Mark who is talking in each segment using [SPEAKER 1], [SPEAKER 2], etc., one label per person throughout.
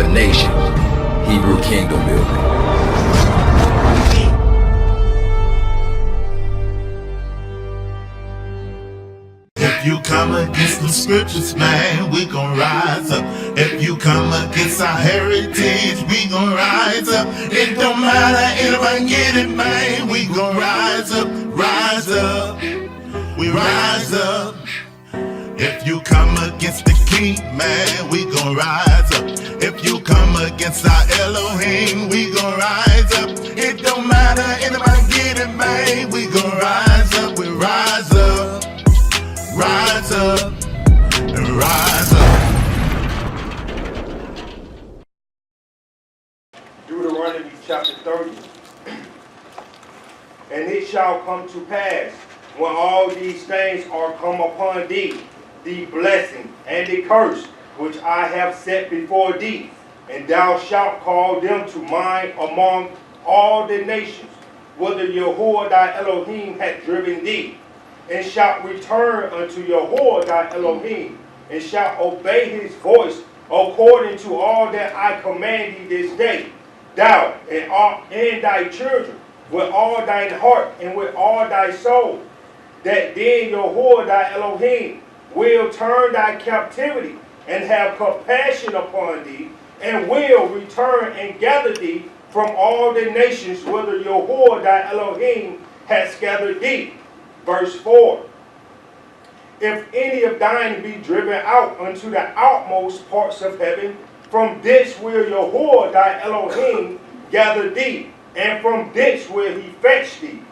[SPEAKER 1] a nation. Hebrew kingdom building.
[SPEAKER 2] If you come against the scriptures, man, we gon' rise up. If you come against our heritage, we gon' rise up. It don't matter, anybody get it, man, we gon' rise up, we rise up. If you come against the king, man, we gon' rise up. If you come against our Elohim, we gon' rise up. It don't matter, anybody get it, man, we gon' rise up, we rise up. Rise up and rise up.
[SPEAKER 3] Deuteronomy chapter 30. And it shall come to pass, when all these things are come upon thee, the blessing and the curse which I have set before thee, and thou shalt call them to mind among all the nations, whither Yahuwah thy Elohim hath driven thee, and shalt return unto Yahuwah thy Elohim, and shalt obey his voice according to all that I command thee this day, thou and thy children, with all thine heart and with all thy soul, that then Yahuwah thy Elohim will turn thy captivity and have compassion upon thee, and will return and gather thee from all the nations whither Yahuwah thy Elohim hath scattered thee. Verse 4. If any of thine be driven out unto the outmost parts of heaven, from thence will Yahuwah thy Elohim gather thee, and from thence will he fetch thee.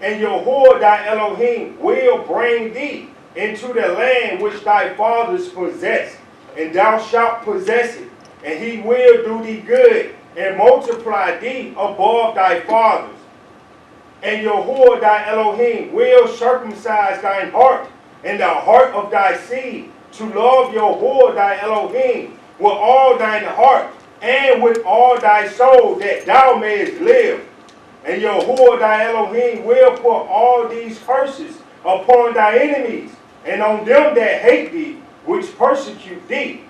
[SPEAKER 3] And Yahuwah thy Elohim will bring thee into the land which thy fathers possessed, and thou shalt possess it, and he will do thee good, and multiply thee above thy fathers. And Yahuwah thy Elohim will circumcise thine heart and the heart of thy seed, to love Yahuwah thy Elohim with all thine heart and with all thy soul, that thou mayest live. And Yahuwah thy Elohim will put all these curses upon thy enemies, and on them that hate thee, which persecute thee.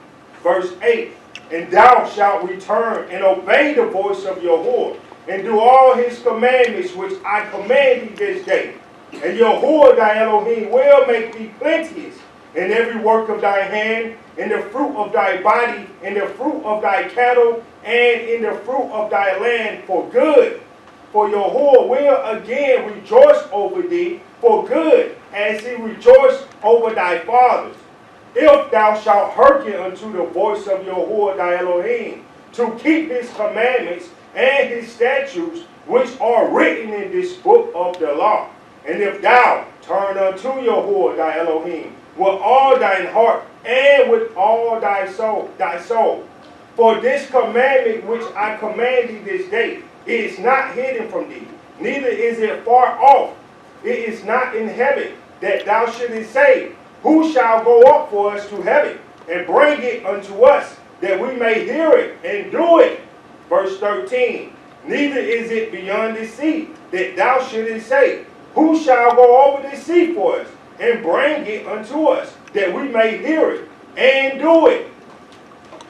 [SPEAKER 3] Verse 8. And thou shalt return and obey the voice of Yahuwah, and do all his commandments which I command thee this day. And Yahuwah thy Elohim will make thee plenteous in every work of thy hand, in the fruit of thy body, in the fruit of thy cattle, and in the fruit of thy land for good. For Yahuwah will again rejoice over thee for good, as he rejoiced over thy fathers, if thou shalt hearken unto the voice of Yahuwah thy Elohim, to keep his commandments and his statutes, which are written in this book of the law. And if thou turn unto Yahuwah thy Elohim with all thine heart and with all thy soul, for this commandment which I command thee this day is not hidden from thee, neither is it far off. It is not in heaven, that thou shouldest say, who shall go up for us to heaven, and bring it unto us, that we may hear it and do it. Verse 13. Neither is it beyond the sea, that thou shouldest say, who shall go over the sea for us, and bring it unto us, that we may hear it and do it.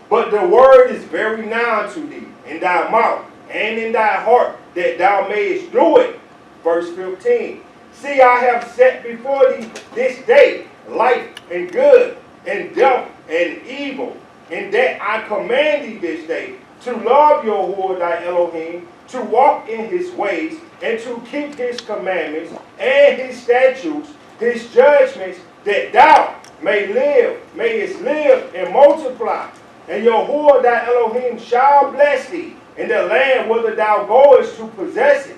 [SPEAKER 3] But the word is very nigh unto thee, in thy mouth and in thy heart, that thou mayest do it. Verse 15. See, I have set before thee this day life and good, and death and evil, and that I command thee this day to love Yahuwah thy Elohim, to walk in his ways, and to keep his commandments and his statutes, his judgments, that thou mayest live and multiply. And Yahuwah thy Elohim shall bless thee in the land whither thou goest to possess it.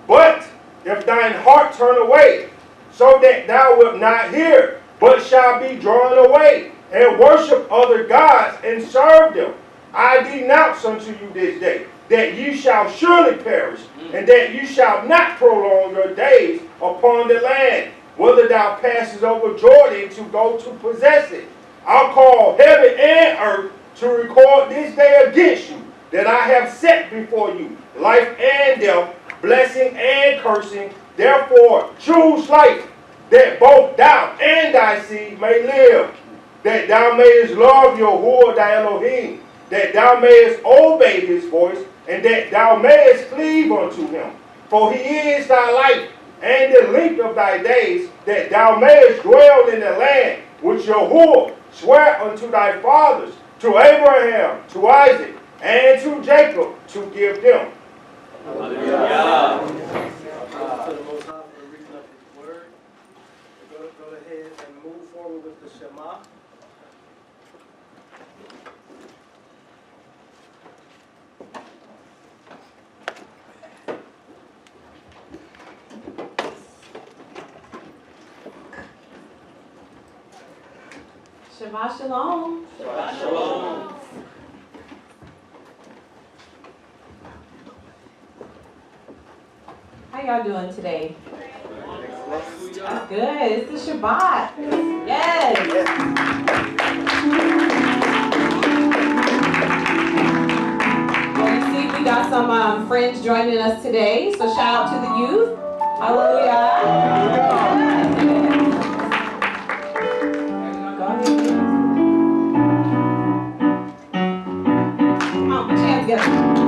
[SPEAKER 3] But if thine heart turn away, so that thou wilt not hear, but shall be drawn away, and worship other gods, and serve them, I denounce unto you this day, that you shall surely perish, and that you shall not prolong your days upon the land, whether thou passes over Jordan to go to possess it. I'll call heaven and earth to record this day against you, that I have set before you life and death, blessing and cursing. Therefore choose life, that both thou and thy seed may live, that thou mayest love Yahuwah thy Elohim, that thou mayest obey his voice, and that thou mayest cleave unto him. For he is thy life, and the length of thy days, that thou mayest dwell in the land which Yahuwah sware unto thy fathers, to Abraham, to Isaac, and to Jacob, to give them.
[SPEAKER 4] Hallelujah. To the Most High for the reading of His Word. Go ahead and move forward with the Shema.
[SPEAKER 5] Shabbat Shalom.
[SPEAKER 4] Shabbat Shalom.
[SPEAKER 5] How y'all doing today? That's good. It's the Shabbat. Yes. Well, you see, we got some friends joining us today. So shout out to the youth. Hallelujah. Go ahead. Come on, put your hands together.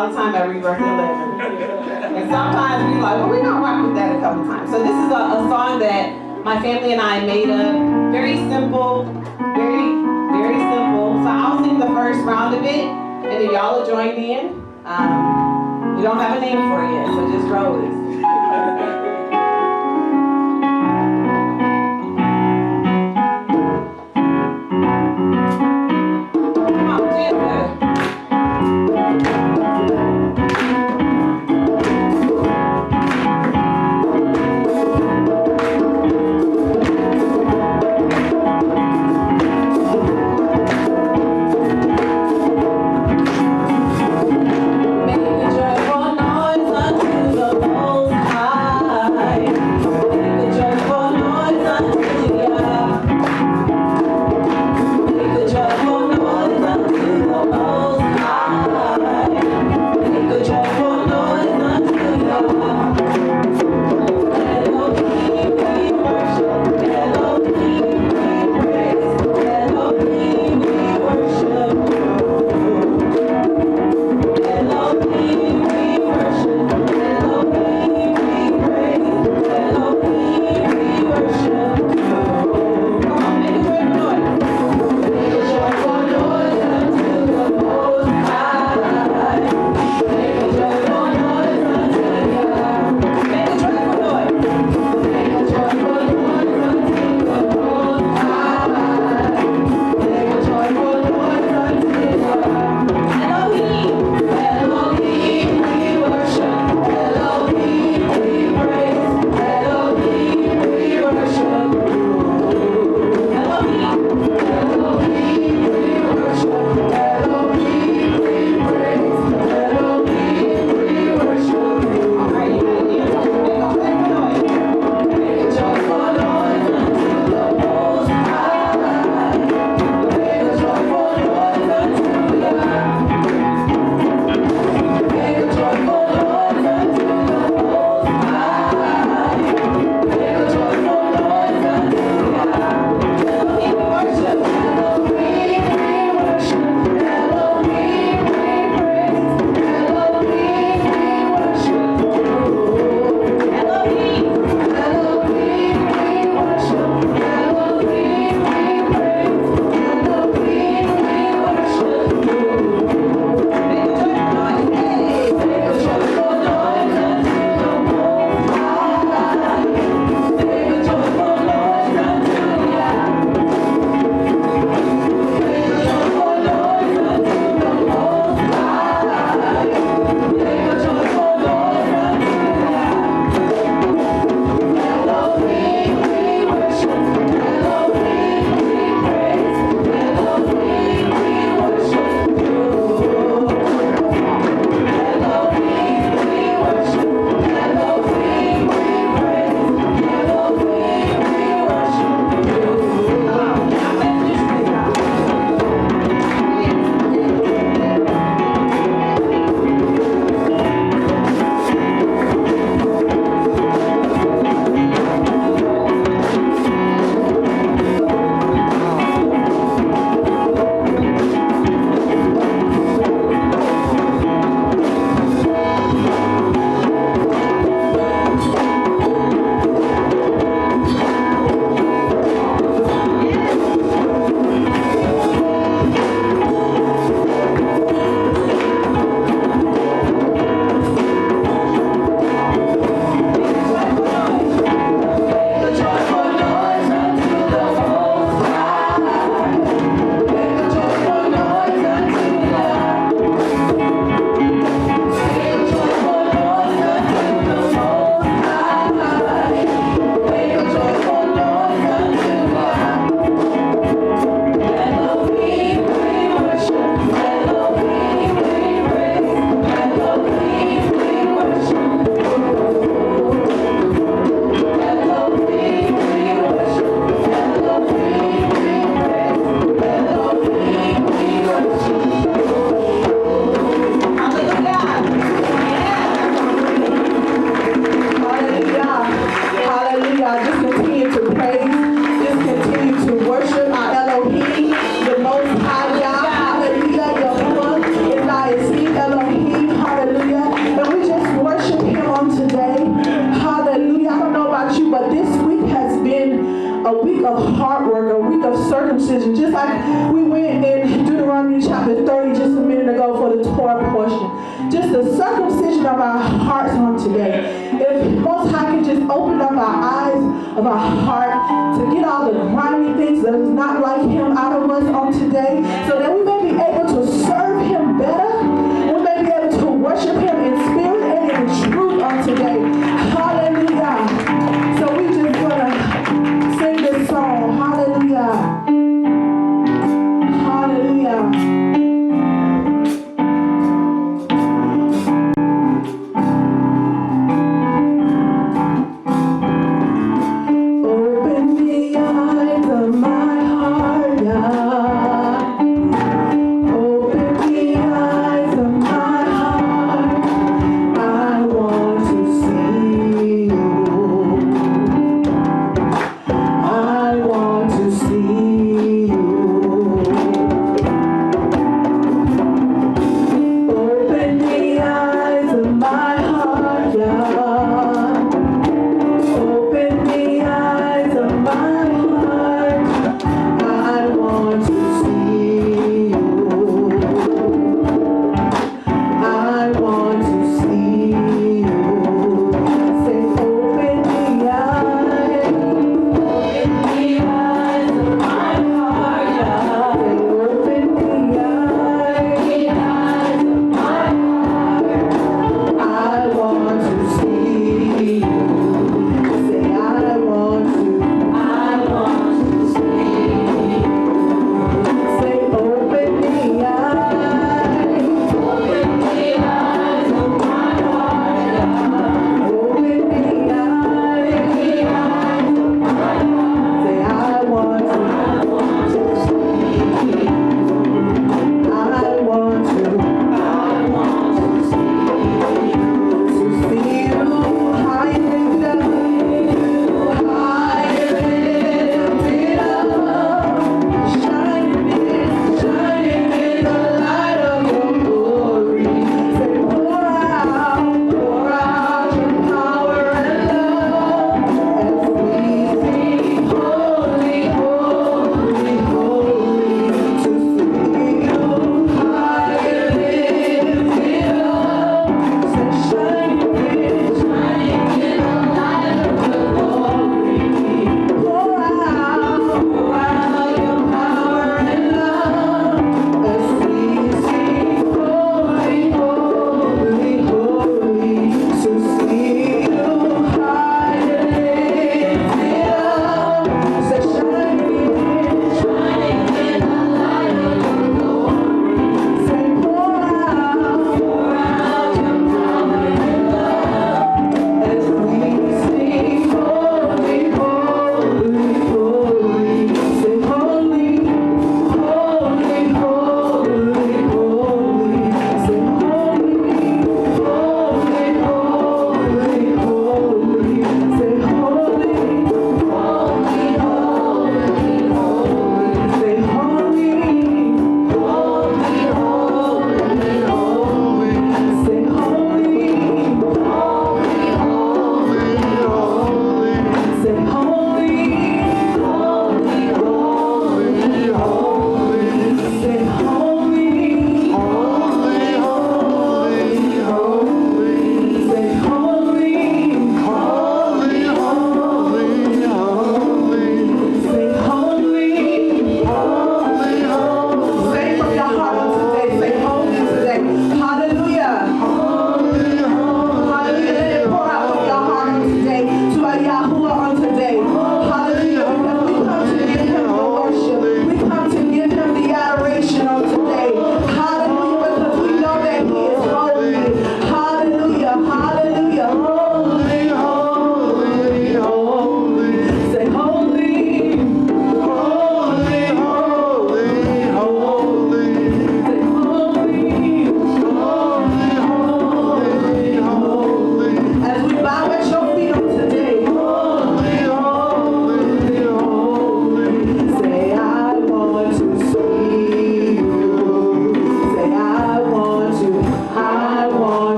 [SPEAKER 5] all the time at Rebirth 11. And sometimes we like, well, we're gonna rock with that a couple times. So this is a song that my family and I made up. Very simple, very, very simple. So I'll sing the first round of it, and then y'all will join in. We don't have a name for it yet, so just roll with it. Make a joyful noise unto the Most
[SPEAKER 6] like we went in Deuteronomy chapter 30 just a minute ago for the Torah portion. Just the circumcision of our hearts on today. If Most High can just open up our eyes of our heart to get all the grimy things that is not like Him out of us on today, so that we may be able to serve Him better. We may be able to worship Him in spirit and in truth on today. Hallelujah. So we just gonna sing this song. Hallelujah. Hallelujah. Open the eyes of my heart, God.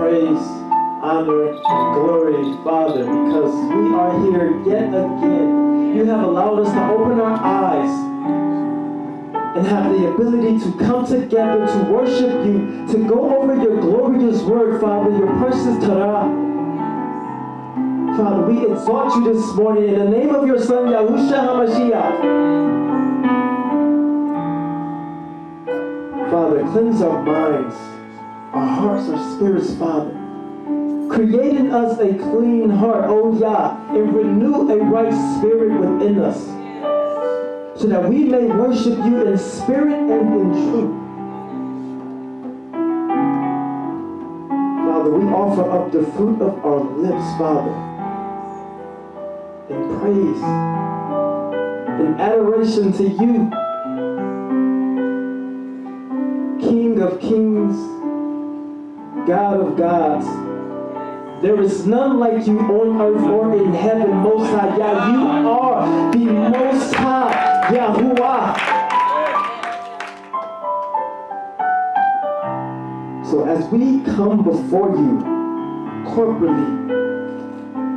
[SPEAKER 4] praise, honor, and glory, Father, because we are here yet again. You have allowed us to open our eyes and have the ability to come together to worship you, to go over your glorious word, Father, your precious Torah. Father, we exalt you this morning in the name of your Son, Yahushua HaMashiach. Father, cleanse our minds, our hearts, our spirits, Father. Create in us a clean heart, O Yah, and renew a right spirit within us, so that we may worship you in spirit and in truth. Father, we offer up the fruit of our lips, Father, in praise, in adoration to you, King of kings, God of gods. There is none like you on earth or in heaven, Most High Yah. You are the Most High Yahuwah. So as we come before you corporately,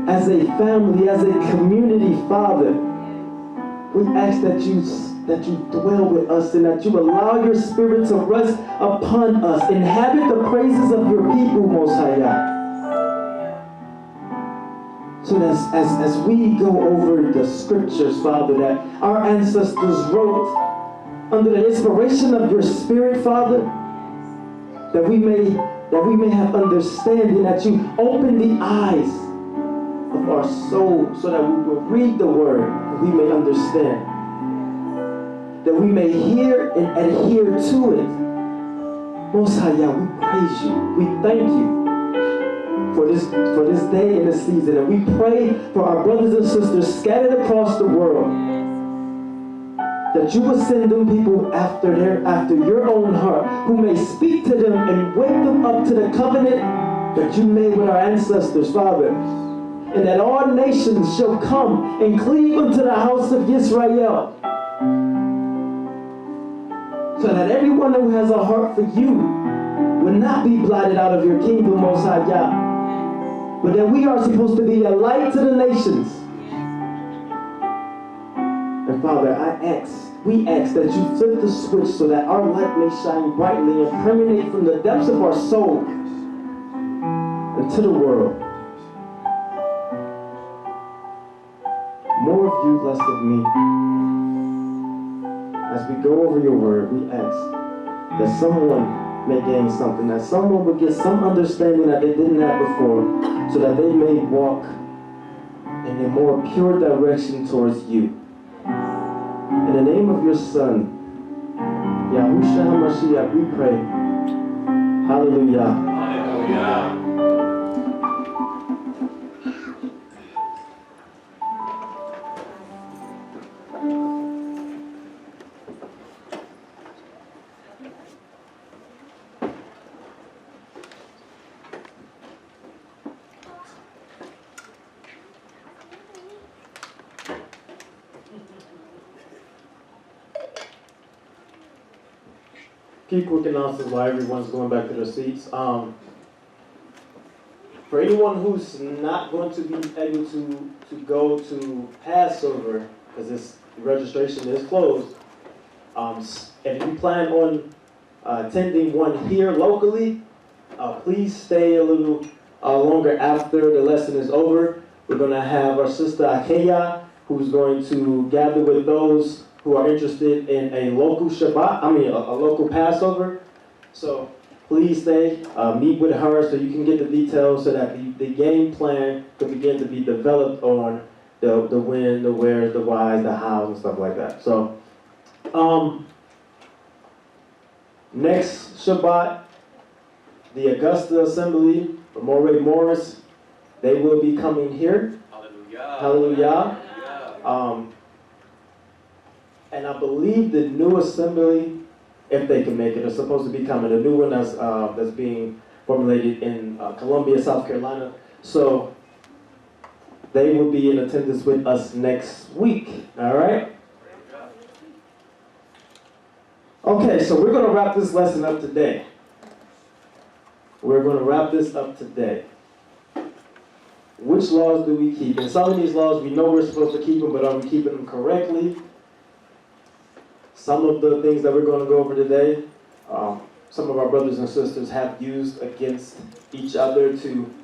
[SPEAKER 4] as a family, as a community, Father, we ask that you dwell with us and that you allow your spirit to rest upon us. Inhabit the praises of your people, Most High Yah. So that as we go over the scriptures, Father, that our ancestors wrote under the inspiration of your spirit, Father, that we may have understanding, that you open the eyes of our soul so that we will read the word and we may understand, that we may hear and adhere to it. Most High Yah, we praise you. We thank you for this day and this season. And we pray for our brothers and sisters scattered across the world, that you will send them people after your own heart, who may speak to them and wake them up to the covenant that you made with our ancestors, Father. And that all nations shall come and cleave unto the house of Israel. So that everyone who has a heart for you will not be blotted out of your kingdom, Most High Yah. But that we are supposed to be a light to the nations. And Father, we ask that you flip the switch so that our light may shine brightly and permeate from the depths of our soul into the world. More of you, less of me. As we go over your word, we ask that someone may gain something, that someone will get some understanding that they didn't have before, so that they may walk in a more pure direction towards you. In the name of your Son, Yahushua HaMashiach, we pray. Hallelujah. Hallelujah. Few quick announcements while everyone's going back to their seats. For anyone who's not going to be able to go to Passover, because this registration is closed, if you plan on attending one here locally, please stay a little longer after the lesson is over. We're going to have our sister Akeya, who's going to gather with those who are interested in a local Shabbat, a local Passover. So please stay, meet with her so you can get the details, so that the game plan could begin to be developed on the when, the where's, the why's, the how's, and stuff like that. So next Shabbat, the Augusta Assembly, the Moreh Morris, they will be coming here. Hallelujah. Hallelujah. And I believe the new assembly, if they can make it, is supposed to be coming. A new one that's being formulated in Columbia, South Carolina. So they will be in attendance with us next week. All right? Okay, so we're going to wrap this lesson up today. We're going to wrap this up today. Which laws do we keep? And some of these laws we know we're supposed to keep them, but are we keeping them correctly? Some of the things that we're going to go over today, some of our brothers and sisters have used against each other to,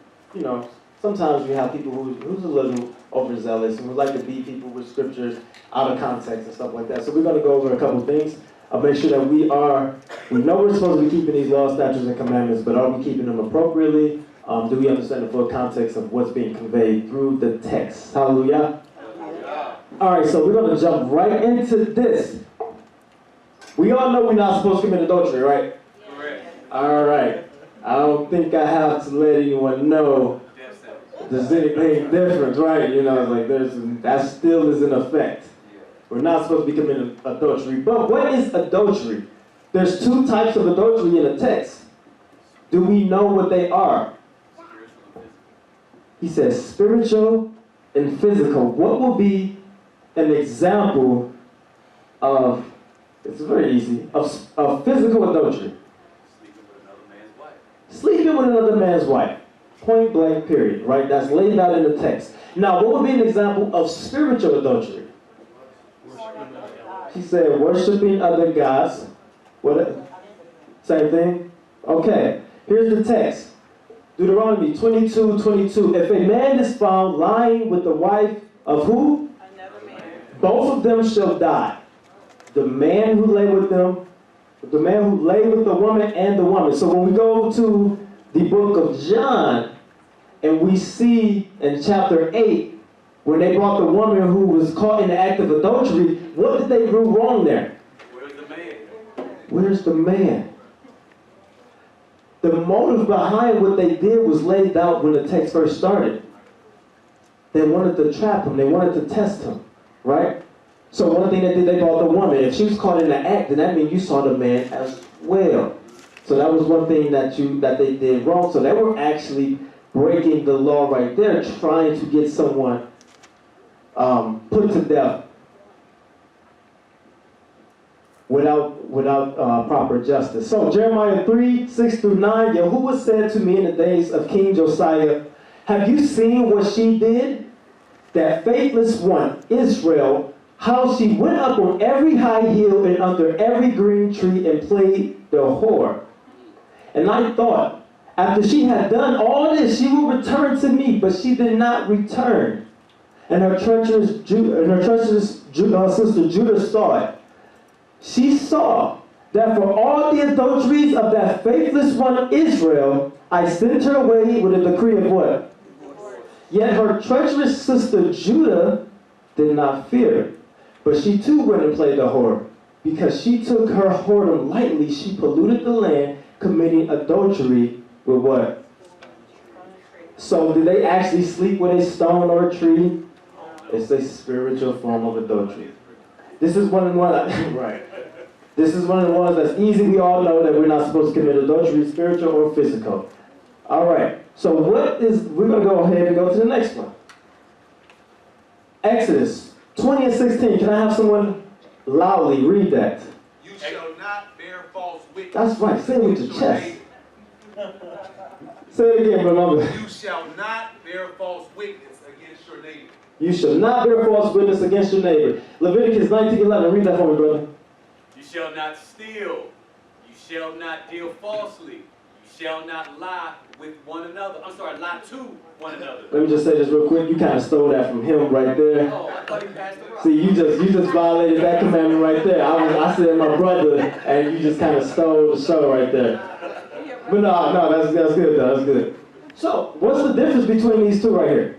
[SPEAKER 4] sometimes we have people who's a little overzealous and would like to beat people with scriptures out of context and stuff like that. So we're going to go over a couple things. I'll make sure that we know we're supposed to be keeping these laws, statutes, and commandments, but are we keeping them appropriately? Do we understand the full context of what's being conveyed through the text? Hallelujah. All right, so we're going to jump right into this. We all know we're not supposed to commit adultery, right? Correct. All right. I don't think I have to let anyone know there's anything different, right? That still is in effect. We're not supposed to be committing adultery. But what is adultery? There's two types of adultery in the text. Do we know what they are? He says spiritual and physical. What will be an example of, it's very easy, of physical adultery?
[SPEAKER 7] Sleeping with another man's wife.
[SPEAKER 4] Sleeping with another man's wife. Point blank period, right? That's laid out in the text. Now, what would be an example of spiritual adultery? He said worshiping other gods. What? Same thing? Okay. Here's the text. Deuteronomy 22:22. If a man is found lying with the wife of who?
[SPEAKER 5] Another man.
[SPEAKER 4] Both of them shall die. The man who lay with them, the man who lay with the woman and the woman. So when we go to the book of John, and we see in chapter 8, when they brought the woman who was caught in the act of adultery, what did they do wrong there?
[SPEAKER 7] Where's the man?
[SPEAKER 4] Where's the man? The motive behind what they did was laid out when the text first started. They wanted to trap him. They wanted to test him, right? So one thing they did, they brought the woman. If she was caught in the act, then that means you saw the man as well. So that was one thing that they did wrong. So they were actually breaking the law right there, trying to get someone put to death without proper justice. So Jeremiah 3:6-9, Yahuwah said to me in the days of King Josiah, have you seen what she did? That faithless one, Israel, how she went up on every high hill and under every green tree and played the whore. And I thought, after she had done all this, she would return to me, but she did not return. And her treacherous sister Judah saw it. She saw that for all the adulteries of that faithless one Israel, I sent her away with a decree of what? Yet her treacherous sister Judah did not fear. But she too went and played the whore. Because she took her whoredom lightly, she polluted the land, committing adultery with what? So did they actually sleep with a stone or a tree? It's a spiritual form of adultery. This is one of the ones, right. This is one of the ones that's easy. We all know that we're not supposed to commit adultery, spiritual or physical. All right. So we're going to go ahead and go to the next one. Exodus 20:16. Can I have someone loudly read that?
[SPEAKER 7] You shall not bear false witness.
[SPEAKER 4] That's right. Say it with your chest. Say it again, brother.
[SPEAKER 7] You shall not bear false witness against your neighbor.
[SPEAKER 4] You shall not bear false witness against your neighbor. Leviticus 19:11. Read that for me, brother.
[SPEAKER 7] You shall not steal. You shall not deal falsely. You shall not lie with one another. Lie to one another.
[SPEAKER 4] Let me just say this real quick. You kind of stole that from him right there.
[SPEAKER 7] Oh, I thought he passed it around.
[SPEAKER 4] See, you just violated that commandment right there. I said my brother, and you just kind of stole the show right there. But no, that's good though. That's good. So, what's the difference between these two right here?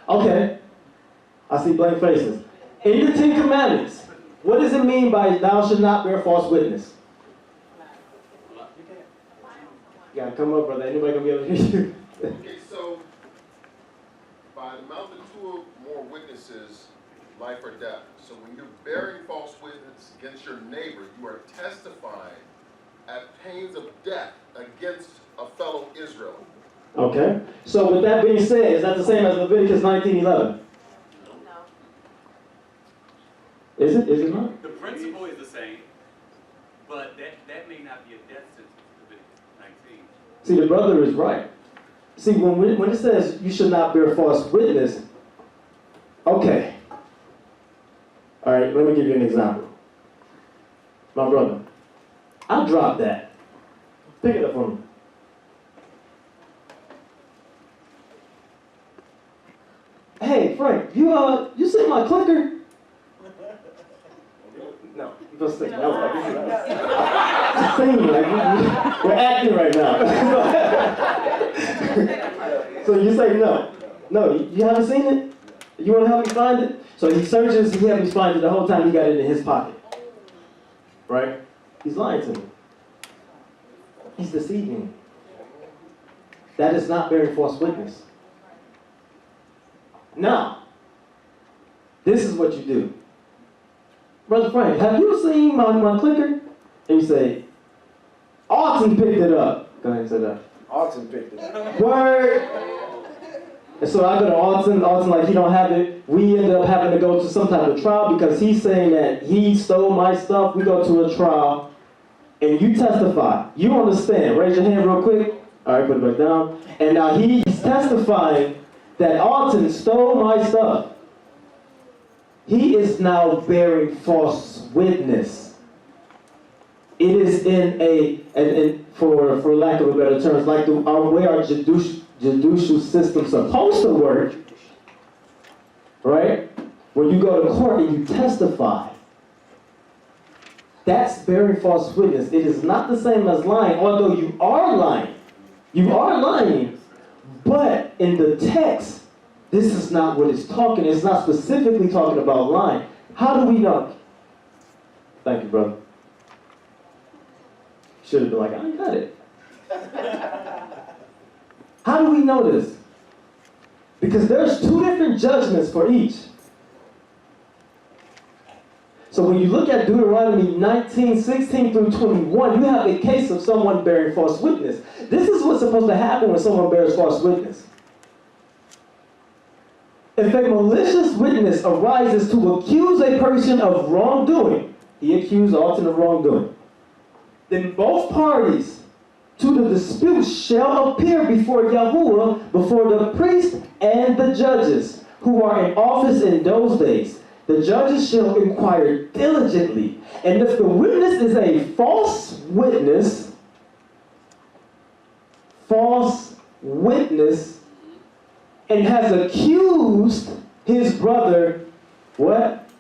[SPEAKER 4] Okay, I see blank faces. In the Ten Commandments, what does it mean by thou shalt not bear false witness? You gotta come up, brother. Anybody gonna be able to hear you?
[SPEAKER 8] Okay, so by the mouth of two or more witnesses, life or death. So when you're bearing false witness against your neighbor, you are testifying at pains of death against a fellow Israel.
[SPEAKER 4] Okay. So with that being said, is that the same as Leviticus 19:11? Is it? Is it not?
[SPEAKER 7] The principle is the same, but that may not be a death sentence.
[SPEAKER 4] See, the brother is right. See, when it says you should not bear false witness, okay. All right, let me give you an example. My brother, I dropped that. Pick it up for me. Hey, Frank, you see my clicker? No, you gonna sing. That was like, sing, like we're acting right now. So you say no. No, you haven't seen it? You want to help me find it? So he searches, he helps me find it the whole time he got it in his pocket. Right? He's lying to me. He's deceiving me. That is not bearing false witness. Now, this is what you do. Brother Frank, have you seen my clicker? And you say, Alton picked it up. Go ahead and say that.
[SPEAKER 9] Alton picked it up.
[SPEAKER 4] Word. And so I go to Alton. Alton, like, he don't have it. We end up having to go to some type of trial because he's saying that he stole my stuff. We go to a trial. And you testify. You understand. Raise your hand real quick. All right, put it back down. And now he's testifying that Alton stole my stuff. He is now bearing false witness. It is for lack of a better term, it's like the way our judicial system's supposed to work, right? When you go to court and you testify, that's bearing false witness. It is not the same as lying, although you are lying. You are lying, but in the text, this is not what it's talking. It's not specifically talking about lying. How do we know? Thank you, brother. Should have been like, I ain't got it. How do we know this? Because there's two different judgments for each. So when you look at Deuteronomy 19:16 through 21, you have a case of someone bearing false witness. This is what's supposed to happen when someone bears false witness. If a malicious witness arises to accuse a person of wrongdoing, he accused Alton of wrongdoing, then both parties to the dispute shall appear before Yahuwah, before the priest and the judges, who are in office in those days. The judges shall inquire diligently, and if the witness is a false witness, and has accused his brother, what?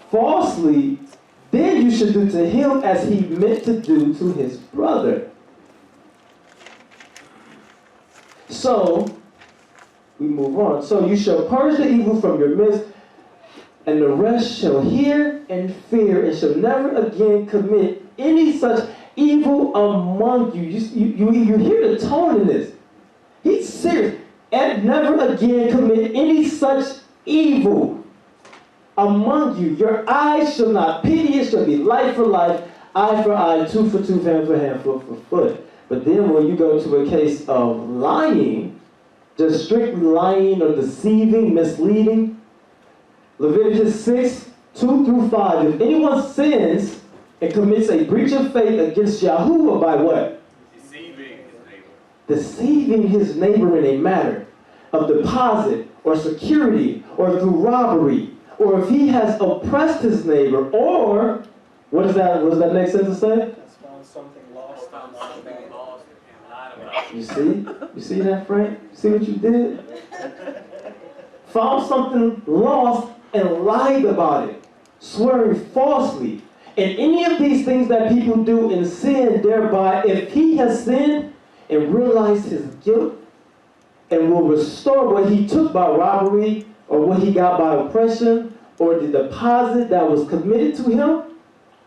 [SPEAKER 4] Falsely, then you should do to him as he meant to do to his brother. So, we move on. So you shall purge the evil from your midst, and the rest shall hear and fear, and shall never again commit any such evil among you. You hear the tone in this. He's serious. And never again commit any such evil among you. Your eyes shall not pity, it shall be life for life, eye for eye, tooth for tooth, hand for hand, foot for foot. But then when you go to a case of lying, just strictly lying or deceiving, misleading, Leviticus 6, 2 through 5, if anyone sins and commits a breach of faith against Yahuwah by what? Deceiving his neighbor in a matter of deposit or security or through robbery, or if he has oppressed his neighbor, or what does that next sentence say?
[SPEAKER 9] Found something lost.
[SPEAKER 4] You see? You see that, Frank? You see what you did? Found something lost and lied about it, swearing falsely. And any of these things that people do in sin, thereby, if he has sinned and realized his guilt and will restore what he took by robbery or what he got by oppression or the deposit that was committed to him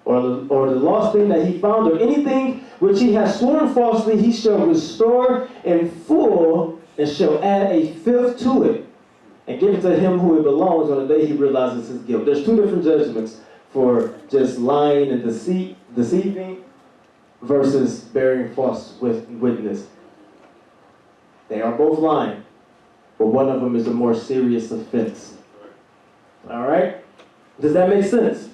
[SPEAKER 4] or the lost thing that he found or anything which he has sworn falsely, he shall restore in full and shall add a fifth to it and give it to him who it belongs on the day he realizes his guilt. There's two different judgments for just lying and deceiving versus bearing false witness. They are both lying, but one of them is a more serious offense. All right? Does that make sense?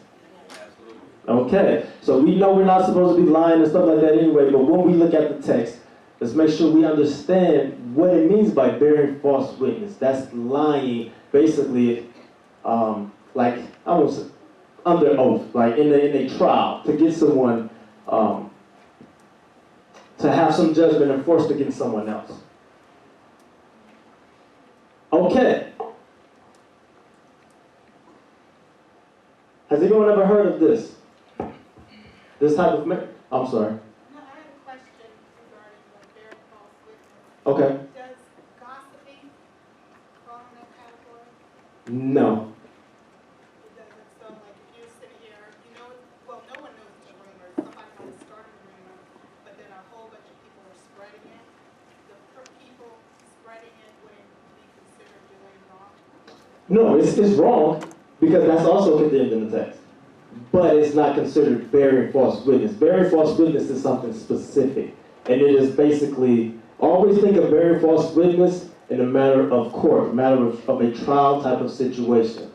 [SPEAKER 4] Okay. So we know we're not supposed to be lying and stuff like that anyway, but when we look at the text, Let's make sure we understand what it means by bearing false witness. That's lying, basically, like almost under oath, like in a trial, to get someone, to have some judgment enforced against someone else. Okay. Has anyone ever heard of this? This type of I'm sorry.
[SPEAKER 10] No, I have a question regarding the bearing false witness.
[SPEAKER 4] Okay.
[SPEAKER 10] Does gossiping fall in that category?
[SPEAKER 4] No.
[SPEAKER 10] It doesn't. So, like, if you're sitting here, you know, well, no one knows it's a rumor. Somebody might have started a rumor, but then a whole bunch of people are spreading it. The people spreading it wouldn't be considered doing wrong.
[SPEAKER 4] No, it's wrong because that's also condemned in the text. But it's not considered bearing false witness. Bearing false witness is something specific. And it is basically, always think of bearing false witness in a matter of court, a matter of a trial type of situation.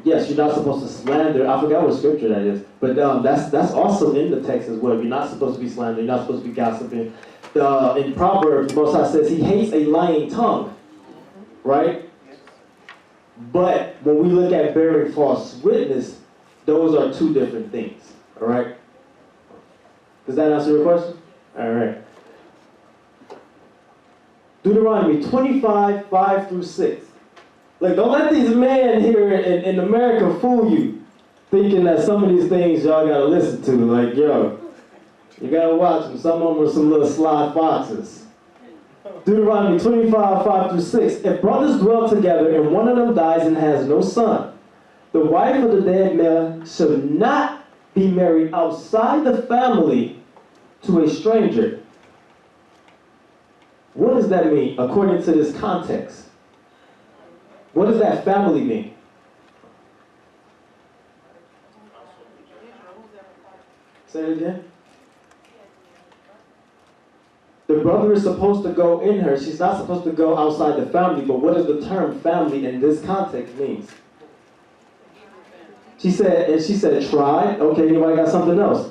[SPEAKER 4] Yes, you're not supposed to slander. I forgot what scripture that is. But that's also in the text as well. You're not supposed to be slandering. You're not supposed to be gossiping. In Proverbs, the Most High says he hates a lying tongue. Right? But when we look at bearing false witness, those are two different things. All right? Does that answer your question? All right. Deuteronomy 25, 5 through 6. Look, don't let these men here in America fool you, thinking that some of these things y'all gotta listen to. Like, yo, you gotta watch them. Some of them are some little sly foxes. Deuteronomy 25, 5 through 6. If brothers dwell together and one of them dies and has no son, the wife of the dead man shall not be married outside the family to a stranger. What does that mean according to this context? What does that family mean? Say it again. The brother is supposed to go in her. She's not supposed to go outside the family. But what does the term family in this context mean? She said tribe. Okay, anybody got something else?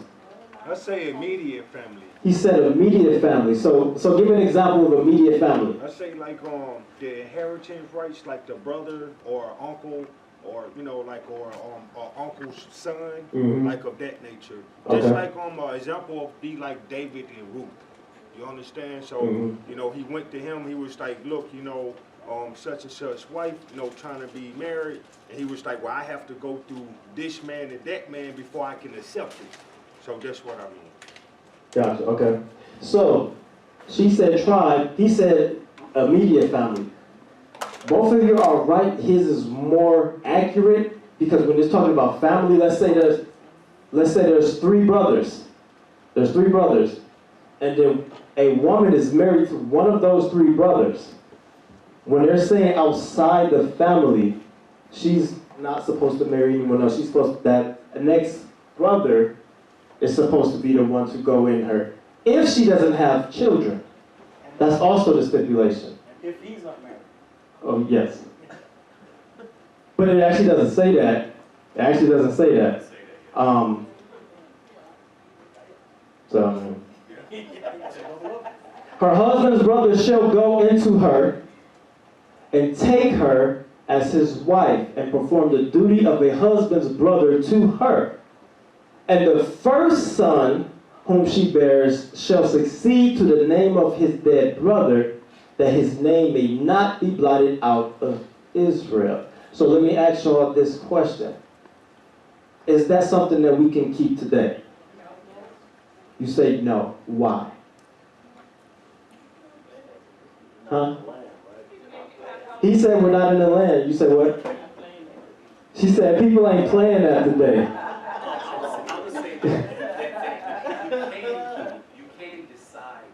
[SPEAKER 3] I say immediate family.
[SPEAKER 4] He said immediate family. So give me an example of immediate family.
[SPEAKER 3] I say like the inheritance rights, like the brother or uncle, or uncle's son, like of that nature. Just like example of be like David and Ruth. You understand? So he went to him. He was like, look, such and such wife, trying to be married, and he was like, well, I have to go through this man and that man before I can accept it. So that's what I mean.
[SPEAKER 4] Gotcha. Okay. So she said tribe. He said immediate family. Both of you are right. His is more accurate because when it's talking about family, let's say there's three brothers. There's three brothers, and then a woman is married to one of those three brothers. When they're saying outside the family, she's not supposed to marry anyone else. She's supposed that next brother is supposed to be the one to go in her if she doesn't have children. That's also the stipulation.
[SPEAKER 9] If he's not married.
[SPEAKER 4] Oh, yes. But it actually doesn't say that. It actually doesn't say that. Her husband's brother shall go into her and take her as his wife and perform the duty of a husband's brother to her. And the first son whom she bears shall succeed to the name of his dead brother, that his name may not be blotted out of Israel. So let me ask y'all this question. Is that something that we can keep today? You say no. Why? Huh? He said we're not in the land. You said what? She said people ain't playing that today.
[SPEAKER 7] You can decide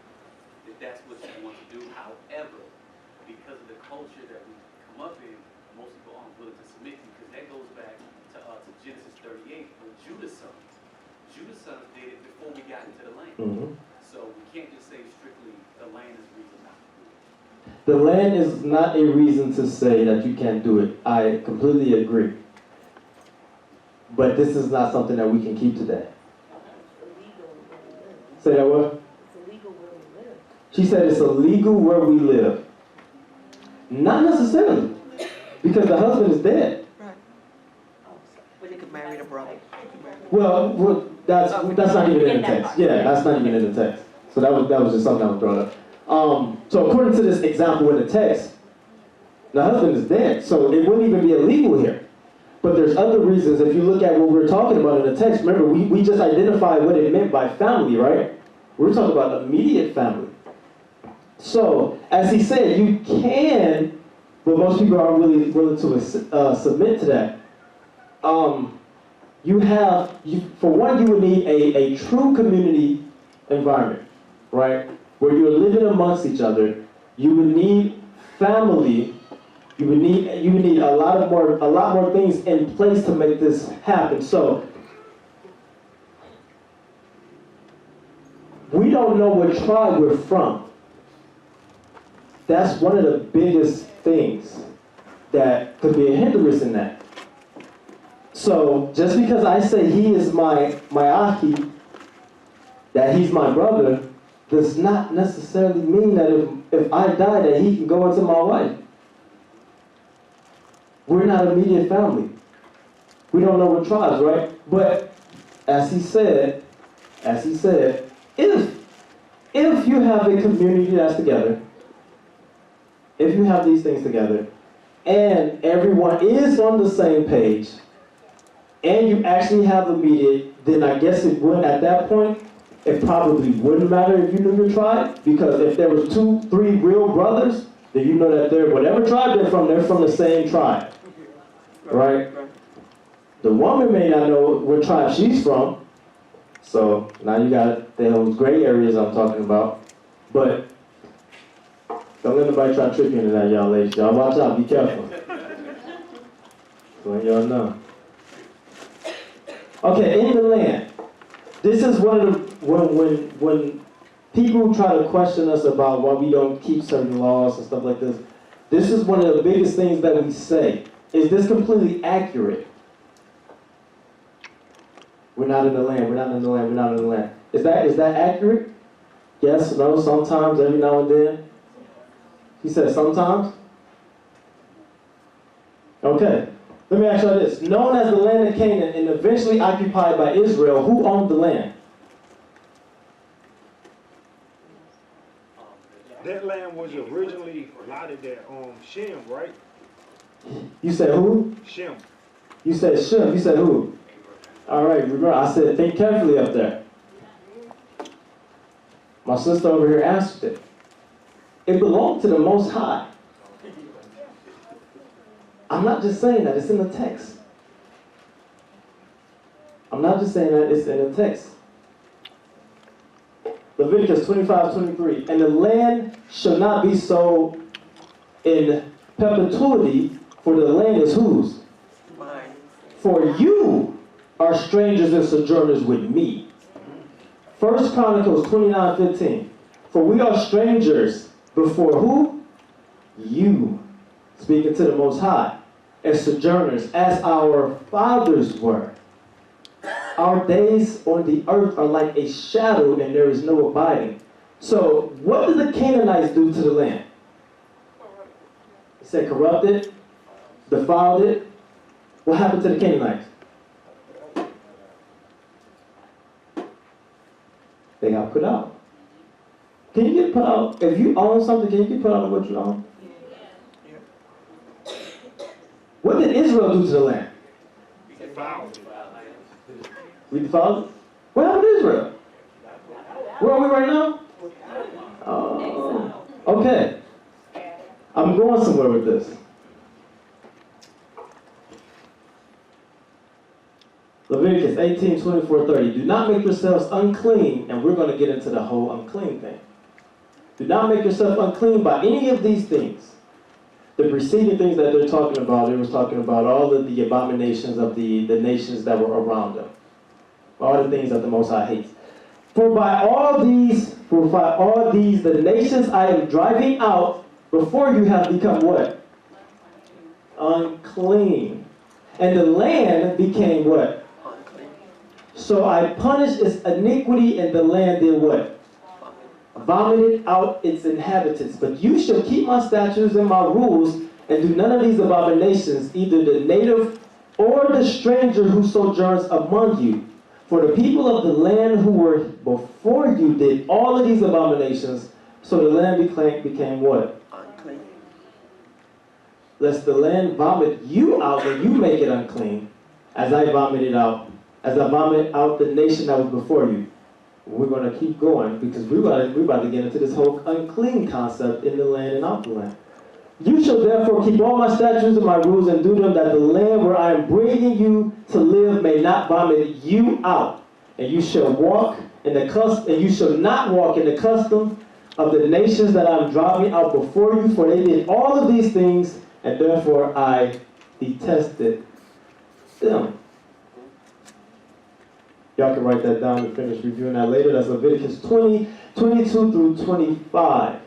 [SPEAKER 7] that that's what you want to do. However, because of the culture that we come up in, most people aren't willing to submit to, because that goes back to Genesis 38 with Judah's sons. Judah's sons did it before we got into the land. So we can't just say strictly the land is the reason not to do it.
[SPEAKER 4] The land is not a reason to say that you can't do it. I completely agree. But this is not something that we can keep today. Say that what? She said it's illegal where we live. Not necessarily, because the husband is dead.
[SPEAKER 11] Right. Well, you could marry the brother.
[SPEAKER 4] Well, that's not even in the text. Yeah, that's not even in the text. So that was just something that was brought up. So according to this example in the text, the husband is dead, so it wouldn't even be illegal here. But there's other reasons. If you look at what we're talking about in the text, remember, we just identified what it meant by family, right? We're talking about immediate family. So, as he said, you can, but most people aren't really willing to submit to that. For one, you would need a true community environment, right? Where you're living amongst each other. You would need family. You would need a lot more things in place to make this happen. So we don't know what tribe we're from. That's one of the biggest things that could be a hindrance in that. So just because I say he is my ahi, that he's my brother, does not necessarily mean that if I die that he can go into my wife. We're not immediate family. We don't know what tribes, right? But as he said, if you have a community that's together, if you have these things together, and everyone is on the same page, and you actually have immediate, then I guess it would, at that point, it probably wouldn't matter if you knew your tribe, because if there was 2, 3 real brothers, then you know that whatever tribe they're from the same tribe, right? The woman may not know what tribe she's from, so now you got those gray areas I'm talking about, but don't let nobody try to trick you into that, y'all ladies. Y'all watch out, be careful. So y'all know. Okay, in the land. This is one of the, when people try to question us about why we don't keep certain laws and stuff like this, this is one of the biggest things that we say. Is this completely accurate? We're not in the land, we're not in the land, we're not in the land. Is that accurate? Yes, no, sometimes, every now and then. He said sometimes? Okay, let me ask you this. Known as the land of Canaan and eventually occupied by Israel, who owned the land?
[SPEAKER 3] That land was originally allotted at Shem, right?
[SPEAKER 4] You said who?
[SPEAKER 3] Shem.
[SPEAKER 4] You said Shem. You said who? All right, remember, I said think carefully up there. My sister over here answered it. It belonged to the Most High. I'm not just saying that, it's in the text. I'm not just saying that, it's in the text. Leviticus 25:23. And the land shall not be sold in perpetuity, for the land is whose?
[SPEAKER 11] Mine.
[SPEAKER 4] For you are strangers and sojourners with me. 1 Chronicles 29:15. For we are strangers before who? You. Speaking to the Most High. And sojourners as our fathers were. Our days on the earth are like a shadow and there is no abiding. So what did the Canaanites do to the land? It said corrupted, defiled it. What happened to the Canaanites? They got put out. Can you get put out? If you own something, can you get put out of what you own? What did Israel do to the land? We defiled it? What happened to Israel? Where are we right now? Okay. I'm going somewhere with this. Leviticus 18:24-30. Do not make yourselves unclean, and we're going to get into the whole unclean thing. Do not make yourself unclean by any of these things. The preceding things that they're talking about, it was talking about all of the abominations of the nations that were around them. All the things that the Most High hates. For by all these, the nations I am driving out before you have become what? Unclean. And the land became what? Unclean. So I punished its iniquity and the land did what? vomited out its inhabitants. But you shall keep my statutes and my rules, and do none of these abominations, either the native or the stranger who sojourns among you. For the people of the land who were before you did all of these abominations, so the land became what?
[SPEAKER 11] Unclean.
[SPEAKER 4] Lest the land vomit you out when you make it unclean, as I vomit out the nation that was before you. We're going to keep going because we're about to get into this whole unclean concept in the land and out the land. You shall therefore keep all my statutes and my rules and do them, that the land where I am bringing you to live may not vomit you out. And you shall not walk in the custom of the nations that I am driving out before you, for they did all of these things, and therefore I detested them. Y'all can write that down and finish reviewing that later. That's Leviticus 20, 22 through 25.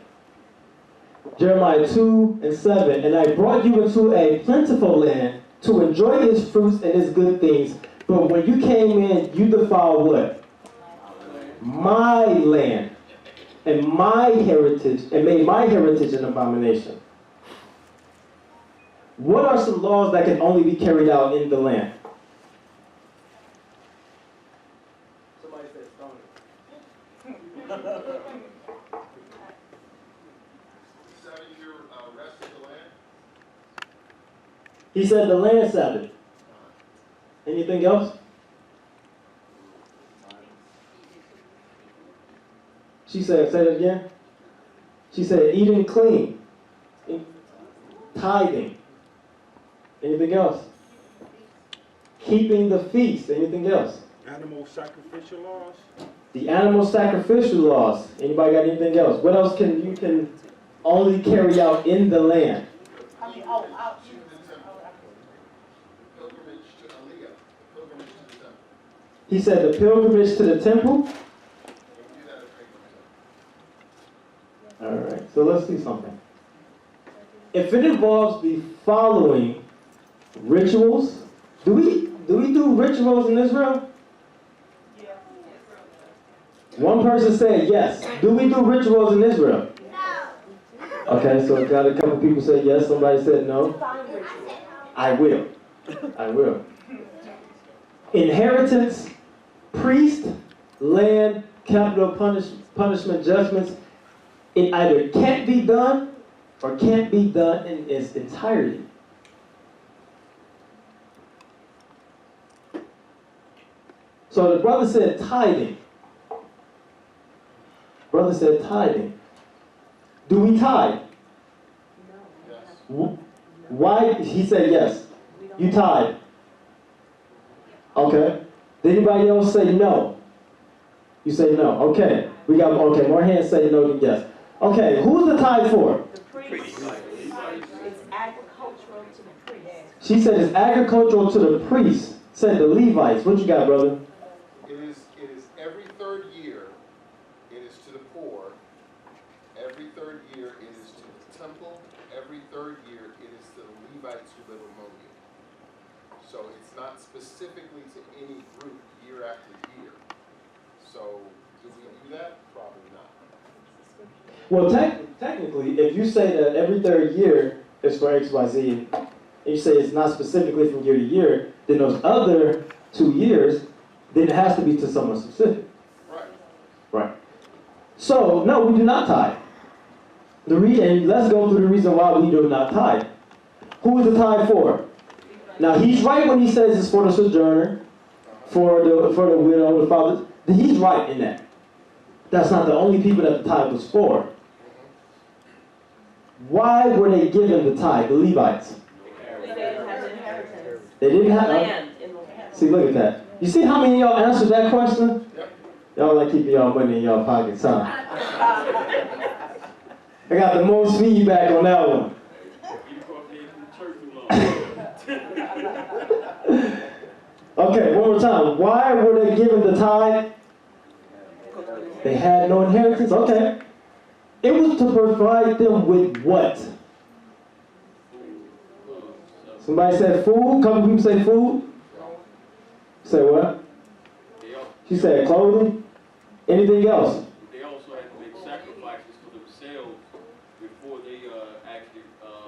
[SPEAKER 4] Jeremiah 2 and 7. And I brought you into a plentiful land to enjoy its fruits and its good things. But when you came in, you defiled what? My land and my heritage, and made my heritage an abomination. What are some laws that can only be carried out in the land? Somebody said stone.
[SPEAKER 8] 7-year rest of the land.
[SPEAKER 4] He said the land Sabbath. Anything else? She said, say that again. She said eating clean. Tithing. Anything else? Keeping the feast. Anything else?
[SPEAKER 3] Animal sacrificial laws.
[SPEAKER 4] The animal sacrificial laws. Anybody got anything else? What else can you only carry out in the land?
[SPEAKER 8] Pilgrimage to Aliyah. Pilgrimage to the temple.
[SPEAKER 4] He said the pilgrimage to the temple.
[SPEAKER 8] Don't do that at regular temple.
[SPEAKER 4] All right, so let's see something. If it involves the following rituals, do we do rituals in Israel? One person said yes. Do we do rituals in Israel? No. Okay, so got a couple people said yes. Somebody said no. I will. I will. Inheritance, priest, land, capital punishment judgments. It either can't be done or can't be done in its entirety. So the brother said tithing. Brother said tithing. Do we tithe?
[SPEAKER 8] Yes.
[SPEAKER 4] Why? He said yes. You tithe. Okay. Did anybody else say no? You say no. Okay. We got, okay, more hands say no than yes. Okay, who's the tithe for?
[SPEAKER 11] The priest. It's agricultural to the priest.
[SPEAKER 4] She said it's agricultural to the priest. Said the Levites. What you got, brother?
[SPEAKER 8] It is every third year, it is to the poor. Every third year, it is to the temple. Every third year, it is to the Levites who live among you. So it's not specifically to any group year after year. So do we do that? Probably not.
[SPEAKER 4] Well, technically, if you say that every third year is for XYZ, and you say it's not specifically from year to year, then those other 2 years, then it has to be to someone specific.
[SPEAKER 8] Right.
[SPEAKER 4] Right. So, no, we do not tithe. And let's go through the reason why we do not tithe. Who is the tithe for? Now, he's right when he says it's for the sojourner, for the widow, the father. He's right in that. That's not the only people that the tithe was for. Why were they given the tithe, the Levites?
[SPEAKER 11] They didn't have inheritance.
[SPEAKER 4] They didn't have
[SPEAKER 11] Land in the land.
[SPEAKER 4] See, look at that. You see how many of y'all answered that question?
[SPEAKER 8] Yep.
[SPEAKER 4] Y'all like keeping y'all money in y'all pockets, huh? I got the most feedback on that one. Okay, one more time. Why were they given the tithe? They had no inheritance? Okay. It was to provide them with what? Somebody said food? A couple people say food? Say what? She said clothing? Anything else?
[SPEAKER 7] They also had to make sacrifices
[SPEAKER 12] themselves before they actually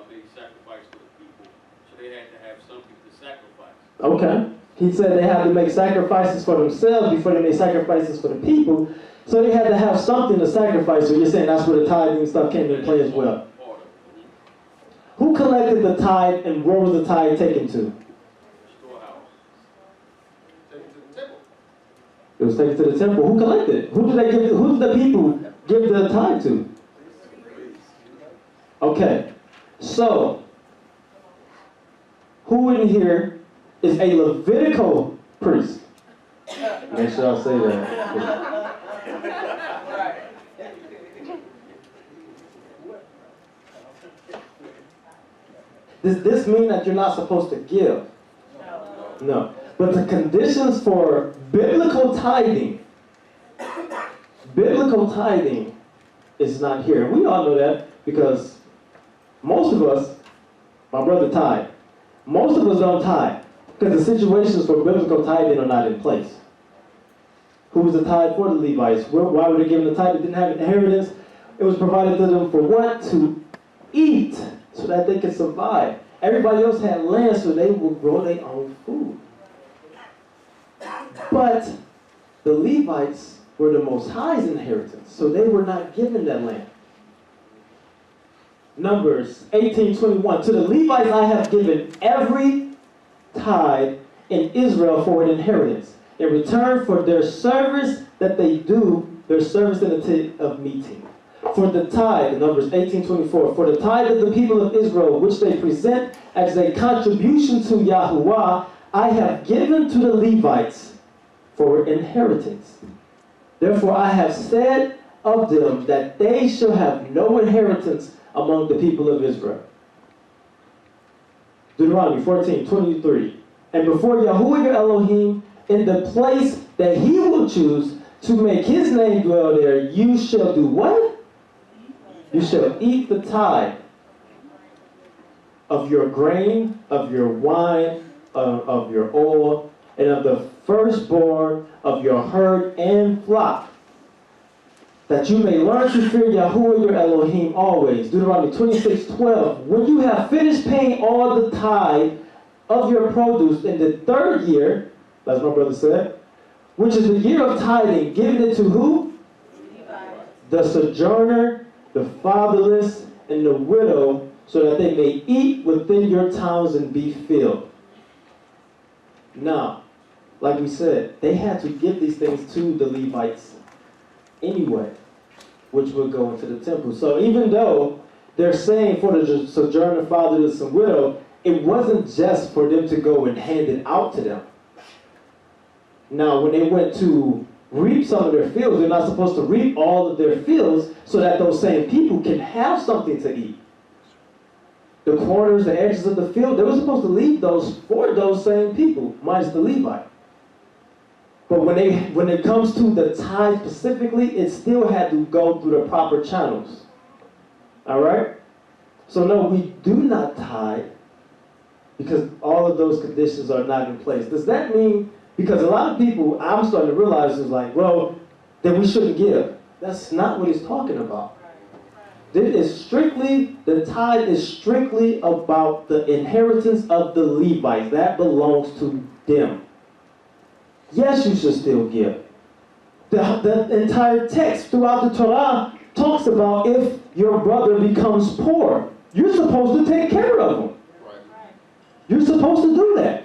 [SPEAKER 12] made sacrifice for the people. So they had to have something to sacrifice.
[SPEAKER 4] Okay. He said they had to make sacrifices for themselves before they made sacrifices for the people. So they had to have something to sacrifice. So you're saying that's where the tithing stuff came into play as well. Who collected the tithe and where was the tithe taken to?
[SPEAKER 12] Storehouse.
[SPEAKER 8] Taken to the temple.
[SPEAKER 4] It was taken to the temple. Who collected it? Who did the people give the tithe to? Okay. So, who in here is a Levitical priest? Make sure I say that. Does this mean that you're not supposed to give? No. But the conditions for biblical tithing is not here. We all know that because most of us, my brother tithe. Most of us don't tithe because the situations for biblical tithing are not in place. Who was the tithe for? The Levites. Why were they given the tithe? They didn't have inheritance. It was provided to them for what? To eat, so that they could survive. Everybody else had land, so they would grow their own food. But the Levites were the Most High's inheritance, so they were not given that land. Numbers 18:21. To the Levites I have given every tithe in Israel for an inheritance, in return for their service that they do, their service in the tent of meeting. For the tithe, Numbers 18:24, for the tithe of the people of Israel, which they present as a contribution to Yahuwah, I have given to the Levites for inheritance. Therefore I have said of them that they shall have no inheritance among the people of Israel. Deuteronomy 14:23. And before Yahuwah your Elohim, in the place that he will choose to make his name dwell there, you shall do what? You shall eat the tithe of your grain, of your wine, of your oil, and of the firstborn of your herd and flock, that you may learn to fear Yahuwah your Elohim always. Deuteronomy 26:12. When you have finished paying all the tithe of your produce in the third year, as my brother said, which is the year of tithing, give it to who? The sojourner, the fatherless, and the widow, so that they may eat within your towns and be filled. Now, like we said, they had to give these things to the Levites anyway, which would go into the temple. So even though they're saying for the sojourner, fatherless, and widow, it wasn't just for them to go and hand it out to them. Now, when they went to reap some of their fields, they're not supposed to reap all of their fields so that those same people can have something to eat. The corners, the edges of the field, they were supposed to leave those for those same people, minus the Levite. But when it comes to the tithe specifically, it still had to go through the proper channels. All right? So no, we do not tithe because all of those conditions are not in place. Does that mean, because a lot of people, I'm starting to realize, is like, well, then we shouldn't give. That's not what he's talking about. This is strictly, the tithe is strictly about the inheritance of the Levites. That belongs to them. Yes, you should still give. The entire text throughout the Torah talks about if your brother becomes poor, you're supposed to take care of him. You're supposed to do that.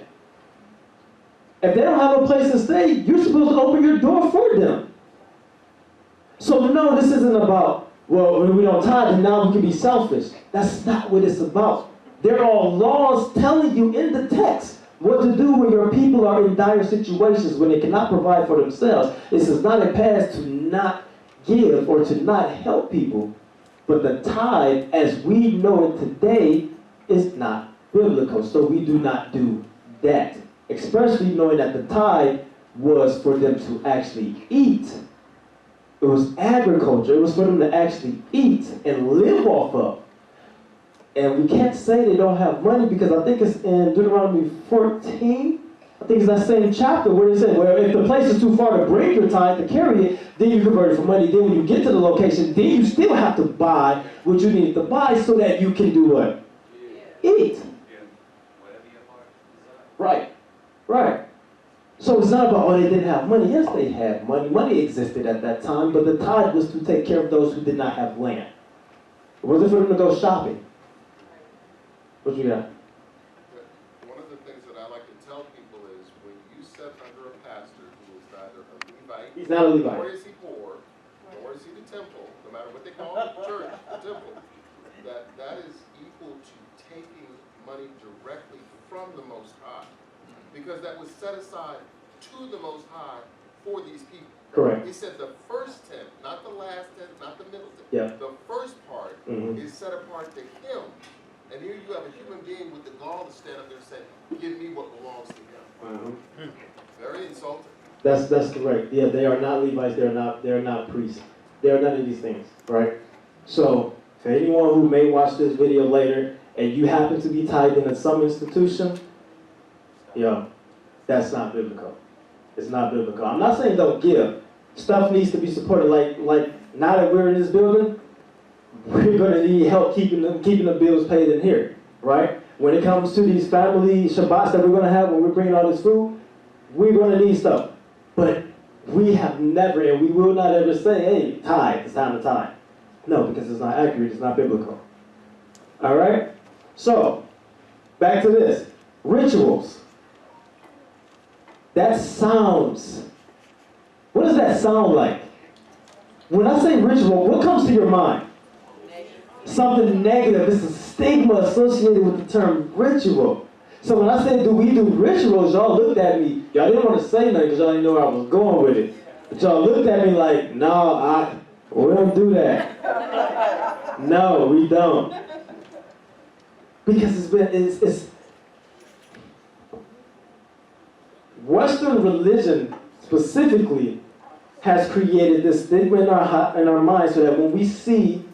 [SPEAKER 4] If they don't have a place to stay, you're supposed to open your door for them. So no, this isn't about, well, when we don't tithe, and now we can be selfish. That's not what it's about. There are laws telling you in the text what to do when your people are in dire situations, when they cannot provide for themselves. This is not a path to not give or to not help people. But the tithe, as we know it today, is not biblical. So we do not do that. Especially knowing that the tithe was for them to actually eat. It was agriculture. It was for them to actually eat and live off of. And we can't say they don't have money because I think it's in Deuteronomy 14 I think it's that same chapter where it said, well, if the place is too far to bring your tithe, to carry it, then you convert it for money. Then when you get to the location, then you still have to buy what you need to buy so that you can do what? Eat. Right. Right. So it's not about, oh, they didn't have money. Yes, they had money. Money existed at that time, but the tithe was to take care of those who did not have land. It wasn't for them to go shopping. What you got?
[SPEAKER 8] One of the things that I like to tell people is when you sit under a pastor who is neither a Levite,
[SPEAKER 4] He's not a Levite.
[SPEAKER 8] nor is he poor, nor is he the temple, no matter what they call it, the church, the temple, that is equal to taking money directly from the Most High. Because that was set aside to the Most High for these people.
[SPEAKER 4] Correct.
[SPEAKER 8] He said the first tenth, not the last tenth, not the middle tenth.
[SPEAKER 4] Yeah.
[SPEAKER 8] The first part is set apart to him. And here you have a human being with the gall to stand up there and say, give me what belongs to him. Very insulting.
[SPEAKER 4] That's correct. Yeah, they are not Levites. They are not priests. They are none of these things, right? So, for anyone who may watch this video later and you happen to be tithing in some institution, that's not biblical. It's not biblical. I'm not saying don't give. Stuff needs to be supported. Like now that we're in this building, we're going to need help keeping the bills paid in here, right? When it comes to these family Shabbats that we're going to have when we're bringing all this food, we're going to need stuff. But we have never, and we will not ever say, hey, tithe, it's time to tithe. No, because it's not accurate, it's not biblical. All right? So, back to this. Rituals. That sounds, what does that sound like? When I say ritual, what comes to your mind? Something negative. It's a stigma associated with the term ritual. So when I said, do we do rituals, y'all looked at me. Y'all didn't want to say nothing because y'all didn't know where I was going with it. But y'all looked at me like, no, we don't do that. No, we don't. Because it's Western religion specifically has created this stigma in our minds so that when we see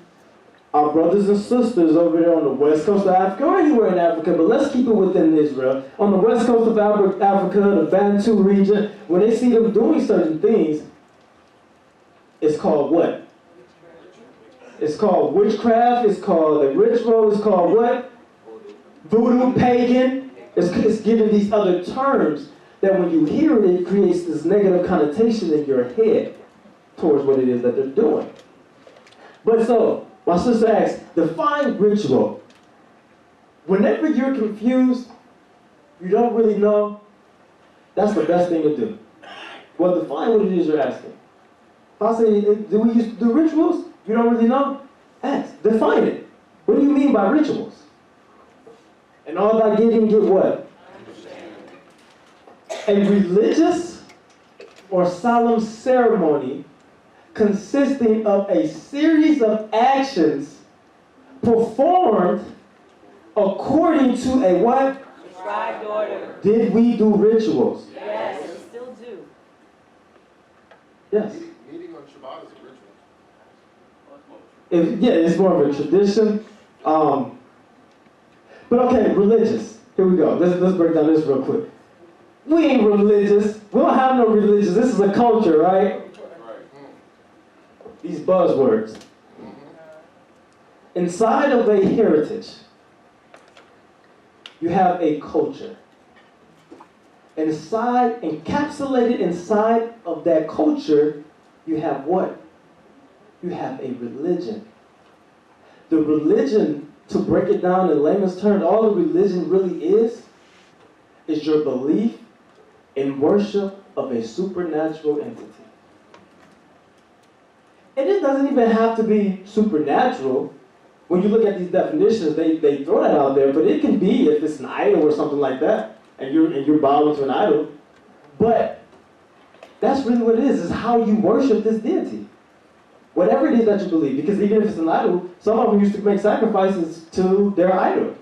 [SPEAKER 4] our brothers and sisters over there on the west coast of Africa or anywhere in Africa, but let's keep it within Israel, on the west coast of Africa, the Bantu region, when they see them doing certain things, it's called what? It's called witchcraft, it's called a ritual, it's called what? Voodoo, pagan. It's given these other terms that when you hear it, it creates this negative connotation in your head towards what it is that they're doing. But so, my sister asks, define ritual. Whenever you're confused, you don't really know, that's the best thing to do. Well, define what it is you're asking. If I say, do we used to do rituals? You don't really know? Ask. Define it. What do you mean by rituals? And all that getting get what? A religious or solemn ceremony consisting of a series of actions performed according to a what?
[SPEAKER 11] Prescribed order.
[SPEAKER 4] Did we do rituals?
[SPEAKER 11] Yes, we still do.
[SPEAKER 4] Yes.
[SPEAKER 8] Meeting on Shabbat is a ritual.
[SPEAKER 4] It's more of a tradition. But okay, religious. Here we go. Let's break down this real quick. We ain't religious. We don't have no religious. This is a culture, right? These buzzwords. Inside of a heritage, you have a culture. Encapsulated inside of that culture, you have what? You have a religion. The religion, to break it down in layman's terms, all the religion really is your belief in worship of a supernatural entity. And it doesn't even have to be supernatural. When you look at these definitions, they throw that out there, but it can be if it's an idol or something like that, and you're bowing to an idol. But that's really what it is how you worship this deity. Whatever it is that you believe, because even if it's an idol, some of them used to make sacrifices to their idol.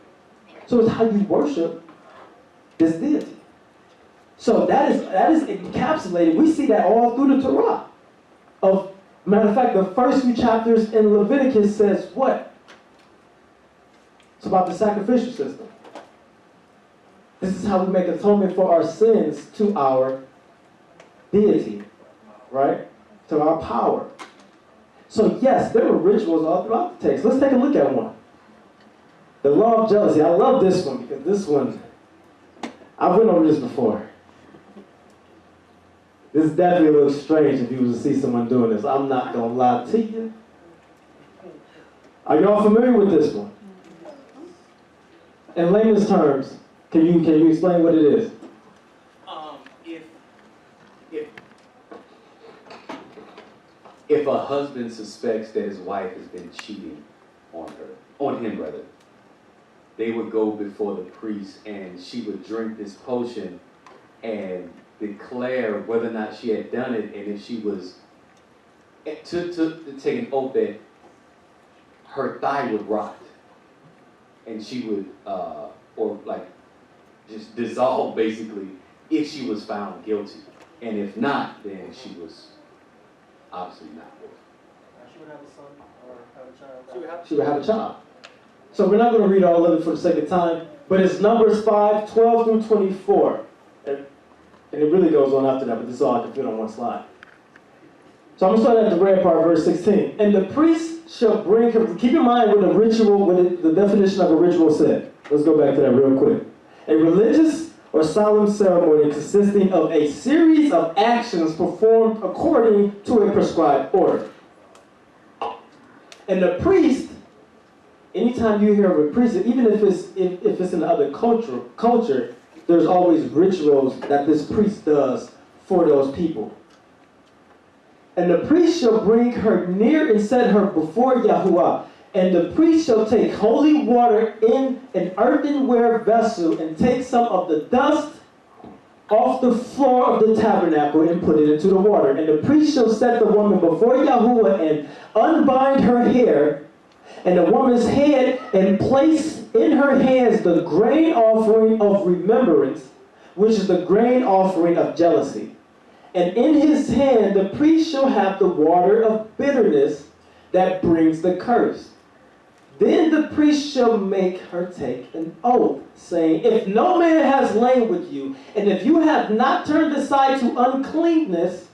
[SPEAKER 4] So it's how you worship this deity. So that is encapsulated. We see that all through the Torah. Matter of fact, the first few chapters in Leviticus says what? It's about the sacrificial system. This is how we make atonement for our sins to our deity, right? To our power. So yes, there were rituals all throughout the text. Let's take a look at one. The law of jealousy. I love this one because this one, I've went over this before. This definitely looks strange if you was to see someone doing this. I'm not going to lie to you. Are you all familiar with this one? In layman's terms, can you explain what it is?
[SPEAKER 7] If a husband suspects that his wife has been cheating on him, they would go before the priest and she would drink this potion and declare whether or not she had done it, and if she was to take an oath that her thigh would rot and she would or like just dissolve basically if she was found guilty, and if not, then she was obviously not guilty.
[SPEAKER 9] She would have a son or have a child.
[SPEAKER 4] She would have a child. So we're not going to read all of it for the sake of time, but it's Numbers 5, 12 through 24. And it really goes on after that, but this is all I can fit on one slide. So I'm going to start at the red part, verse 16. And the priest shall bring her, keep in mind what the ritual, the definition of a ritual said. Let's go back to that real quick. A religious or solemn ceremony consisting of a series of actions performed according to a prescribed order. And the priest, anytime you hear of a priest, even if it's in another culture, there's always rituals that this priest does for those people. And the priest shall bring her near and set her before Yahuwah. And the priest shall take holy water in an earthenware vessel and take some of the dust off the floor of the tabernacle and put it into the water. And the priest shall set the woman before Yahuwah and unbind her hair and the woman's head and place in her hands the grain offering of remembrance, which is the grain offering of jealousy. And in his hand the priest shall have the water of bitterness that brings the curse. Then the priest shall make her take an oath, saying, if no man has lain with you, and if you have not turned aside to uncleanness,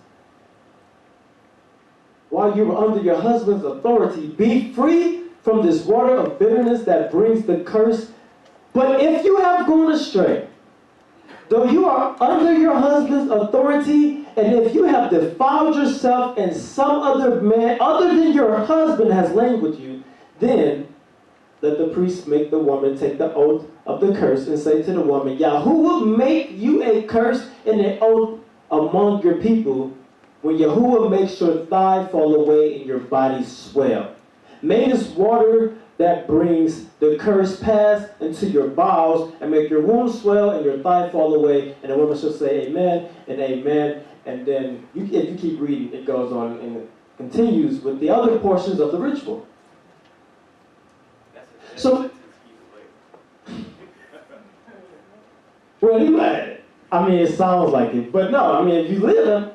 [SPEAKER 4] while you were under your husband's authority, be free from this water of bitterness that brings the curse. But if you have gone astray, though you are under your husband's authority, and if you have defiled yourself and some other man other than your husband has lain with you, then let the priest make the woman take the oath of the curse and say to the woman, Yahuwah make you a curse and an oath among your people when Yahuwah makes your thigh fall away and your body swell. May this water that brings the curse pass into your bowels and make your womb swell and your thigh fall away. And the woman shall say amen and amen. And then if you keep reading, it goes on and it continues with the other portions of the ritual. So, well, I mean, it sounds like it, but no, I mean, if you live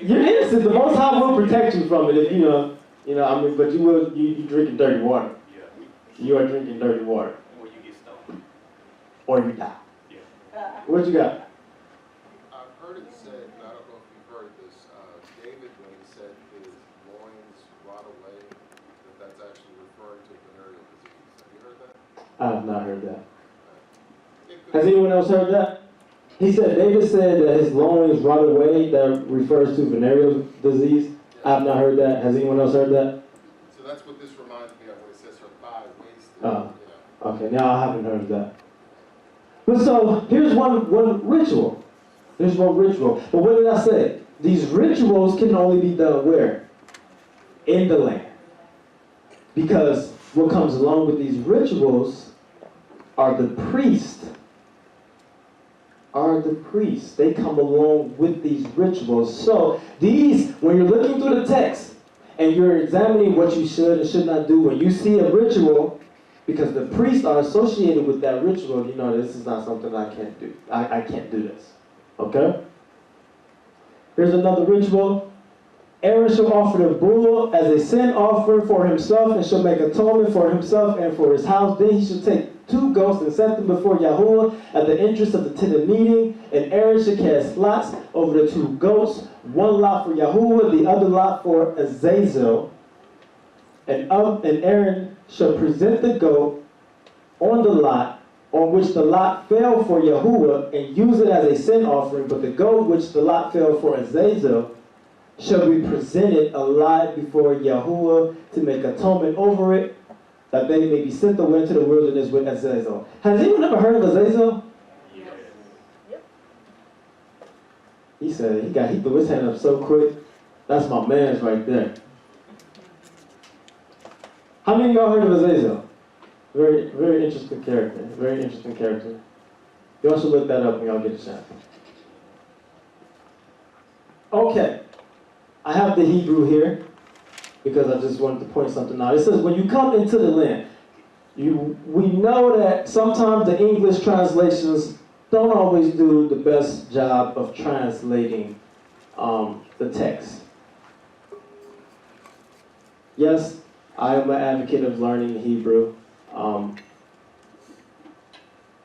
[SPEAKER 4] you're innocent. The Most High will protect you from it if I mean, but you drinking dirty water. Yeah. You are drinking dirty water.
[SPEAKER 7] Or you get stoned.
[SPEAKER 4] Or you die.
[SPEAKER 7] Yeah.
[SPEAKER 4] What you got?
[SPEAKER 8] I've heard it said, and I don't know if you've heard this, David, when he said his loins rot away, that's actually referring to venereal disease. Have you heard that?
[SPEAKER 4] I have not heard that. Has anyone else heard that? He said, David said that his loins rot away, that refers to venereal disease. I have not heard that. Has anyone else heard that?
[SPEAKER 8] So that's what this reminds me of when it says her thigh wasted.
[SPEAKER 4] Okay, now I haven't heard of that. But so, here's one ritual. There's one ritual. But what did I say? These rituals can only be done where? In the land. Because what comes along with these rituals are the priests. They come along with these rituals. So these, when you're looking through the text and you're examining what you should and should not do, when you see a ritual, because the priests are associated with that ritual, this is not something I can't do. I can't do this. Okay? Here's another ritual. Aaron shall offer the bull as a sin offering for himself and shall make atonement for himself and for his house. Then he shall take two goats and set them before Yahuwah at the entrance of the tent of meeting. And Aaron should cast lots over the two goats, one lot for Yahuwah, the other lot for Azazel. And Aaron shall present the goat on the lot on which the lot fell for Yahuwah, and use it as a sin offering. But the goat which the lot fell for Azazel shall be presented alive before Yahuwah to make atonement over it, that they may be sent away into the wilderness with Azazel. Has anyone ever heard of Azazel?
[SPEAKER 12] Yes.
[SPEAKER 4] He said he threw his hand up so quick. That's my man's right there. How many of y'all heard of Azazel? Very, very interesting character. Very interesting character. Y'all should look that up when y'all get a chance. Okay. I have the Hebrew here because I just wanted to point something out. It says, when you come into the land, we know that sometimes the English translations don't always do the best job of translating the text. Yes, I am an advocate of learning Hebrew.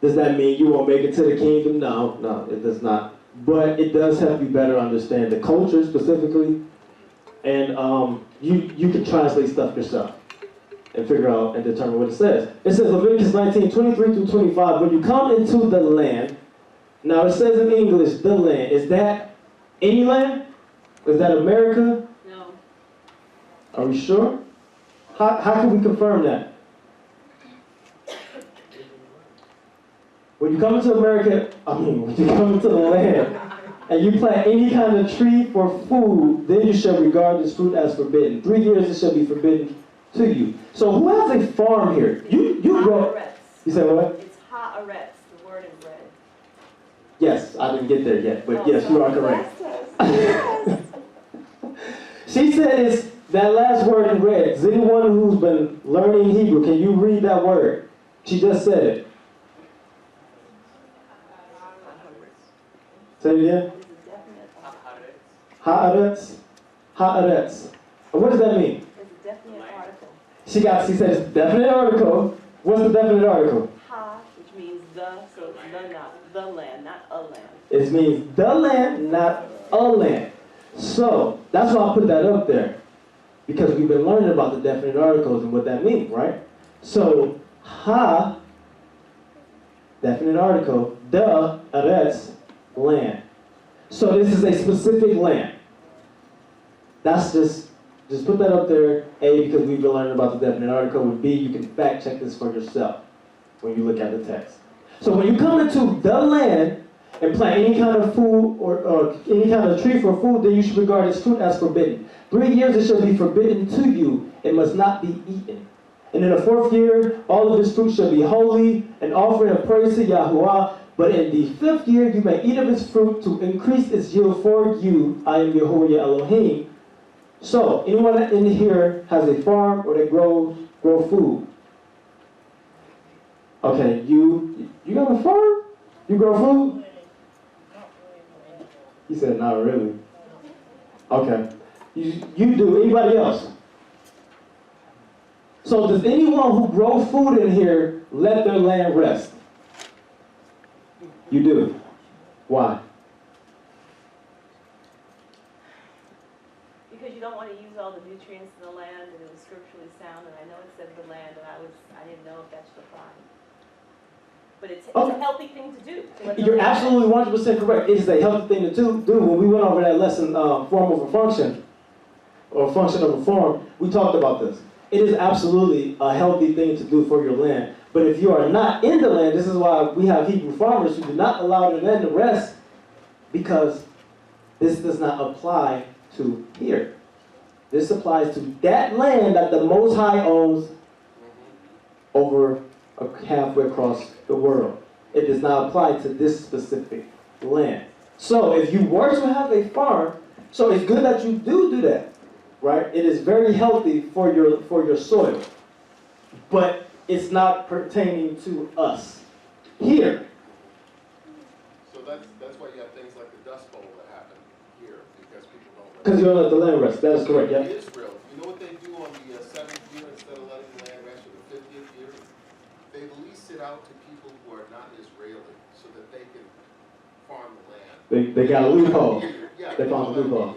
[SPEAKER 4] Does that mean you won't make it to the kingdom? No, it does not. But it does help you better understand the culture specifically. And you can translate stuff yourself and figure out and determine what it says. It says Leviticus 19, 23 through 25, when you come into the land, now it says in English, the land. Is that any land? Is that America?
[SPEAKER 11] No.
[SPEAKER 4] Are we sure? How can we confirm that? When you come into America, when you come into the land, and you plant any kind of tree for food, then you shall regard this fruit as forbidden. 3 years it shall be forbidden to you. So who has a farm here? You grow. You say what?
[SPEAKER 11] It's haaretz, the word in red.
[SPEAKER 4] Yes, I didn't get there yet, but yes, you are correct. She said it's that last word in red. Is anyone who's been learning Hebrew, can you read that word? She just said it. Say it again. Haaretz. Haaretz. And what does that mean?
[SPEAKER 11] It's a definite article.
[SPEAKER 4] She said it's a definite article. What's the definite article?
[SPEAKER 11] Ha, which means the, so it's the land, not a land.
[SPEAKER 4] It means the land, not a land. So, that's why I put that up there. Because we've been learning about the definite articles and what that means, right? So, ha, definite article, the, aretz, land. So this is a specific land. That's just put that up there, A, because we've been learning about the definite article, and B, you can fact check this for yourself when you look at the text. So when you come into the land and plant any kind of food or any kind of tree for food, then you should regard its fruit as forbidden. 3 years it shall be forbidden to you, it must not be eaten. And in the 4th year, all of its fruit shall be holy, an offering of praise to Yahuwah. But in the 5th year, you may eat of its fruit to increase its yield for you. I am Yahuwah Elohim. So, anyone in here has a farm or they grow food? Okay, you got a farm? You grow food? He said, not really. Okay. You do. Anybody else? So does anyone who grow food in here let their land rest? You do. Why?
[SPEAKER 11] Because you don't want to use all the nutrients in the land, and it was scripturally sound, and I know it said the land, and I didn't know if that should apply. But it's a healthy thing to do.
[SPEAKER 4] You're absolutely 100% correct. It is a healthy thing to do. When we went over that lesson, form over function, or function over form, we talked about this. It is absolutely a healthy thing to do for your land. But if you are not in the land, this is why we have Hebrew farmers who do not allow their land to rest, because this does not apply to here. This applies to that land that the Most High owns over halfway across the world. It does not apply to this specific land. So if you were to have a farm, so it's good that you do that, right? It is very healthy for your soil. But it's not pertaining to us here.
[SPEAKER 8] So that's why you have things like the Dust Bowl that happen here, because people don't.
[SPEAKER 4] Because you don't let the land rest. That is correct, yeah.
[SPEAKER 8] Israel, you know what they do on the 7th year instead of letting the land rest for the 50th year? They they lease it out to people who are not Israeli so that they can farm the land.
[SPEAKER 4] They got a loophole.
[SPEAKER 8] Yeah,
[SPEAKER 4] They found a loophole.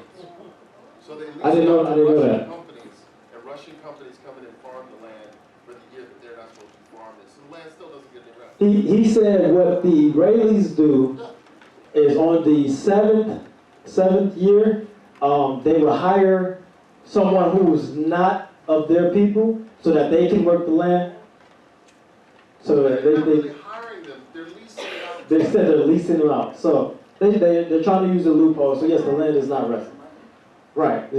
[SPEAKER 8] So they lease
[SPEAKER 4] I didn't
[SPEAKER 8] it out
[SPEAKER 4] know
[SPEAKER 8] to Russian
[SPEAKER 4] that.
[SPEAKER 8] companies, and Russian companies come in and farm the land for the year that they're not supposed to farm it. So the land still doesn't get any rest.
[SPEAKER 4] He said what the Israelis do is on the seventh year, they will hire someone who's not of their people so that they can work the land. So that
[SPEAKER 8] They're not really hiring them, they're leasing it out.
[SPEAKER 4] they said they're leasing them out. So they're trying to use a loophole. So yes, the land is not resting. Right.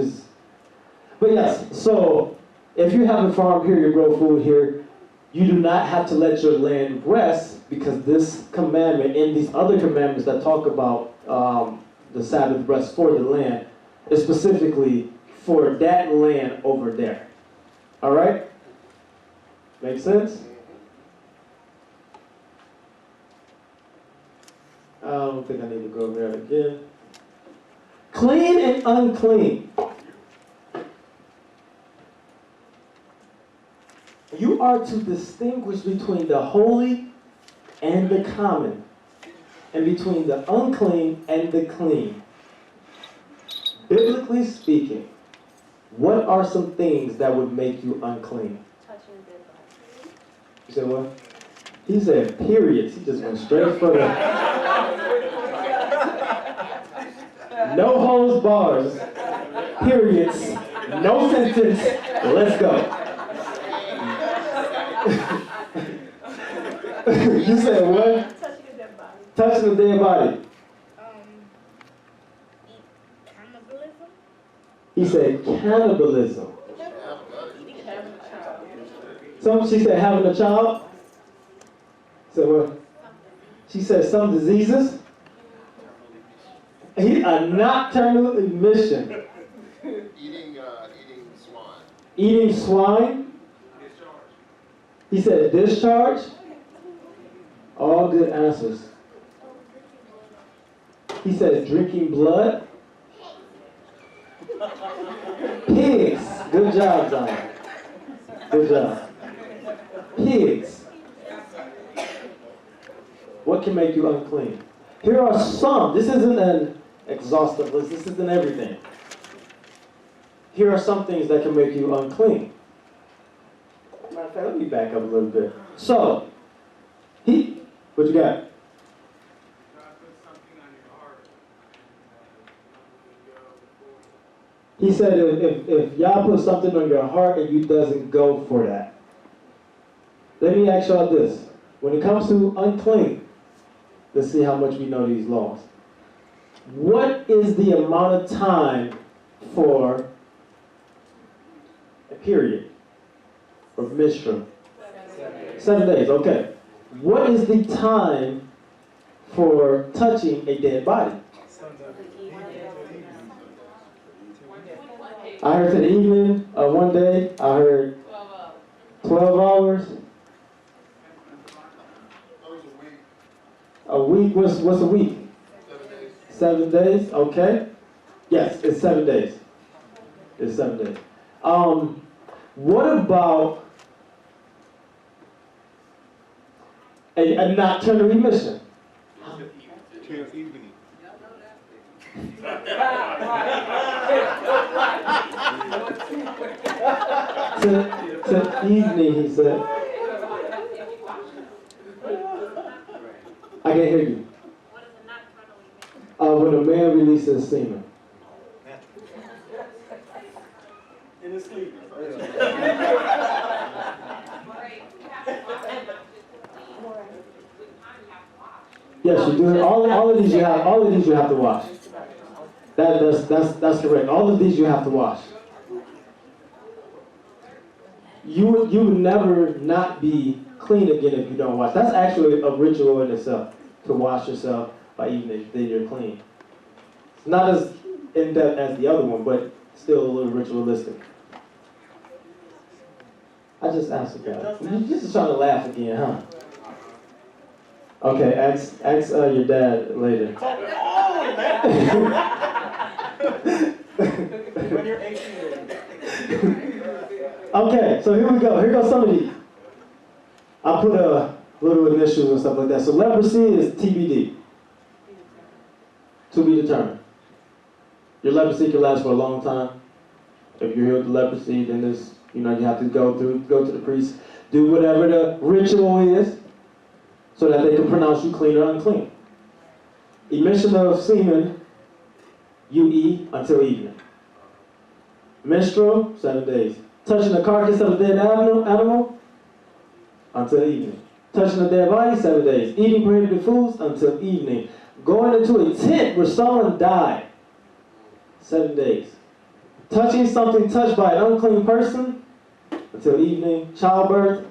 [SPEAKER 4] But yes, so if you have a farm here, you grow food here, you do not have to let your land rest, because this commandment and these other commandments that talk about the Sabbath rest for the land is specifically for that land over there. All right? Make sense? I don't think I need to go over there again. Clean and unclean. You are to distinguish between the holy and the common, and between the unclean and the clean. Biblically speaking, what are some things that would make you unclean?
[SPEAKER 11] Touching a dead body.
[SPEAKER 4] You said what? He said periods. He just went straight for the no holds bars. Periods. No sentence. Let's go. You said what?
[SPEAKER 11] Touching a dead body.
[SPEAKER 4] Touching a dead body.
[SPEAKER 10] Cannibalism?
[SPEAKER 4] He said cannibalism. She said having a child. Said what? She said some diseases. A nocturnal emission.
[SPEAKER 8] Eating swine.
[SPEAKER 4] Eating swine. He said discharge. All good answers. He said drinking blood. Pigs. Good job, Zion. Good job. Pigs. What can make you unclean? Here are some. This isn't an exhaustive list. This isn't everything. Here are some things that can make you unclean. Matter of fact, let me back up a little bit. So, what you got? He said if y'all put something on your heart and you doesn't go for that. Let me ask y'all this. When it comes to unclean, let's see how much we know these laws. What is the amount of time for a period or menstrual? 7 days, okay. What is the time for touching a dead body? I heard to the evening, one day, I heard 12 hours. A week, what's a week? 7 days, okay. Yes, it's 7 days. It's 7 days. What about a nocturnal emission?
[SPEAKER 9] Till evening.
[SPEAKER 4] to evening, he said. I can't hear you.
[SPEAKER 10] What is a nocturnal emission?
[SPEAKER 4] When a man releases semen.
[SPEAKER 9] In his sleep.
[SPEAKER 4] Yes, you do. All of these you have to wash. That's correct. All of these you have to wash. You would never not be clean again if you don't wash. That's actually a ritual in itself, to wash yourself by evening, then you're clean. It's not as in-depth as the other one, but still a little ritualistic. I just answered that. You're just trying to laugh again, huh? Okay, ask your dad later.
[SPEAKER 9] When you're 18.
[SPEAKER 4] Okay, so here we go. Here goes some of these. I put a little initials and stuff like that. So leprosy is TBD. To be determined. Your leprosy can last for a long time. If you're healed of leprosy, then there's, you have to go to the priest, do whatever the ritual is, so that they can pronounce you clean or unclean. Emission of semen, UE, until evening. Menstrual, 7 days. Touching the carcass of a dead animal, until evening. Touching a dead body, 7 days. Eating prohibited foods, until evening. Going into a tent where someone died, 7 days. Touching something touched by an unclean person, until evening. Childbirth,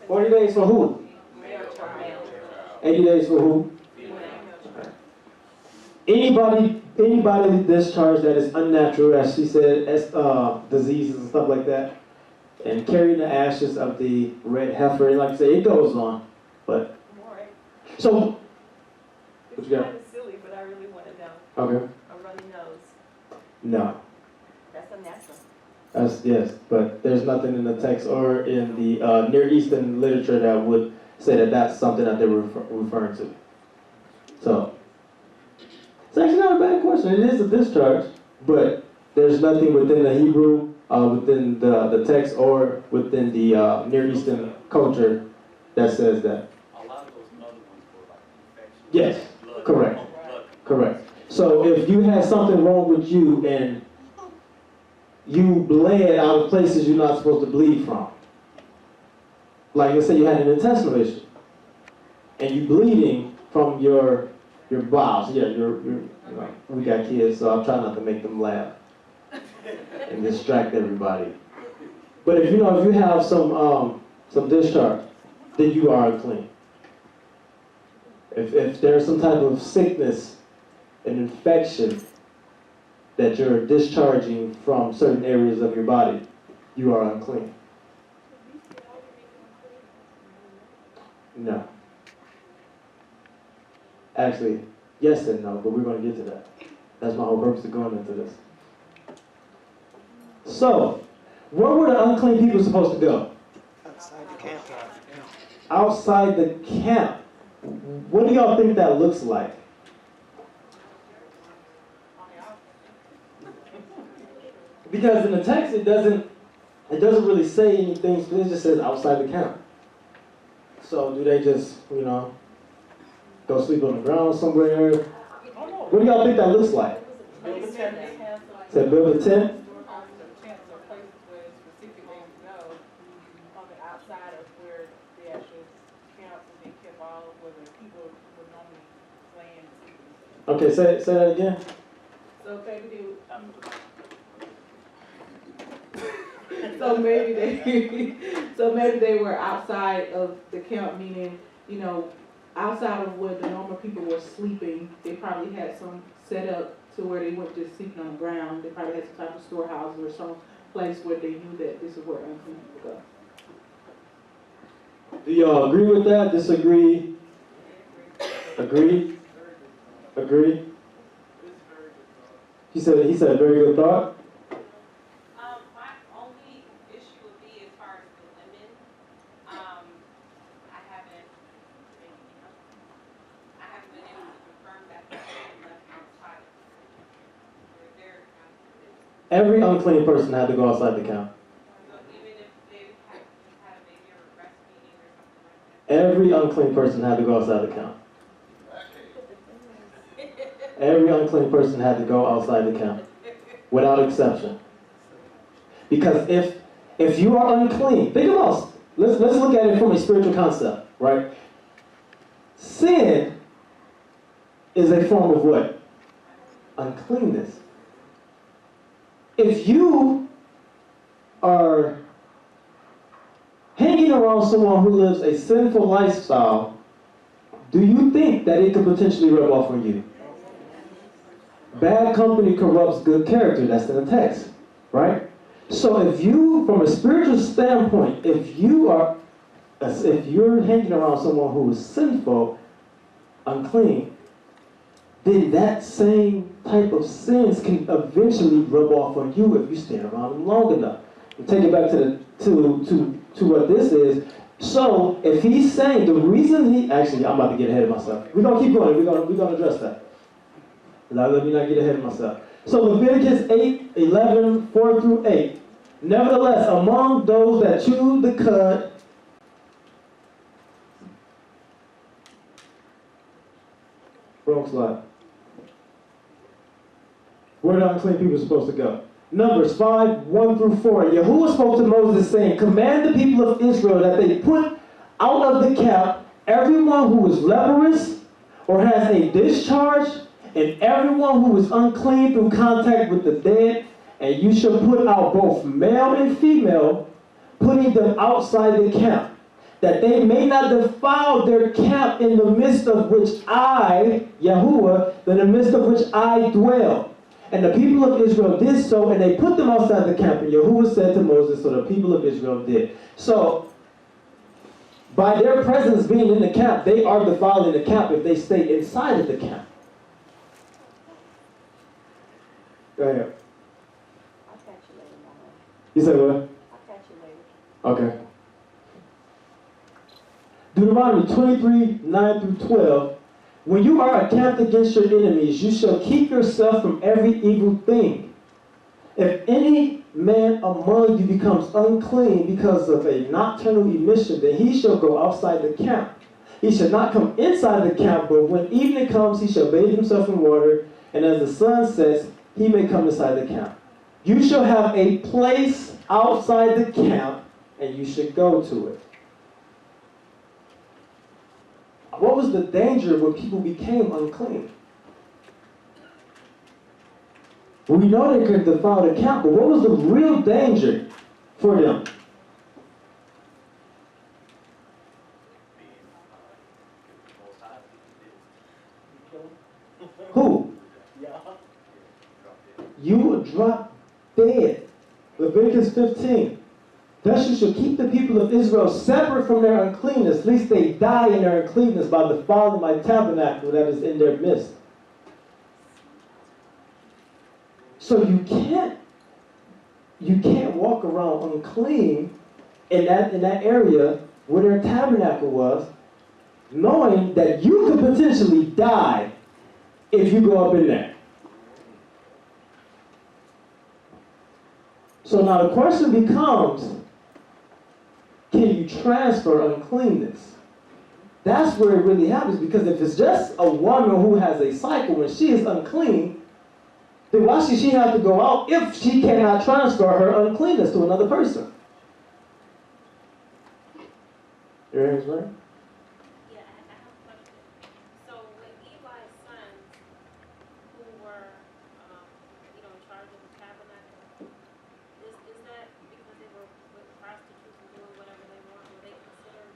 [SPEAKER 4] 40 days for who? 80 days for who? Anybody discharged that is unnatural, as she said, as diseases and stuff like that, and carrying the ashes of the red heifer, and like I say, it goes on. But so, what you got?
[SPEAKER 11] Kind of silly, but I really want to know.
[SPEAKER 4] Okay.
[SPEAKER 11] A runny nose.
[SPEAKER 4] No.
[SPEAKER 11] That's unnatural.
[SPEAKER 4] Yes, but there's nothing in the text or in the Near Eastern literature that would say that that's something that they were referring to. So, it's actually not a bad question. It is a discharge, but there's nothing within the Hebrew, within the text, or within the Near Eastern culture that says that.
[SPEAKER 7] A lot of those other ones were like infection.
[SPEAKER 4] Yes,
[SPEAKER 7] Blood.
[SPEAKER 4] correct,
[SPEAKER 7] Blood.
[SPEAKER 4] correct. So if you had something wrong with you and you bled out of places you're not supposed to bleed from, like let's say you had an intestinal issue, and you bleeding from your bowels. Yeah, we got kids, so I'll try not to make them laugh and distract everybody. But if you have some discharge, then you are unclean. If there's some type of sickness, an infection that you're discharging from certain areas of your body, you are unclean. No. Actually, yes and no, but we're going to get to that. That's my whole purpose of going into this. So, where were the unclean people supposed to go?
[SPEAKER 9] Outside the camp.
[SPEAKER 4] Outside the camp. What do y'all think that looks like? Because in the text it doesn't really say anything, it just says outside the camp. So do they just, go sleep on the ground somewhere? What do y'all think that looks like? Said build a tent? Okay, say that again.
[SPEAKER 6] So maybe they were outside of the camp, meaning, outside of where the normal people were sleeping. They probably had some set up to where they weren't just sleeping on the ground. They probably had some type of storehouse or some place where they knew that this is where unclean people go.
[SPEAKER 4] Do y'all agree with that? Disagree? Agree? Agree? He said a very good thought.
[SPEAKER 13] My only issue would be as far as the women. I haven't been able to confirm that they're left outside.
[SPEAKER 4] Every unclean person had to go outside the camp.
[SPEAKER 13] So even if they had a baby or breastfeeding or something like that.
[SPEAKER 4] Every unclean person had to go outside the camp. Every unclean person had to go outside the camp, without exception. Because if you are unclean, think about it. Let's look at it from a spiritual concept, right? Sin is a form of what? Uncleanness. If you are hanging around someone who lives a sinful lifestyle, do you think that it could potentially rub off on you? Bad company corrupts good character. That's in the text, right? So if you, from a spiritual standpoint, if you're hanging around someone who is sinful, unclean, then that same type of sins can eventually rub off on you if you stay around them long enough. take it back to what this is. So if he's saying the reason I'm about to get ahead of myself. We're gonna keep going. We're gonna address that. Let me not get ahead of myself. So Leviticus 8:11, 4 through 8. Nevertheless, among those that chew the cud, wrong slide. Where the unclean people are supposed to go. Numbers 5, 1 through 4. Yahuwah spoke to Moses, saying, command the people of Israel that they put out of the camp everyone who is leprous or has a discharge, and everyone who is unclean through contact with the dead, and you shall put out both male and female, putting them outside the camp, that they may not defile their camp in the midst of which I, Yahuwah, in the midst of which I dwell. And the people of Israel did so, and they put them outside the camp. And Yahuwah said to Moses, so the people of Israel did. So, by their presence being in the camp, they are defiling the camp if they stay inside of the camp. Go ahead.
[SPEAKER 11] I'll catch you later, Mama.
[SPEAKER 4] You said what?
[SPEAKER 11] I'll catch you later.
[SPEAKER 4] Okay. Deuteronomy 23, 9 through 12. When you are encamped against your enemies, you shall keep yourself from every evil thing. If any man among you becomes unclean because of a nocturnal emission, then he shall go outside the camp. He shall not come inside the camp, but when evening comes, he shall bathe himself in water, and as the sun sets, he may come inside the camp. You shall have a place outside the camp, and you should go to it. What was the danger when people became unclean? We know they could defile the camp, but what was the real danger for them? Who? You will drop dead. Leviticus 15. Thus you shall keep the people of Israel separate from their uncleanness, lest they die in their uncleanness by defiling my tabernacle that is in their midst. So you can't walk around unclean in that area where their tabernacle was, knowing that you could potentially die if you go up in there. So now the question becomes, can you transfer uncleanness? That's where it really happens, because if it's just a woman who has a cycle and she is unclean, then why should she have to go out if she cannot transfer her uncleanness to another person? Your hands right?
[SPEAKER 13] Yeah, I have a question. So when Eli's sons, who were, in charge of the tabernacle, is that because they were with prostitutes and doing whatever they want? Were they considered,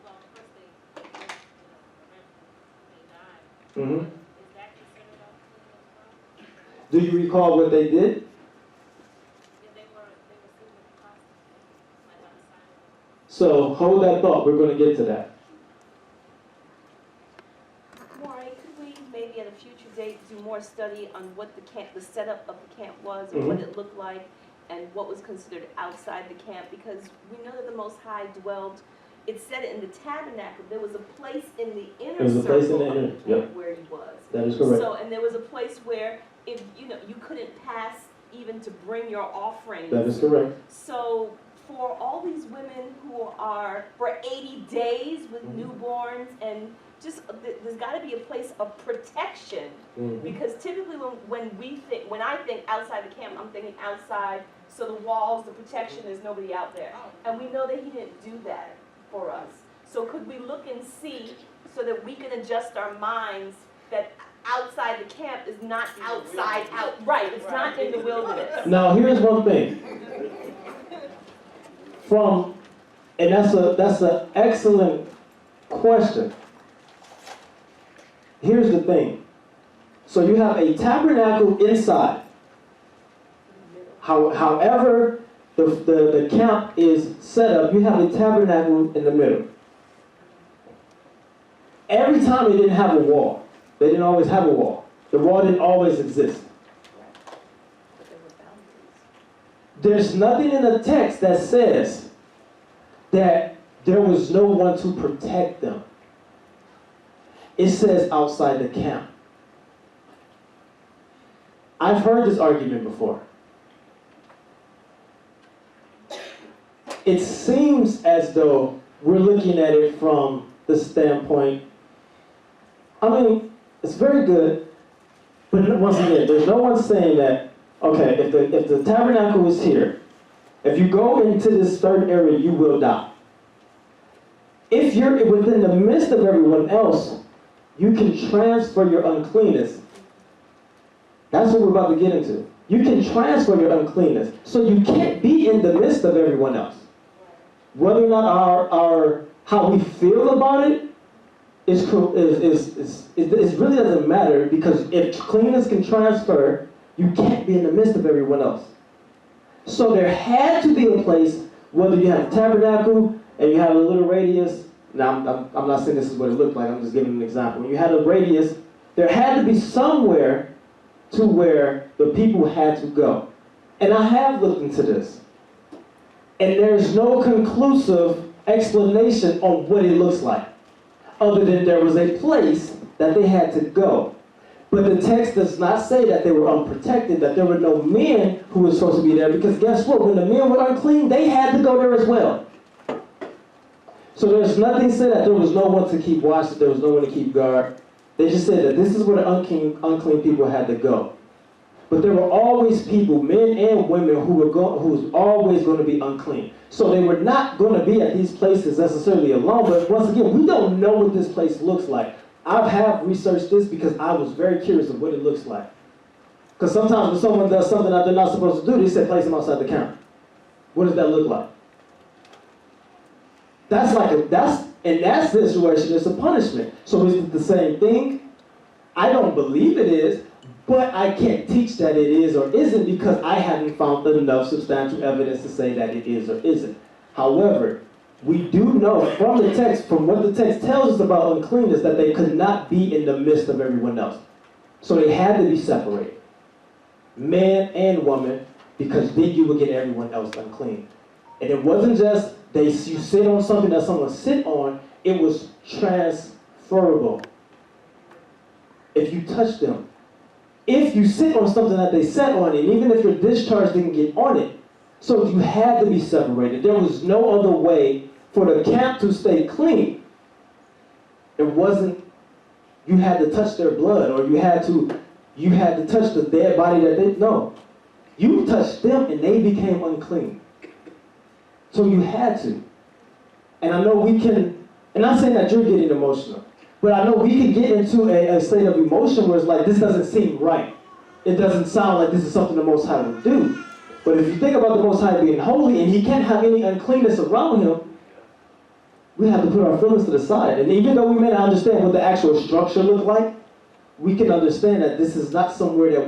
[SPEAKER 13] well, of course they eventually they died.
[SPEAKER 4] Mm-hmm.
[SPEAKER 13] Is that considered unclean as well?
[SPEAKER 4] Do you recall what they did?
[SPEAKER 13] If they were seen with prostitutes, like outside of it.
[SPEAKER 4] So hold that thought. We're going to get to that.
[SPEAKER 11] Moreh, could we maybe at a future date do more study on what the setup of the camp was, and
[SPEAKER 4] Mm-hmm.
[SPEAKER 11] what it looked like, and what was considered outside the camp? Because we know that the Most High dwelled. It said in the tabernacle there was a place in the inner
[SPEAKER 4] There was a place in
[SPEAKER 11] circle
[SPEAKER 4] the
[SPEAKER 11] of
[SPEAKER 4] inner,
[SPEAKER 11] the camp
[SPEAKER 4] yep.
[SPEAKER 11] where he was.
[SPEAKER 4] That is correct.
[SPEAKER 11] So, and there was a place where if you couldn't pass even to bring your offerings.
[SPEAKER 4] That is correct.
[SPEAKER 11] So for all these women who are for 80 days with
[SPEAKER 4] Mm-hmm.
[SPEAKER 11] newborns, and just there's got to be a place of protection,
[SPEAKER 4] Mm-hmm.
[SPEAKER 11] because typically when I think outside the camp, I'm thinking outside, so the walls, the protection, there's nobody out there, and we know that he didn't do that for us. So could we look and see so that we can adjust our minds that outside the camp is not outside out, right? It's not in the wilderness.
[SPEAKER 4] Now here's one thing. And that's an excellent question. Here's the thing. So you have a tabernacle inside. However the camp is set up, you have a tabernacle in the middle. Every time they didn't have a wall. They didn't always have a wall. The wall didn't always exist. there's nothing in the text that says that there was no one to protect them. It says outside the camp. I've heard this argument before. It seems as though we're looking at it from the standpoint, I mean, it's very good, but once again, there's no one saying that, okay, if the tabernacle is here, if you go into this third area, you will die. If you're within the midst of everyone else, you can transfer your uncleanness. That's what we're about to get into. You can transfer your uncleanness. So you can't be in the midst of everyone else. Whether or not our how we feel about it it really doesn't matter, because if cleanness can transfer, you can't be in the midst of everyone else. So there had to be a place, whether you have a tabernacle and you have a little radius. Now, I'm not saying this is what it looked like, I'm just giving an example. When you had a radius, there had to be somewhere to where the people had to go. And I have looked into this. And there's no conclusive explanation on what it looks like, other than there was a place that they had to go. But the text does not say that they were unprotected, that there were no men who were supposed to be there, because guess what? When the men were unclean, they had to go there as well. So there's nothing said that there was no one to keep watch, that there was no one to keep guard. They just said that this is where the unclean people had to go. But there were always people, men and women, who was always going to be unclean. So they were not going to be at these places necessarily alone. But once again, we don't know what this place looks like. I have researched this because I was very curious of what it looks like. Because sometimes when someone does something that they're not supposed to do, they say place them outside the camp. What does that look like? In that situation, it's a punishment. So is it the same thing? I don't believe it is, but I can't teach that it is or isn't, because I haven't found enough substantial evidence to say that it is or isn't. However, we do know from the text, from what the text tells us about uncleanness, that they could not be in the midst of everyone else. So they had to be separated, man and woman, because then you would get everyone else unclean. And it wasn't just you sit on something that someone sit on, it was transferable. If you touch them, if you sit on something that they sat on, and even if your discharge didn't get on it, so you had to be separated. There was no other way for the camp to stay clean. It wasn't, you had to touch their blood, or you had to touch the dead body that they, no. You touched them and they became unclean. So you had to. And I know we can, and I'm not saying that you're getting emotional, but I know we can get into a state of emotion where it's like, this doesn't seem right. It doesn't sound like this is something the Most High would do. But if you think about the Most High being holy and he can't have any uncleanness around him, we have to put our feelings to the side. And even though we may not understand what the actual structure looked like, we can understand that this is not somewhere that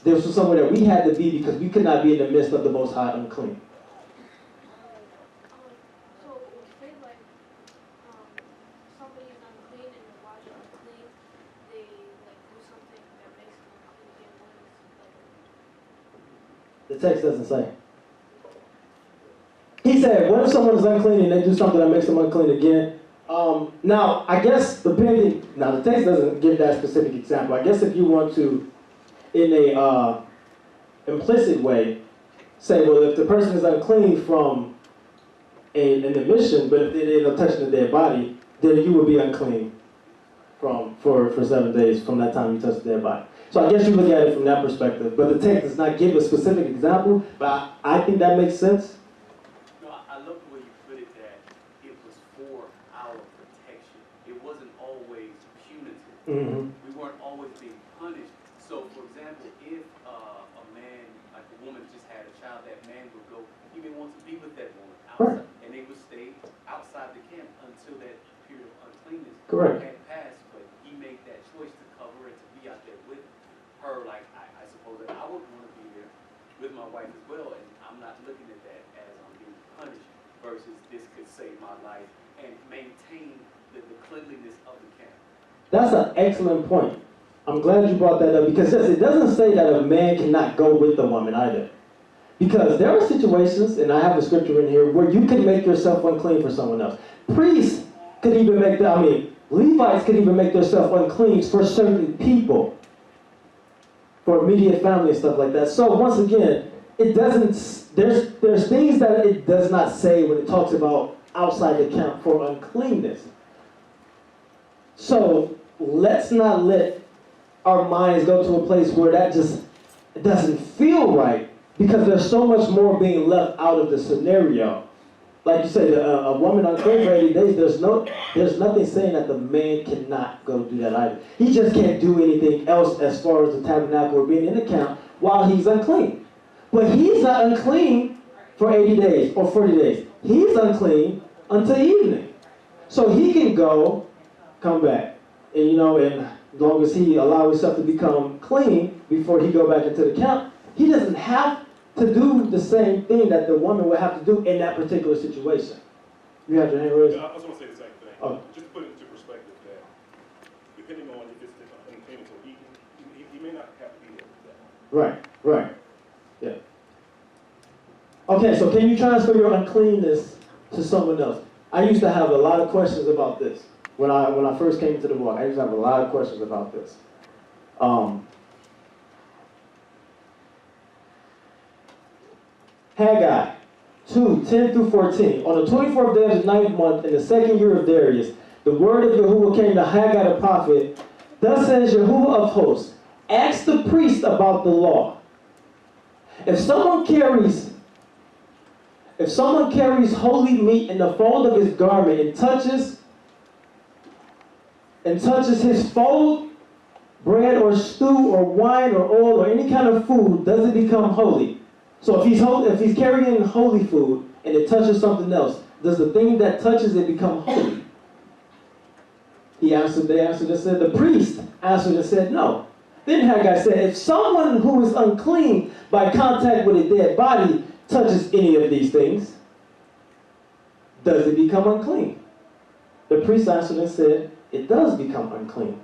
[SPEAKER 4] this was somewhere that we had to be, because we could not be in the midst of the Most High unclean.
[SPEAKER 13] So say like somebody is unclean and they're watching unclean, they like do something that makes them unclean again.
[SPEAKER 4] The text doesn't say. He said, what if someone is unclean and they do something that makes them unclean again? Now, I guess the text doesn't give that specific example. I guess if you want to, in a implicit way, say, well, if the person is unclean from an emission, but if they end up touching the dead body, then you will be unclean for 7 days from that time you touch the dead body. So I guess you look at it from that perspective. But the text does not give a specific example, but I think that makes sense.
[SPEAKER 7] No, I love the way you put it, that it was for our protection. It wasn't always punitive.
[SPEAKER 4] Mm-hmm.
[SPEAKER 7] We weren't always being punished. So, for example, if a man, like a woman just had a child, that man would go, he may want to be with that woman outside,
[SPEAKER 4] Right.
[SPEAKER 7] and they would stay outside the camp until that period of uncleanness
[SPEAKER 4] Correct.
[SPEAKER 7] had passed. But he made that choice to cover and to be out there with her. Like, I suppose that I would want to be there with my wife as well, and I'm not looking at that as I'm being punished, versus this could save my life and maintain the cleanliness of the camp.
[SPEAKER 4] That's an excellent point. I'm glad you brought that up, because yes, it doesn't say that a man cannot go with the woman either. Because there are situations, and I have a scripture in here, where you can make yourself unclean for someone else. Priests could even make Levites could even make themselves unclean for certain people, for immediate family and stuff like that. So once again, it doesn't, there's things that it does not say when it talks about outside the camp for uncleanness. So let's not let our minds go to a place where that just it doesn't feel right, because there's so much more being left out of the scenario. Like you said, a woman unclean for 80 days, there's nothing saying that the man cannot go do that either. He just can't do anything else as far as the tabernacle or being in the camp while he's unclean. But he's not unclean for 80 days or 40 days. He's unclean until evening. So he can go, come back. And and as long as he allows himself to become clean before he go back into the camp, he doesn't have to do the same thing that the woman would have to do in that particular situation. You have your hand raised?
[SPEAKER 14] Yeah, I was going to say the same thing.
[SPEAKER 4] Oh.
[SPEAKER 14] Just to put it into perspective that depending on if it's unclean until evening, he may not have to be there for that.
[SPEAKER 4] Right. Yeah. Okay, so can you transfer your uncleanness to someone else? I used to have a lot of questions about this. When I first came to the walk, I used to have a lot of questions about this. Haggai 2:10-14. On the 24th day of the 9th month, in the 2nd year of Darius, the word of Yahuwah came to Haggai the prophet. Thus says Yahuwah of hosts, ask the priest about the law. If someone carries holy meat in the fold of his garment and touches his fold, bread or stew or wine or oil or any kind of food, does it become holy? So if he's carrying holy food and it touches something else, does the thing that touches it become holy? They answered and said, the priest answered and said, no. Then Haggai said, if someone who is unclean by contact with a dead body touches any of these things, does it become unclean? The priest answered and said, it does become unclean.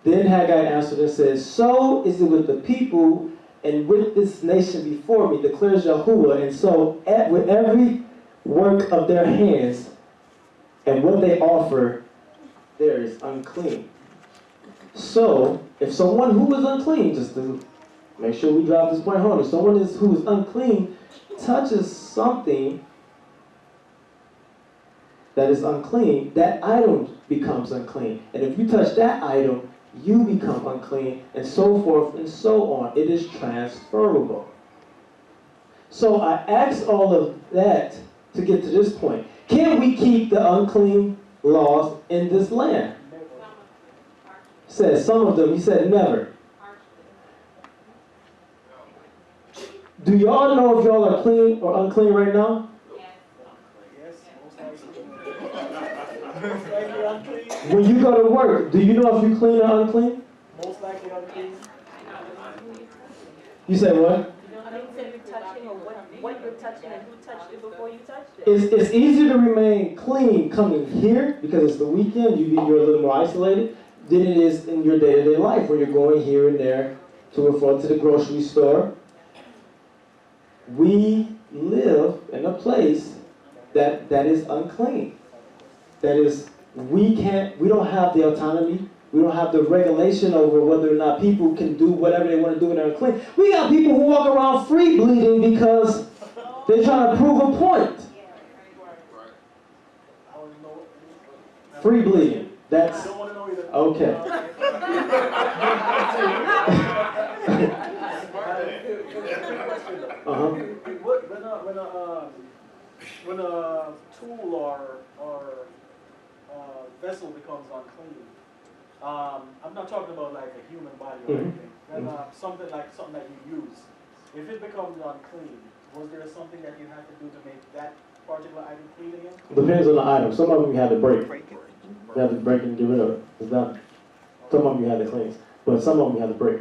[SPEAKER 4] Then Haggai answered and said, so is it with the people and with this nation before me, declares Yahuwah, and so with every work of their hands and what they offer, there is unclean. So, if someone who is unclean, just to make sure we drive this point home, if someone who is unclean touches something that is unclean, that item becomes unclean. And if you touch that item, you become unclean, and so forth and so on. It is transferable. So I asked all of that to get to this point. Can we keep the unclean laws in this land? Says some of them. He said never. Do y'all know if y'all are clean or unclean right now? When you go to work, do you know if you're clean or unclean?
[SPEAKER 9] Most likely unclean.
[SPEAKER 4] You say what?
[SPEAKER 11] Touching or what you're touching and who touched it before you touched it.
[SPEAKER 4] It's easier to remain clean coming here because it's the weekend. You're a little more isolated than it is in your day-to-day life when you're going here and there to and fro to the grocery store. We live in a place that is unclean. That is, we don't have the autonomy. We don't have the regulation over whether or not people can do whatever they want to do when they're unclean. We got people who walk around free bleeding because they're trying to prove a point. Free bleeding. That's okay.
[SPEAKER 9] When a tool or vessel becomes unclean, I'm not talking about like a human body or anything. When something that you use, if it becomes unclean, was there something that you have to do to make that particular item clean again?
[SPEAKER 4] Depends on the item. Some of them you have to break. You have to break and get rid of it. It's done. Some of them you have to clean, but some of them you have to break.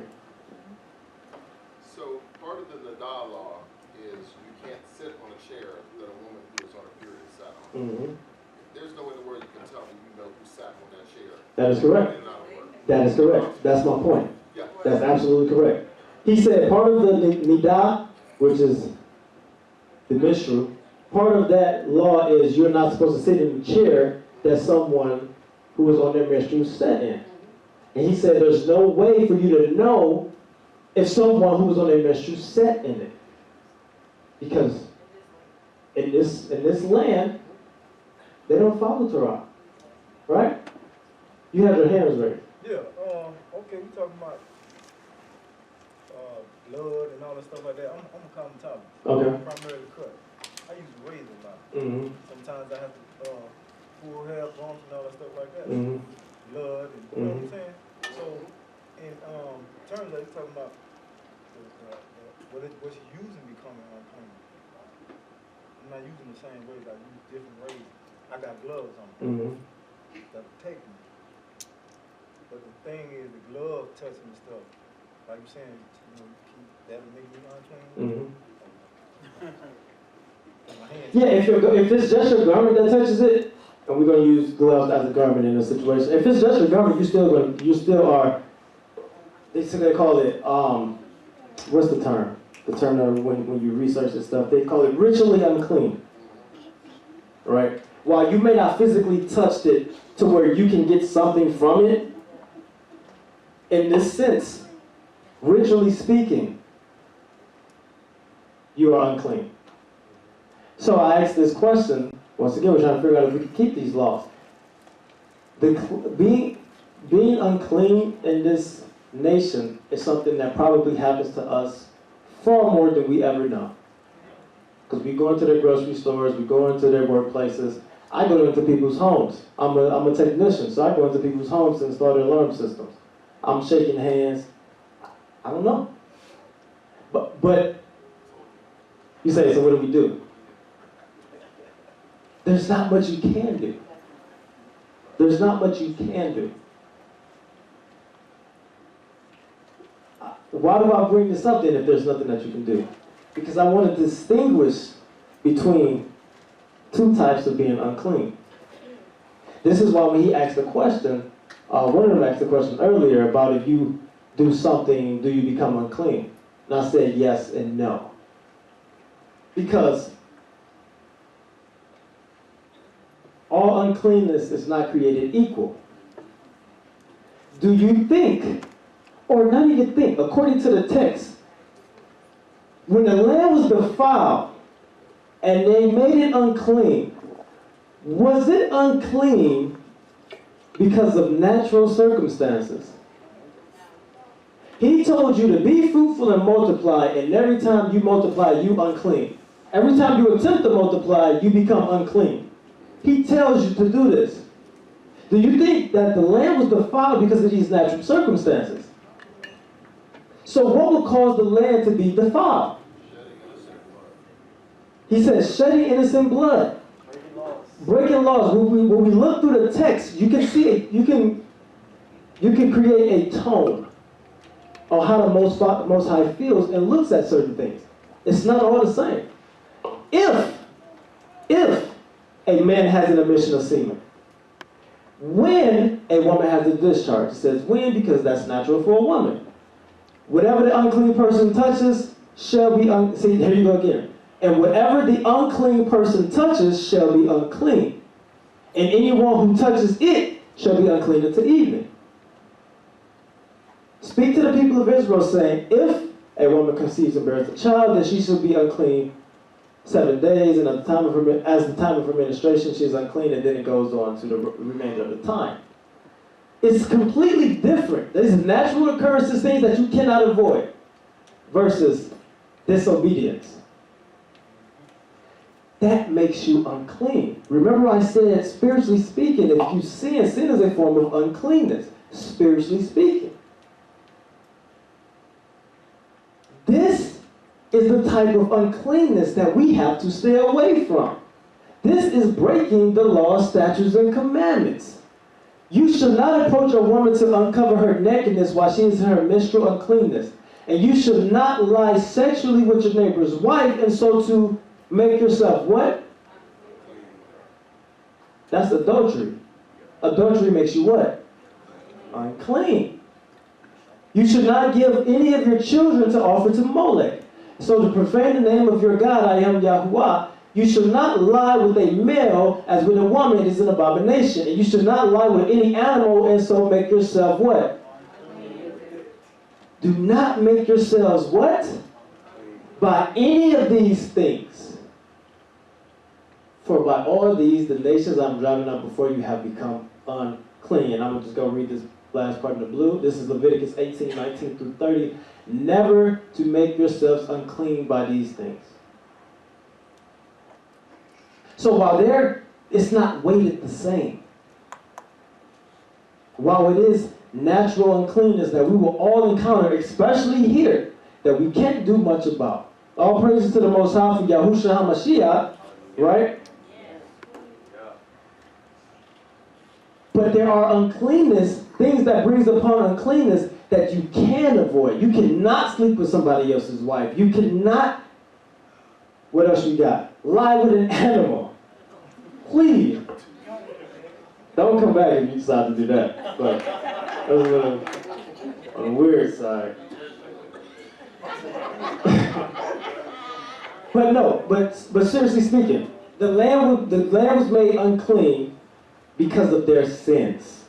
[SPEAKER 8] So part of the Nadah law is you can't sit on a chair that a woman who is on a period sat on. There's no way in the world you can tell me you know who sat on that chair.
[SPEAKER 4] That is correct. That is correct. That's my point.
[SPEAKER 8] Yeah.
[SPEAKER 4] That's absolutely correct. He said part of the Nidah which is the minstrel, part of that law is you're not supposed to sit in the chair that someone who was on their minstrel sat in. And he said there's no way for you to know if someone who was on their minstrel sat in it. Because in this land, they don't follow Torah. Right? You have your hands raised.
[SPEAKER 15] Yeah, okay, we talking about blood and all that stuff like that. I'm a cosmetologist.
[SPEAKER 4] Okay.
[SPEAKER 15] I'm primarily cut. I use a razor a lot.
[SPEAKER 4] Mm-hmm.
[SPEAKER 15] Sometimes I have to pull hair, bumps and all that stuff like that.
[SPEAKER 4] Mm-hmm.
[SPEAKER 15] Blood and you know what I'm saying? So in terms of you talking about what you're using becoming unclean. I'm not using the same ways. I use different ways. I got gloves on
[SPEAKER 4] Mm-hmm.
[SPEAKER 15] that protect me. But the thing is, the glove touching the stuff. Like you're saying, that'll make me unclean.
[SPEAKER 4] Mm-hmm. Yeah, if it's just your garment that touches it, and we're going to use gloves as a garment in this situation. If it's just your garment, you still are. They call it what's the term? The term that when you research this stuff, they call it ritually unclean. Right? While you may not physically touch it to where you can get something from it, in this sense, ritually speaking, you are unclean. So I asked this question, once again, we're trying to figure out if we can keep these laws. Being unclean in this nation is something that probably happens to us far more than we ever know. Because we go into their grocery stores, we go into their workplaces. I go into people's homes. I'm a technician, so I go into people's homes and install their alarm systems. I'm shaking hands. I don't know. But you say, so what do we do? There's not much you can do. There's not much you can do. Why do I bring this up then if there's nothing that you can do? Because I want to distinguish between two types of being unclean. This is why when he asked the question, one of them asked the question earlier about if you do something, do you become unclean? And I said yes and no. Because all uncleanness is not created equal. Do you think, or not even think, according to the text, when the land was defiled and they made it unclean, was it unclean because of natural circumstances? He told you to be fruitful and multiply, and every time you multiply, you unclean. Every time you attempt to multiply, you become unclean. He tells you to do this. Do you think that the land was defiled because of these natural circumstances? So what would cause the land to be defiled? He says, shedding innocent blood. Breaking laws. When we look through the text, you can see it. You can create a tone on how the Most High feels and looks at certain things. It's not all the same. If a man has an emission of semen, when a woman has a discharge, it says when because that's natural for a woman. Whatever the unclean person touches shall be see, here you go again. And whatever the unclean person touches shall be unclean. And anyone who touches it shall be unclean until evening. Speak to the people of Israel, saying, if a woman conceives and bears a child, then she shall be unclean 7 days, and at the time of her menstruation, she is unclean, and then it goes on to the remainder of the time. It's completely different. These natural occurrences, things that you cannot avoid, versus disobedience. That makes you unclean. Remember I said, spiritually speaking, if you sin is a form of uncleanness, spiritually speaking. This is the type of uncleanness that we have to stay away from. This is breaking the law, statutes, and commandments. You should not approach a woman to uncover her nakedness while she is in her menstrual uncleanness. And you should not lie sexually with your neighbor's wife and so to make yourself what? That's adultery. Adultery makes you what? Unclean. You should not give any of your children to offer to Molech. So to profane the name of your God, I am Yahuwah. You should not lie with a male as with a woman is an abomination. And you should not lie with any animal and so make yourself what? Do not make yourselves what? By any of these things. For by all these, the nations I'm driving out before you have become unclean. And I'm just going to read this last part in the blue. This is Leviticus 18, 19 through 30. Never to make yourselves unclean by these things. So while it's not weighted the same. While it is natural uncleanness that we will all encounter, especially here, that we can't do much about. All praises to the Most High for Yahushua HaMashiach, right? But there are uncleanness, things that brings upon uncleanness that you can avoid. You cannot sleep with somebody else's wife. You cannot, what else you got? Lie with an animal. Please. Don't come back if you decide to do that. But that's a little on the weird side. But no, but seriously speaking, the land was made unclean because of their sins,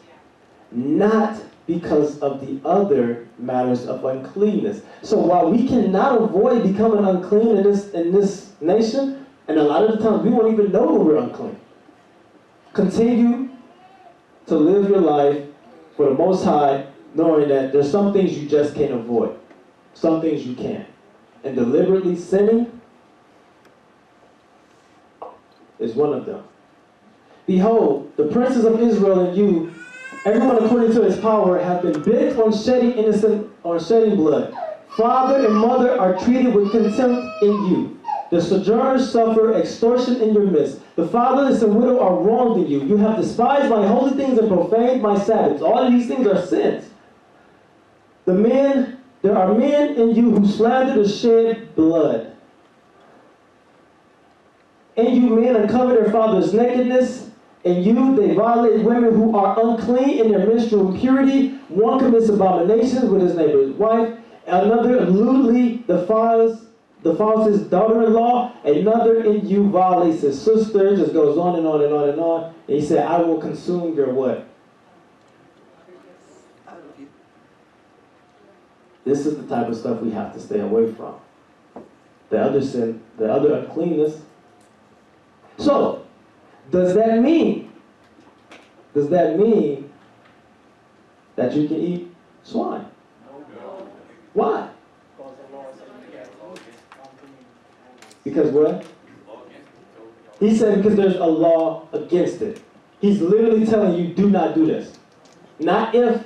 [SPEAKER 4] not because of the other matters of uncleanness. So while we cannot avoid becoming unclean in this nation, and a lot of the times we won't even know when we're unclean. Continue to live your life for the Most High, knowing that there's some things you just can't avoid. Some things you can. And deliberately sinning is one of them. Behold, the princes of Israel and you, everyone according to his power, have been bent on shedding blood. Father and mother are treated with contempt in you. The sojourners suffer extortion in your midst. The fatherless and widow are wronged in you. You have despised my holy things and profaned my Sabbaths. All of these things are sins. There are men in you who slander to shed blood. And you men uncover their father's nakedness. And you, they violate women who are unclean in their menstrual impurity. One commits abominations with his neighbor's wife. Another lewdly defiles his daughter-in-law. Another in you violates his sister. Just goes on and on and on and on. And he said, I will consume your what? This is the type of stuff we have to stay away from. The other sin, the other uncleanness. So, does that mean that you can eat swine?
[SPEAKER 9] No.
[SPEAKER 4] Why? Because what? He said because there's a law against it. He's literally telling you, do not do this. Not if,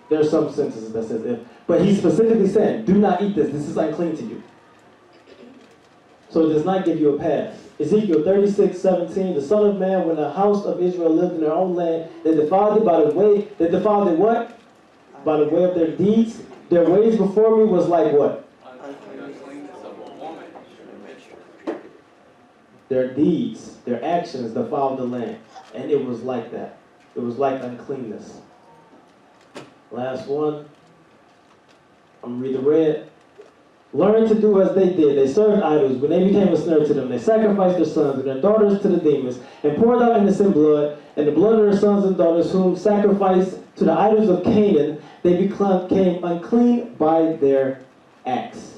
[SPEAKER 4] there's some sentences that says if, but he's specifically saying, do not eat this. This is unclean to you. So it does not give you a pass. Ezekiel 36:17, the Son of Man, when the house of Israel lived in their own land, they defiled it by the way, they defiled it what? By the way of their deeds. Their ways before me was like what? Their deeds, their actions defiled the land. And it was like that. It was like uncleanness. Last one. I'm going to read the red. Learn to do as they did. They served idols. When they became a snare to them, they sacrificed their sons and their daughters to the demons, and poured out innocent blood, and the blood of their sons and daughters, whom sacrificed to the idols of Canaan, they became unclean by their acts.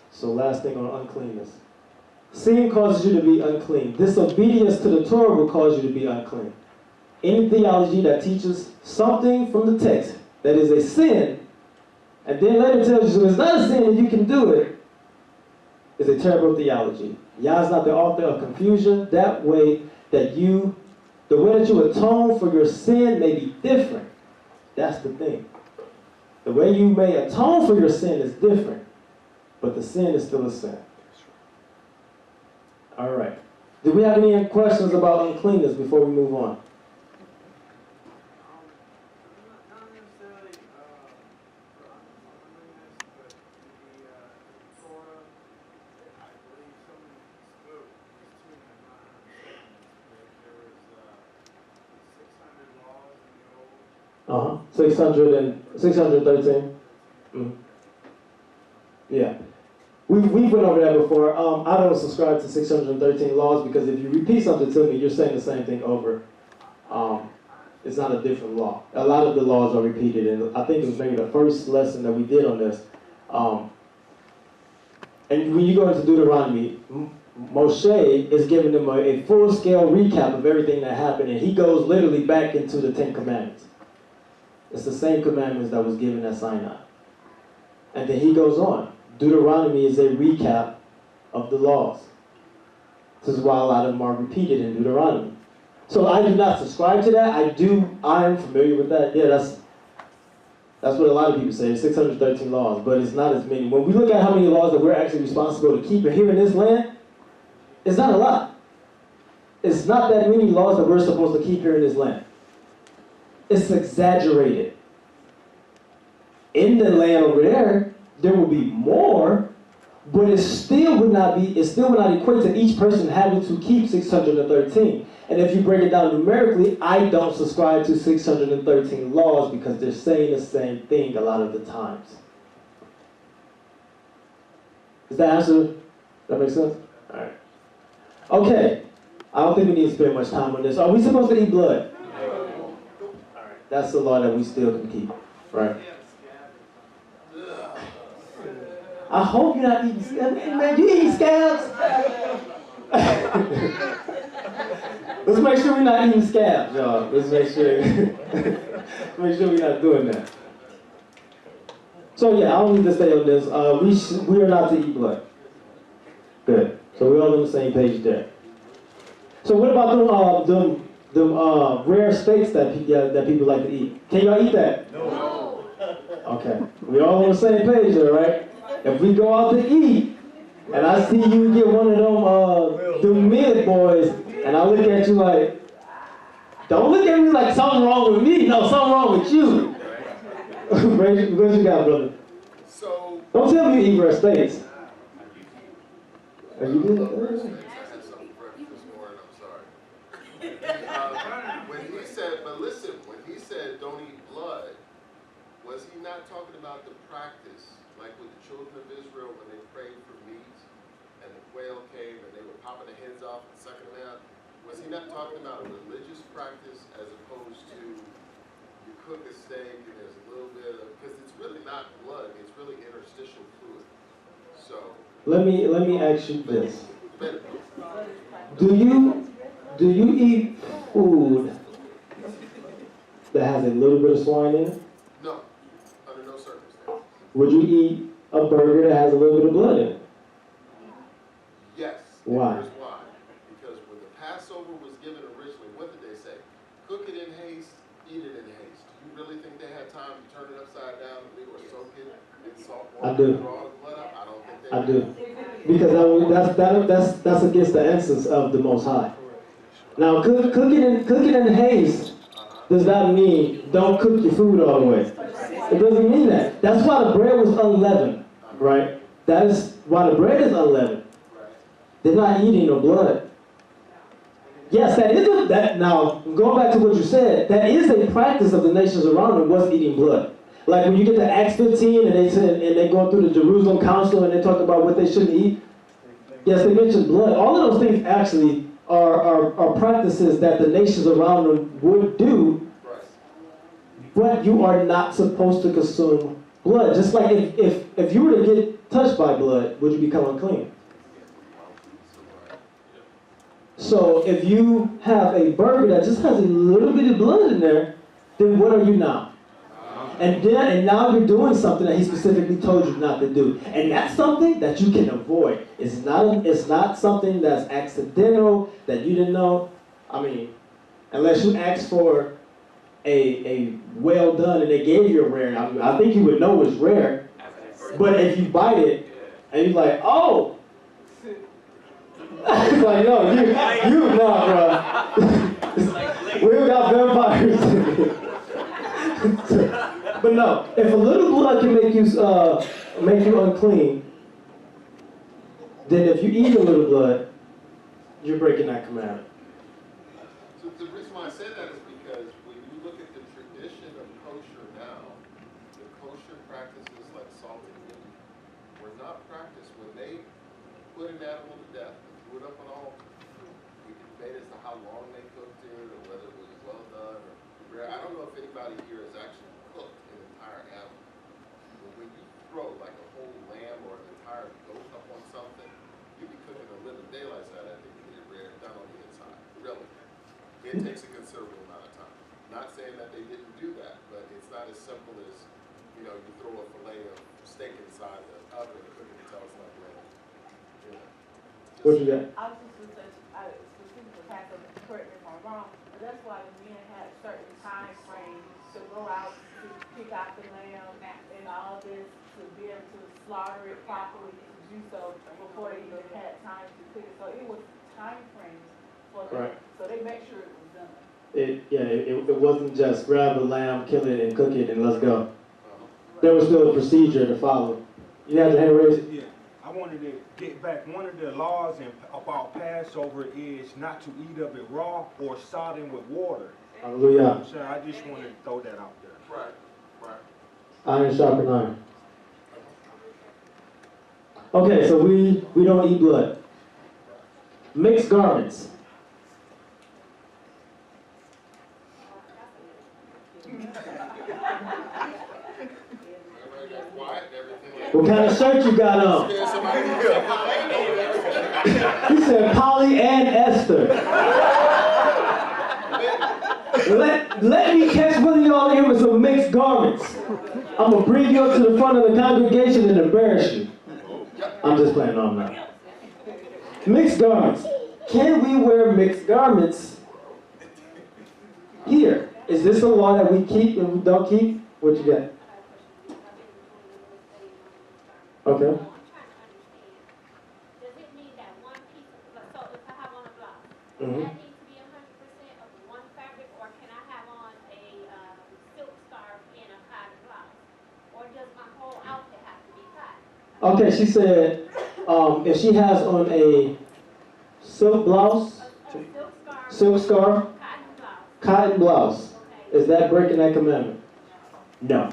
[SPEAKER 4] So last thing on uncleanness. Sin causes you to be unclean. Disobedience to the Torah will cause you to be unclean. Any theology that teaches something from the text that is a sin, and then later tells you it's not a sin and you can do it, is a terrible theology. Yah is not the author of confusion. That way that the way that you atone for your sin may be different. That's the thing. The way you may atone for your sin is different, but the sin is still a sin. All right. Do we have any questions about uncleanness before we move on? Uh-huh. 600 and 613. Yeah. We've went over that before. I don't subscribe to 613 laws because if you repeat something to me, you're saying the same thing over. It's not a different law. A lot of the laws are repeated, and I think it was maybe the first lesson that we did on this. And when you go into Deuteronomy, Moshe is giving them a full-scale recap of everything that happened, and he goes literally back into the 10 Commandments. It's the same commandments that was given at Sinai. And then he goes on. Deuteronomy is a recap of the laws. This is why a lot of them are repeated in Deuteronomy. So I do not subscribe to that. I am familiar with that. Yeah, that's what a lot of people say, 613 laws, but it's not as many. When we look at how many laws that we're actually responsible to keep here in this land, it's not a lot. It's not that many laws that we're supposed to keep here in this land. It's exaggerated. In the land over there will be more, but it still would not equate to each person having to keep 613. And if you break it down numerically, I don't subscribe to 613 laws because they're saying the same thing a lot of the times. Does that answer? That make sense? All right. Okay. I don't think we need to spend much time on this. Are we supposed to eat blood? No. All right. That's the law that we still can keep, right? I hope you're not eating scabs. Man, you eating scabs? Let's make sure we're not eating scabs, y'all. Let's make sure we're not doing that. So yeah, I don't need to stay on this. We are not to eat blood. Good. So we're all on the same page there. So what about them rare steaks that people like to eat? Can y'all eat that? No. Okay. We're all on the same page there, right? If we go out to eat, and I see you get one of them mid boys, and I look at you like, don't look at me like something wrong with me. No, something wrong with you. What you got, brother?
[SPEAKER 8] So
[SPEAKER 4] don't tell me you eat rare steaks. Are you good?
[SPEAKER 8] I had something for breakfast this morning. I'm sorry. When he said don't eat blood, was he not talking about the practice, like with the children of Israel when they prayed for meat, and the quail came and they were popping the heads off and sucking them out? Was he not talking about a religious practice as opposed to you cook a steak and there's a little bit of, because it's really not blood, it's really interstitial fluid. So
[SPEAKER 4] let me ask you this. Do you eat food that has a little bit of swine in it?
[SPEAKER 8] No, under no circumstances.
[SPEAKER 4] Would you eat a burger that has a little bit of blood in it?
[SPEAKER 8] Yes.
[SPEAKER 4] Why?
[SPEAKER 8] Here's why. Because when the Passover was given originally, what did they say? Cook it in haste, eat it in haste. Do you really think they had time to turn it upside down or soak it in salt water?
[SPEAKER 4] I do.
[SPEAKER 8] And draw the blood up? I don't think they
[SPEAKER 4] I
[SPEAKER 8] did.
[SPEAKER 4] do. Because that's against the essence of the Most High. Now, cooking in haste does not mean don't cook your food all the way. It doesn't mean that. That's why the bread was unleavened, right? That is why the bread is unleavened. They're not eating no blood. Yes, now, going back to what you said, that is a practice of the nations around them was eating blood. Like when you get to Acts 15 and they go through the Jerusalem Council and they talk about what they shouldn't eat. Yes, they mentioned blood. All of those things actually are practices that the nations around them would do, but you are not supposed to consume blood. Just like if you were to get touched by blood, would you become unclean? So if you have a burger that just has a little bit of blood in there, then what are you now? And now you're doing something that he specifically told you not to do. And that's something that you can avoid. It's not something that's accidental, that you didn't know. I mean, unless you asked for a well done and they gave you a rare, I think you would know it's rare. But if you bite it and you're like, oh, it's like, no, you not, bro. We got vampires. But no, if a little blood can make you unclean, then if you eat a little blood, you're breaking that commandment.
[SPEAKER 8] So the reason why I said that is because when you look at the tradition of kosher now, not practiced. When they put an animal to death and threw it up on an altar, we can debate as to how long they cooked it or whether it was well done or rare. I don't know if anybody here has actually cooked an entire animal. But when you throw like a whole lamb or an entire goat up on something, you be cooking the living daylights out of that thing to get it rare down on the inside. Really. It takes a considerable amount of time. Not saying that they didn't do that, but it's not as simple as, you know, you throw a fillet of steak inside the oven and cook it until it's like lamb. You know.
[SPEAKER 4] What you got?
[SPEAKER 16] I was just going to say, specifically, Pastor, correct me if I'm wrong, but that's why the men had certain time frames to go out to pick out the lamb and all this to be able to slaughter it properly, to do so before they even had time to cook it. So it was time frames for them.
[SPEAKER 4] Right.
[SPEAKER 16] So they make sure it was done.
[SPEAKER 4] It wasn't just grab a lamb, kill it, and cook it, and let's go. There was still a procedure to follow. You had your hand raised?
[SPEAKER 3] Yeah, I wanted to get back. One of the laws about Passover is not to eat of it raw or sodden with water.
[SPEAKER 4] Hallelujah.
[SPEAKER 3] So I just wanted to throw that out there.
[SPEAKER 8] Right, right.
[SPEAKER 4] Iron sharpen iron. Okay, so we don't eat blood. Mixed garments. What kind of shirt you got on? He said Polly and Esther. Let me catch one of y'all here with some mixed garments. I'm going to bring you up to the front of the congregation and embarrass you. I'm just playing, no, I'm not. Mixed garments. Can we wear mixed garments here? Is this a law that we keep and we don't keep? What you got? Okay.
[SPEAKER 13] Does it mean that one piece of, so if I have on a blouse,
[SPEAKER 4] Mm-hmm.
[SPEAKER 13] that needs to be 100% of one fabric, or can I have on a silk scarf and a cotton blouse? Or does my whole outfit have to be cotton?
[SPEAKER 4] Okay, she said if she has on a silk blouse, silk scarf, cotton blouse, is that breaking that commandment? No.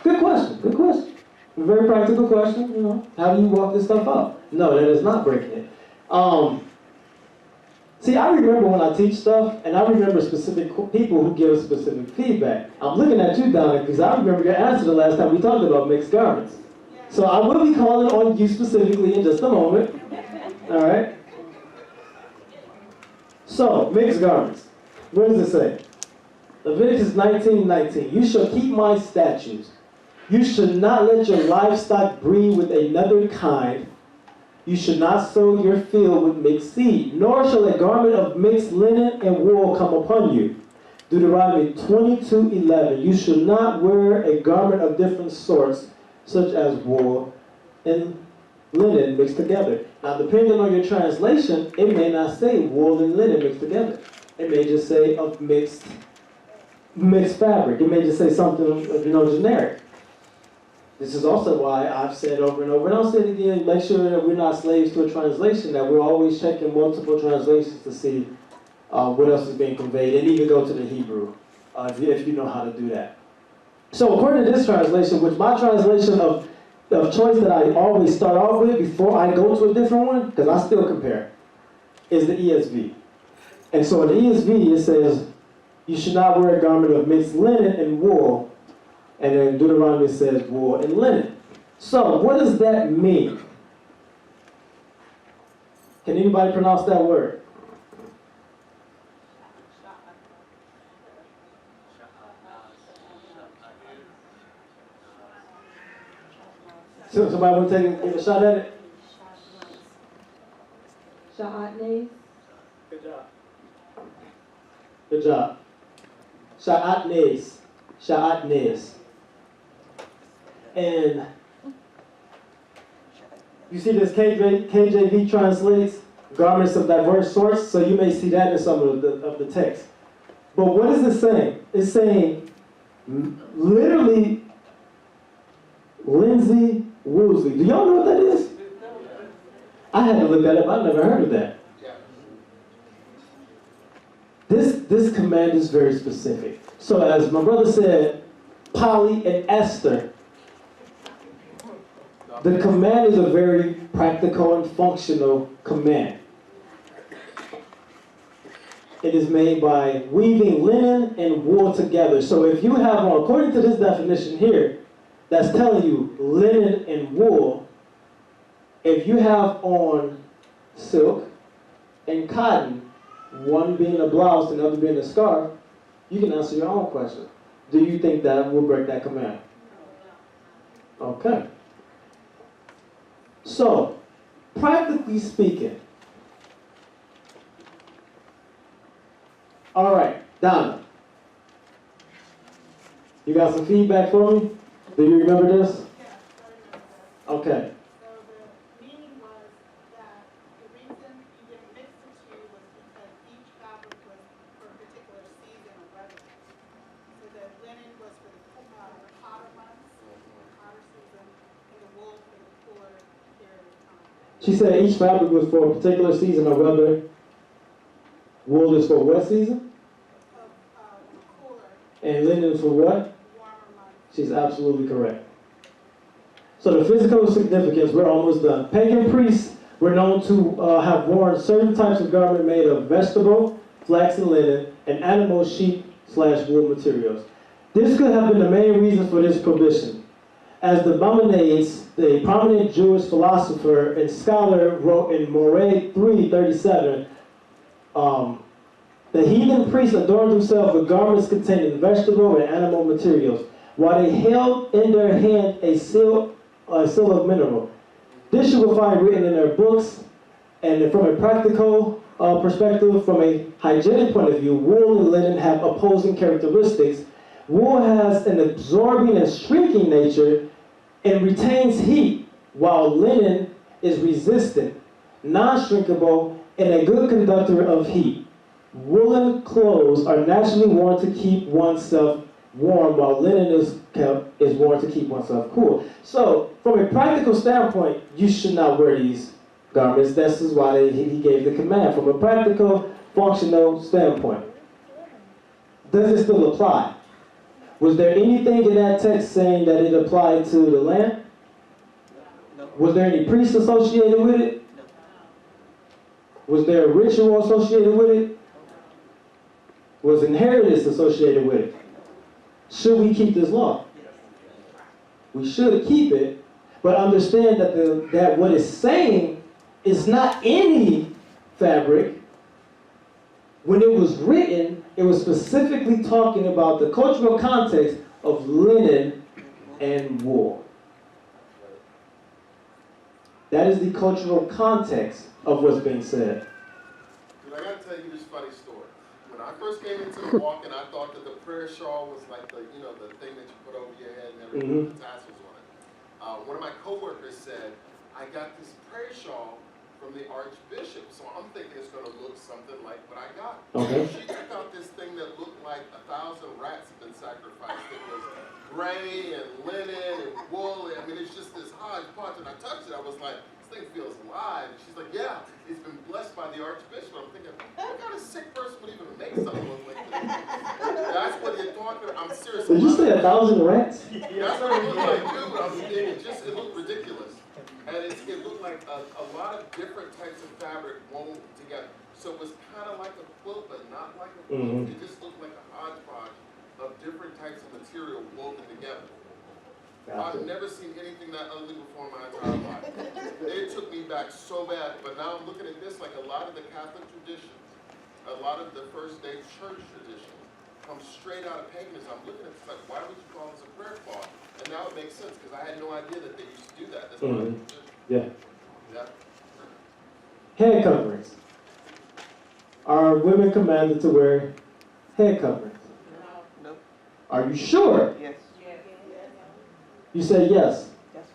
[SPEAKER 4] Good question, good question. A very practical question, you know. How do you walk this stuff out? No, that is not breaking it. See, I remember when I teach stuff, and I remember specific people who give us specific feedback. I'm looking at you, Donna, because I remember your answer the last time we talked about mixed garments. So I will be calling on you specifically in just a moment. All right? So, mixed garments. What does it say? Leviticus 19:19. You shall keep my statutes. You should not let your livestock breed with another kind. You should not sow your field with mixed seed, nor shall a garment of mixed linen and wool come upon you. Deuteronomy 22:11. You should not wear a garment of different sorts, such as wool and linen mixed together. Now, depending on your translation, it may not say wool and linen mixed together. It may just say of mixed fabric. It may just say something, generic. This is also why I've said over and over, and I'll say it again, make sure that we're not slaves to a translation, that we're always checking multiple translations to see what else is being conveyed, and even go to the Hebrew, if you know how to do that. So according to this translation, which my translation of choice that I always start off with before I go to a different one, because I still compare, is the ESV. And so in the ESV, it says, you should not wear a garment of mixed linen and wool. And then Deuteronomy says wool and linen. So what does that mean? Can anybody pronounce that word? So somebody want to give a shot at it?
[SPEAKER 6] Sha'atnes.
[SPEAKER 4] Good job. Good job. Sha'atnes. Sha'atnes. And you see this KJV translates garments of diverse sorts, so you may see that in some of the text. But what is it saying? It's saying literally Lindsay Woosley. Do y'all know what that is? I had to look that up. I've never heard of that. This command is very specific. So as my brother said, Polly and Esther, The command is a very practical and functional command. It is made by weaving linen and wool together. So if you have on, according to this definition here, that's telling you linen and wool, if you have on silk and cotton, one being a blouse and the other being a scarf, you can answer your own question. Do you think that will break that command? Okay. So, practically speaking, all right, Donna, you got some feedback for me? Do you remember this? Okay.
[SPEAKER 10] So the meaning was that the reason you didn't mix the two was because each fabric was for a particular season or weather. So the linen was for the hotter months, hotter season, and the wool for the cooler period of time.
[SPEAKER 4] She said each fabric was for a particular season or whether wool is for what season?
[SPEAKER 10] Cooler.
[SPEAKER 4] And linen is for what?
[SPEAKER 10] Warmer months.
[SPEAKER 4] She's absolutely correct. So the physical significance, we're almost done. Pagan priests were known to have worn certain types of garment made of vegetable, flax and linen, and animal, sheep / wool materials. This could have been the main reason for this prohibition. As the Maimonides, the prominent Jewish philosopher and scholar, wrote in Moreh 3:37, the heathen priests adorned themselves with garments containing vegetable and animal materials, while they held in their hand a seal of mineral. This you will find written in their books, and from a practical perspective, from a hygienic point of view, wool and linen have opposing characteristics. Wool has an absorbing and shrinking nature and retains heat, while linen is resistant, non-shrinkable, and a good conductor of heat. Woolen clothes are naturally worn to keep oneself warm, while linen is worn to keep oneself cool. So, from a practical standpoint, you should not wear these garments. This is why he gave the command. From a practical, functional standpoint, does it still apply? Was there anything in that text saying that it applied to the land?
[SPEAKER 17] No.
[SPEAKER 4] Was there any priest associated with it?
[SPEAKER 17] No.
[SPEAKER 4] Was there a ritual associated with it? Was inheritance associated with it? Should we keep this law? We should keep it, but understand that what it's saying is not any fabric. When it was written, it was specifically talking about the cultural context of linen and wool. That is the cultural context of what's being said.
[SPEAKER 8] Dude, I gotta tell you this funny story. When I first came into Milwaukee, I thought that the prayer shawl was like the thing that you put over your head and everything with the tassels on it. One of my coworkers said, I got this prayer shawl from the Archbishop, so I'm thinking it's going to look something like what I got.
[SPEAKER 4] Okay.
[SPEAKER 8] She took out this thing that looked like 1,000 rats had been sacrificed. It was gray and linen and wool. I mean, it's just this hodgepodge. And I touched it. I was like, this thing feels alive. And she's like, yeah, it's been blessed by the Archbishop. I'm thinking, what kind of sick person would even make something like this? That's what you're talking about. I'm serious.
[SPEAKER 4] Did you say 1,000 rats?
[SPEAKER 8] That's what it looked like, dude. It looked ridiculous. And it looked like a lot of different types of fabric woven together. So it was kind of like a quilt, but not like a quilt. It just looked like a hodgepodge of different types of material woven together. Gotcha. I've never seen anything that ugly before in my entire life. It took me back so bad, but now I'm looking at this like a lot of the Catholic traditions, a lot of the first day church traditions come straight out of paganism. I'm looking at this like, why would you call this a prayer cloth? And now it makes sense, because I had no idea that they used to do that. That's
[SPEAKER 4] Yeah.
[SPEAKER 8] Yeah.
[SPEAKER 4] Head coverings. Are women commanded to wear head coverings?
[SPEAKER 17] No.
[SPEAKER 4] Are you sure?
[SPEAKER 17] Yes.
[SPEAKER 4] You say yes.
[SPEAKER 17] Yes.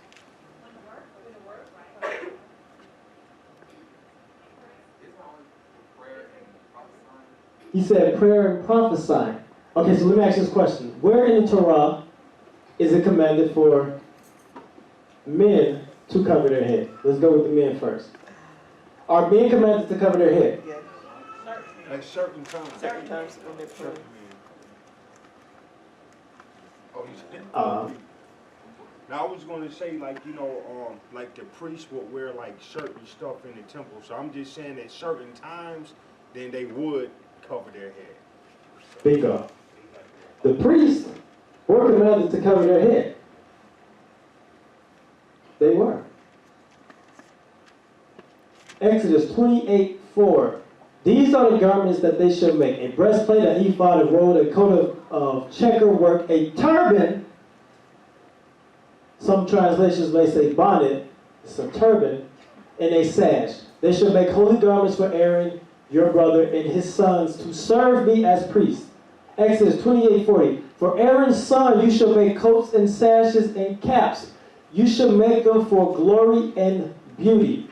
[SPEAKER 4] He said prayer and prophesying. Okay, so let me ask you this question. Where in the Torah is it commanded for men to cover their head? Let's go with the men first. Are men commanded to cover their head?
[SPEAKER 17] Yes.
[SPEAKER 15] At certain times.
[SPEAKER 17] Certain times when they're praying.
[SPEAKER 15] Oh, you said
[SPEAKER 3] Now I was gonna say, like, like the priests would wear like certain stuff in the temple. So I'm just saying at certain times, then they would cover their head.
[SPEAKER 4] Bingo. The priests were commanded to cover their head. They were. Exodus 28:4. These are the garments that they should make: a breastplate, an ephod, a robe, a coat of checker work, a turban. Some translations may say bonnet. It's a turban, and a sash. They should make holy garments for Aaron, your brother, and his sons to serve me as priests. Exodus 28:40. For Aaron's son you shall make coats and sashes and caps. You shall make them for glory and beauty.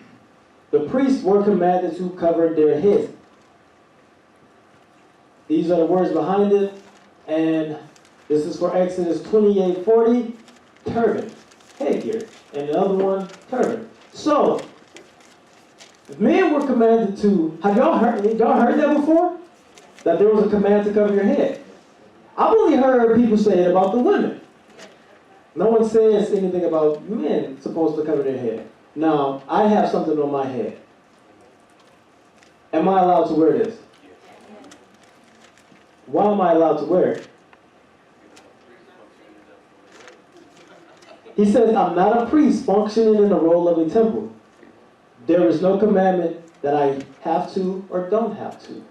[SPEAKER 4] The priests were commanded to cover their heads. These are the words behind it, and this is for Exodus 28:40, turban, headgear, and the other one, turban. So, men were commanded to, have y'all heard that before? That there was a command to cover your head. I've only heard people say it about the women. No one says anything about men supposed to cover their head. Now, I have something on my head. Am I allowed to wear this? Why am I allowed to wear it? He says, I'm not a priest functioning in the role of a temple. There is no commandment that I have to or don't have to.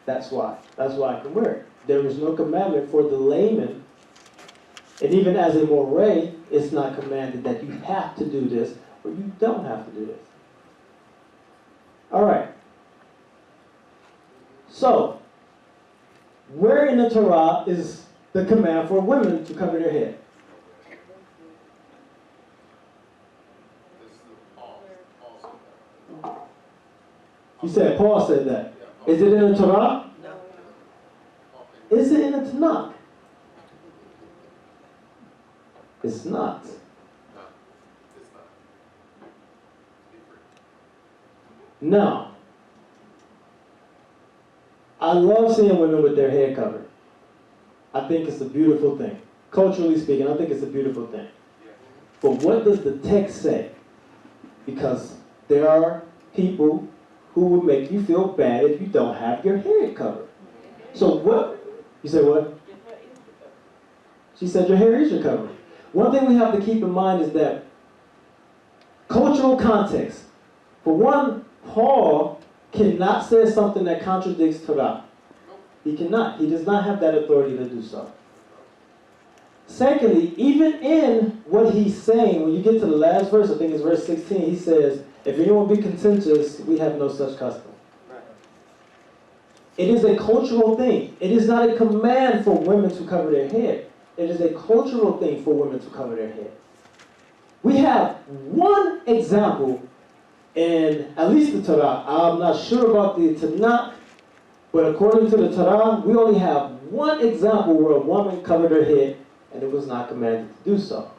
[SPEAKER 4] That's why. That's why I can wear it. There is no commandment for the layman. And even as a Moreh, it's not commanded that you have to do this or you don't have to do this. All right. So, where in the Torah is the command for women to cover their head? You said Paul said that. Is it in the Torah?
[SPEAKER 17] No.
[SPEAKER 4] Is it in the Tanakh? It's not. Now, I love seeing women with their hair covered. I think it's a beautiful thing. Culturally speaking, I think it's a beautiful thing. But what does the text say? Because there are people who will make you feel bad if you don't have your hair covered. So what? You said what? She said your hair is your covering. One thing we have to keep in mind is that cultural context. For one, Paul cannot say something that contradicts Torah. He cannot. He does not have that authority to do so. Secondly, even in what he's saying, when you get to the last verse, I think it's verse 16, he says, if anyone be contentious, we have no such custom. It is a cultural thing. It is not a command for women to cover their head. It is a cultural thing for women to cover their head. We have one example in at least the Torah. I'm not sure about the Tanakh, but according to the Torah, we only have one example where a woman covered her head and it was not commanded to do so.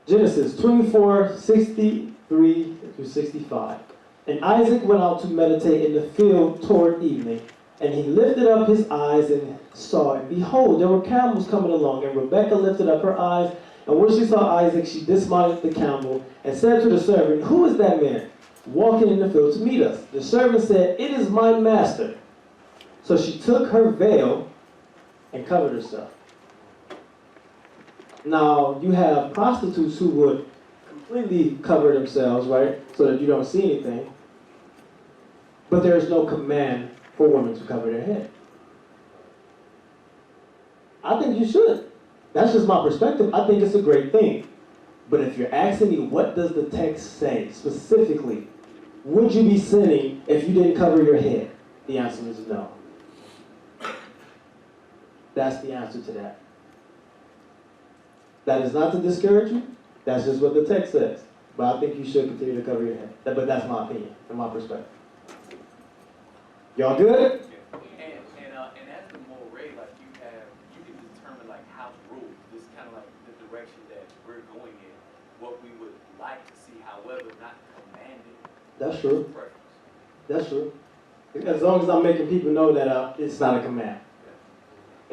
[SPEAKER 4] Genesis 24:63 through 65. And Isaac went out to meditate in the field toward evening, and he lifted up his eyes and saw, and behold, there were camels coming along, and Rebekah lifted up her eyes, and when she saw Isaac, she dismounted the camel, and said to the servant, who is that man walking in the field to meet us? The servant said, it is my master. So she took her veil and covered herself. Now, you have prostitutes who would completely cover themselves, right, so that you don't see anything. But there is no command for women to cover their head. I think you should. That's just my perspective. I think it's a great thing. But if you're asking me, what does the text say specifically? Would you be sinning if you didn't cover your head? The answer is no. That's the answer to that. That is not to discourage you. That's just what the text says. But I think you should continue to cover your head. But that's my opinion and my perspective. Y'all good?
[SPEAKER 7] And as the Moreh, like you can determine like house rules. This is kind of like the direction that we're going in. What we would like to see, however, not commanded.
[SPEAKER 4] That's true. That's true. As long as I'm making people know that it's not a command.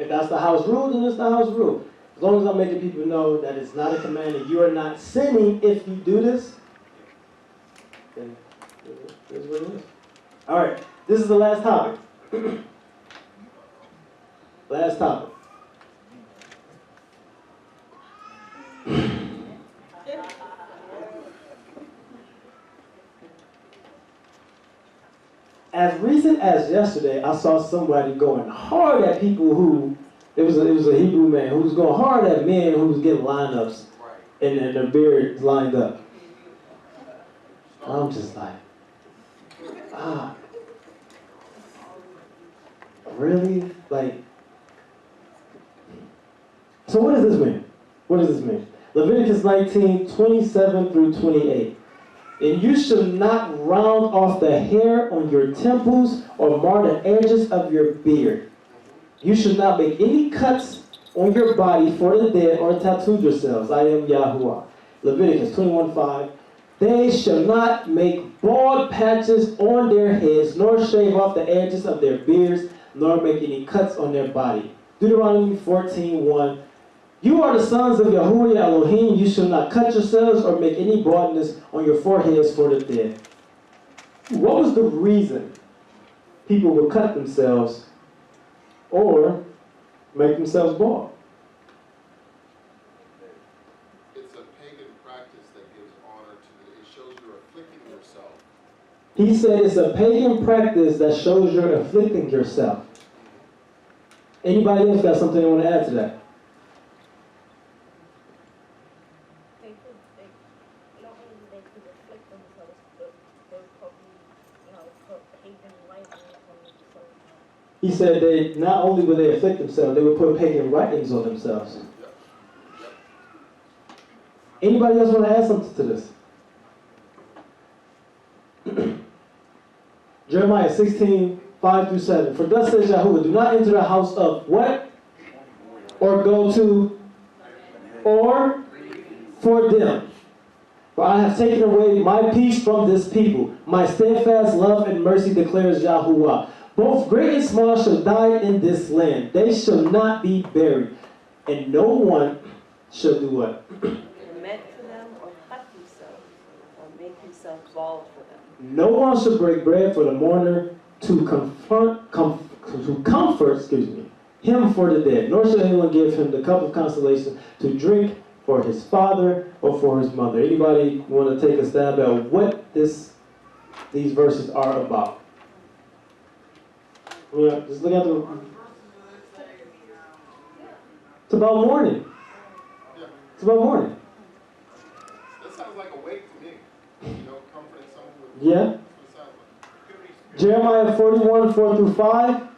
[SPEAKER 4] If that's the house rule, then it's the house rule. As long as I'm making people know that it's not a command and you are not sinning if you do this, then it is what it is. All right, this is the last topic. Last topic. As recent as yesterday, I saw somebody going hard at people who, it was a Hebrew man who was going hard at men who was getting lineups and their beards lined up. I'm just like, really? Like, so what does this mean? What does this mean? Leviticus 19, 27 through 28. And you shall not round off the hair on your temples or mar the edges of your beard. You shall not make any cuts on your body for the dead or tattoo yourselves. I am Yahuwah. Leviticus 21:5. They shall not make bald patches on their heads, nor shave off the edges of their beards, nor make any cuts on their body. Deuteronomy 14:1. You are the sons of Yahuwah Elohim. You shall not cut yourselves or make any baldness on your foreheads for the dead. What was the reason people would cut themselves or make themselves bald?
[SPEAKER 8] It's a pagan practice that gives honor to it shows you're afflicting yourself.
[SPEAKER 4] He said it's a pagan practice that shows you're afflicting yourself. Anybody else got something they want to add to that? He said they not only would they afflict themselves, they would put pagan writings on themselves. Anybody else want to add something to this? Jeremiah 16:5-7. For thus says Yahuwah, do not enter the house of what? Or go to, or for them. For I have taken away my peace from this people. My steadfast love and mercy declares Yahuwah. Both great and small shall die in this land. They shall not be buried. And no one shall do what?
[SPEAKER 11] Lament for them or cut himself or make himself bald for them.
[SPEAKER 4] No one shall break bread for the mourner to comfort him for the dead. Nor shall anyone give him the cup of consolation to drink for his father or for his mother. Anybody want to take a stab at what these verses are about? Yeah, just look at the. It's about mourning. It's about mourning.
[SPEAKER 8] That sounds like a wake to me. Comforting someone with.
[SPEAKER 4] Yeah. Jeremiah 41:4-5.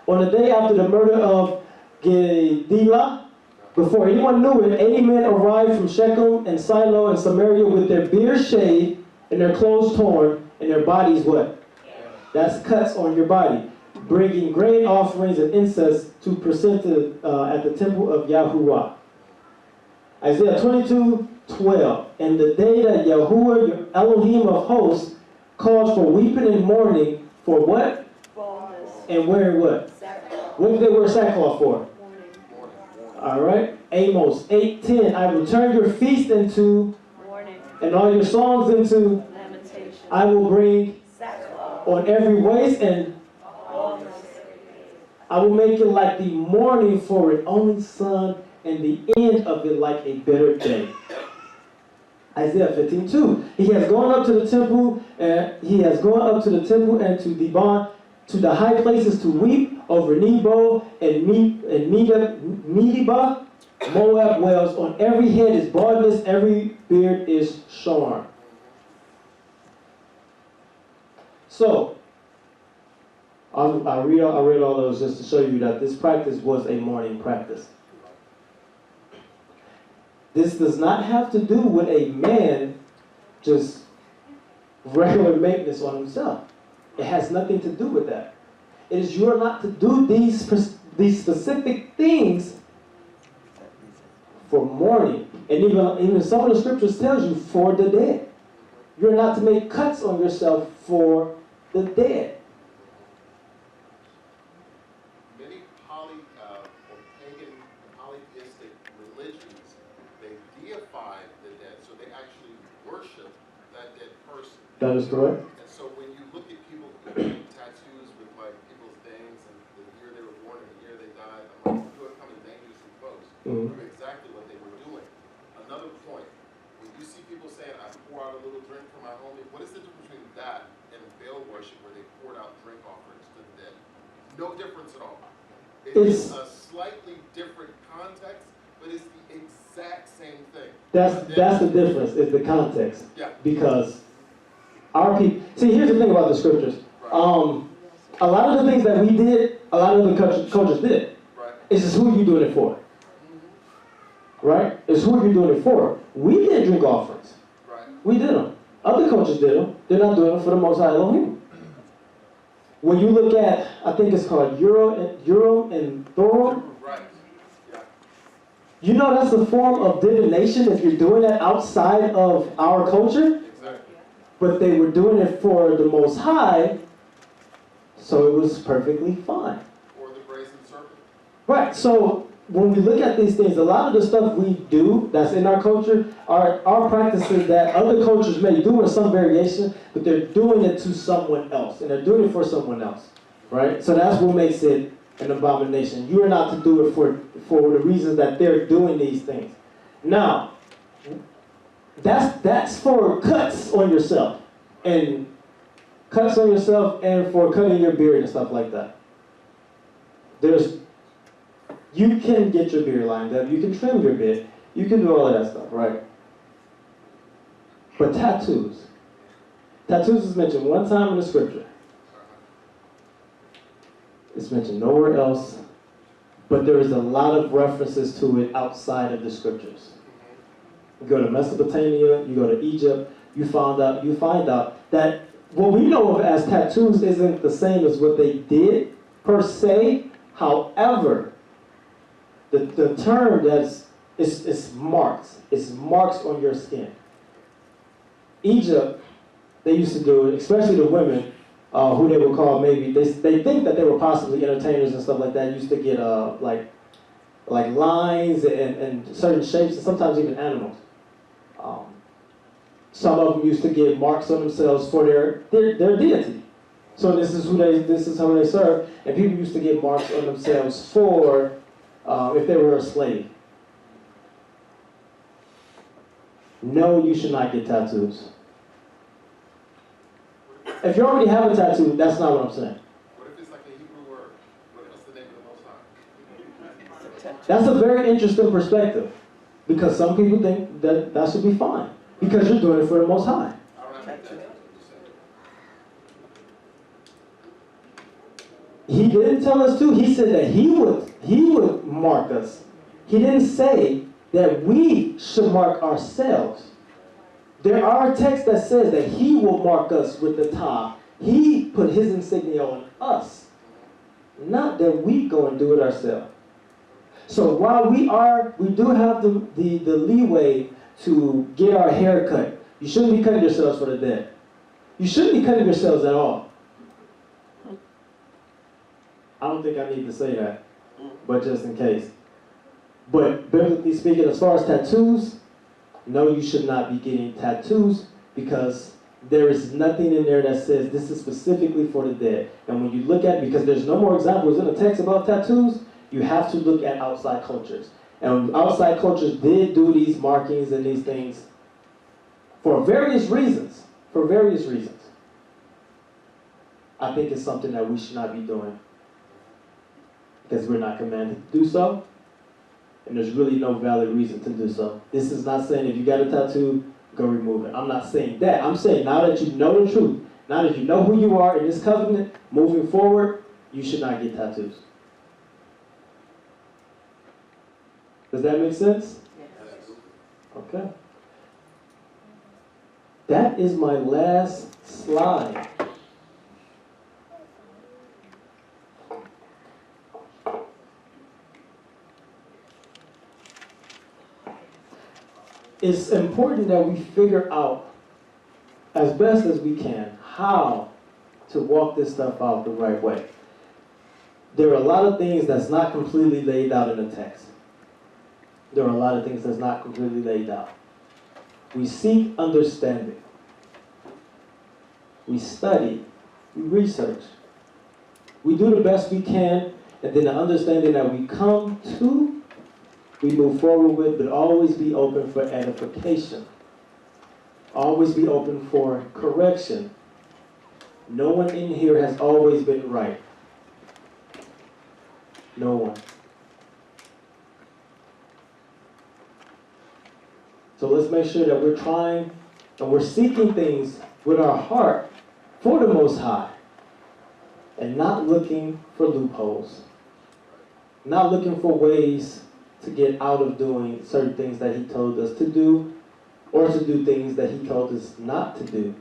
[SPEAKER 4] On the day after the murder of Gedaliah, before anyone knew it, 80 men arrived from Shechem and Shiloh and Samaria with their beards shaved and their clothes torn and their bodies what? That's cuts on your body, bringing grain offerings and incense to present at the temple of Yahuwah. Isaiah 22:12. And the day that Yahuwah, your Elohim of hosts, calls for weeping and mourning for what?
[SPEAKER 11] Baldness.
[SPEAKER 4] And wearing what?
[SPEAKER 11] Sackcloth.
[SPEAKER 4] What did they wear sackcloth for? All right. Amos 8:10. I will turn your feast into
[SPEAKER 11] Mourning.
[SPEAKER 4] and all your songs into
[SPEAKER 11] Lamentation.
[SPEAKER 4] I will bring
[SPEAKER 11] Sackcloth.
[SPEAKER 4] on every waist, and I will make it like the mourning for an only son, and the end of it like a bitter day. Isaiah 15:2. He has gone up to the temple, and to Dibon, to the high places to weep over Nebo and Medeba. Moab wails, on every head is baldness, every beard is shorn. So, I read all those just to show you that this practice was a mourning practice. This does not have to do with a man just regular maintenance on himself. It has nothing to do with that. It is you are not to do these specific things for mourning. And even some of the scriptures tells you for the dead. You're not to make cuts on yourself for the dead.
[SPEAKER 8] Many poly
[SPEAKER 4] That is correct.
[SPEAKER 8] And so when you look at people getting tattoos with like people's names and the year they were born and the year they died, I'm like, you're becoming dangerously close.
[SPEAKER 4] Mhm.
[SPEAKER 8] Knew exactly what they were doing. Another point, when you see people saying, I pour out a little drink for my homie, what is the difference between that and Baal worship where they poured out drink offerings to the dead? No difference at all. It's a slightly different context, but it's the exact same thing.
[SPEAKER 4] That's the difference, is the context.
[SPEAKER 8] Yeah.
[SPEAKER 4] Because our people, see, here's the thing about the scriptures. A lot of the things that we did, a lot of the cultures did.
[SPEAKER 8] Right.
[SPEAKER 4] It's just who you doing it for. Right? It's who you're doing it for. We did drink offerings.
[SPEAKER 8] Right.
[SPEAKER 4] We did them. Other cultures did them. They're not doing them for the Most High Elohim. When you look at, I think it's called Urim and Thummim.
[SPEAKER 8] Right. Yeah.
[SPEAKER 4] You know that's a form of divination if you're doing that outside of our culture.
[SPEAKER 8] Exactly.
[SPEAKER 4] But they were doing it for the Most High, so it was perfectly fine.
[SPEAKER 8] Or the brazen serpent.
[SPEAKER 4] Right, so when we look at these things, a lot of the stuff we do that's in our culture are practices that other cultures may do in some variation, but they're doing it to someone else, and they're doing it for someone else, right? So that's what makes it an abomination. You are not to do it for the reasons that they're doing these things. Now, that's for cuts on yourself, and for cutting your beard and stuff like that. You can get your beard lined up, you can trim your beard, you can do all of that stuff, right? But tattoos is mentioned one time in the scripture. It's mentioned nowhere else, but there is a lot of references to it outside of the scriptures. You go to Mesopotamia, you go to Egypt, you find out that what we know of as tattoos isn't the same as what they did per se. However, the term is marks. It's marks on your skin. Egypt, they used to do it, especially the women, who they would call maybe, they think that they were possibly entertainers and stuff like that, used to get like lines and certain shapes, and sometimes even animals. Some of them used to get marks on themselves for their deity. So this is how they serve, and people used to get marks on themselves for if they were a slave. No, you should not get tattoos. If you already have a tattoo, that's not what I'm saying.
[SPEAKER 8] What if it's like a Hebrew word? What's the name of the Most High?
[SPEAKER 4] That's a very interesting perspective, because some people think that should be fine, because you're doing it for the Most High. He didn't tell us to. He said that he would mark us. He didn't say that we should mark ourselves. There are texts that says that he will mark us with the tar. He put his insignia on us. Not that we go and do it ourselves. So while we do have the leeway to get our hair cut, you shouldn't be cutting yourselves for the dead. You shouldn't be cutting yourselves at all. I don't think I need to say that, but just in case. But biblically speaking, as far as tattoos, no, you should not be getting tattoos, because there is nothing in there that says this is specifically for the dead. And when you look at, because there's no more examples in the text about tattoos, you have to look at outside cultures. And outside cultures did do these markings and these things for various reasons. For various reasons. I think it's something that we should not be doing, because we're not commanded to do so, and there's really no valid reason to do so. This is not saying if you got a tattoo, go remove it. I'm not saying that. I'm saying now that you know the truth, now that you know who you are in this covenant, moving forward, you should not get tattoos. Does that make sense?
[SPEAKER 8] Yes.
[SPEAKER 4] Okay. That is my last slide. It's important that we figure out, as best as we can, how to walk this stuff out the right way. There are a lot of things that's not completely laid out in the text. There are a lot of things that's not completely laid out. We seek understanding. we study, we research. We do the best we can, and then the understanding that we come to, we move forward with, but always be open for edification. Always be open for correction. No one in here has always been right. No one. So let's make sure that we're trying and we're seeking things with our heart for the Most High and not looking for loopholes. Not looking for ways to get out of doing certain things that He told us to do or to do things that He told us not to do.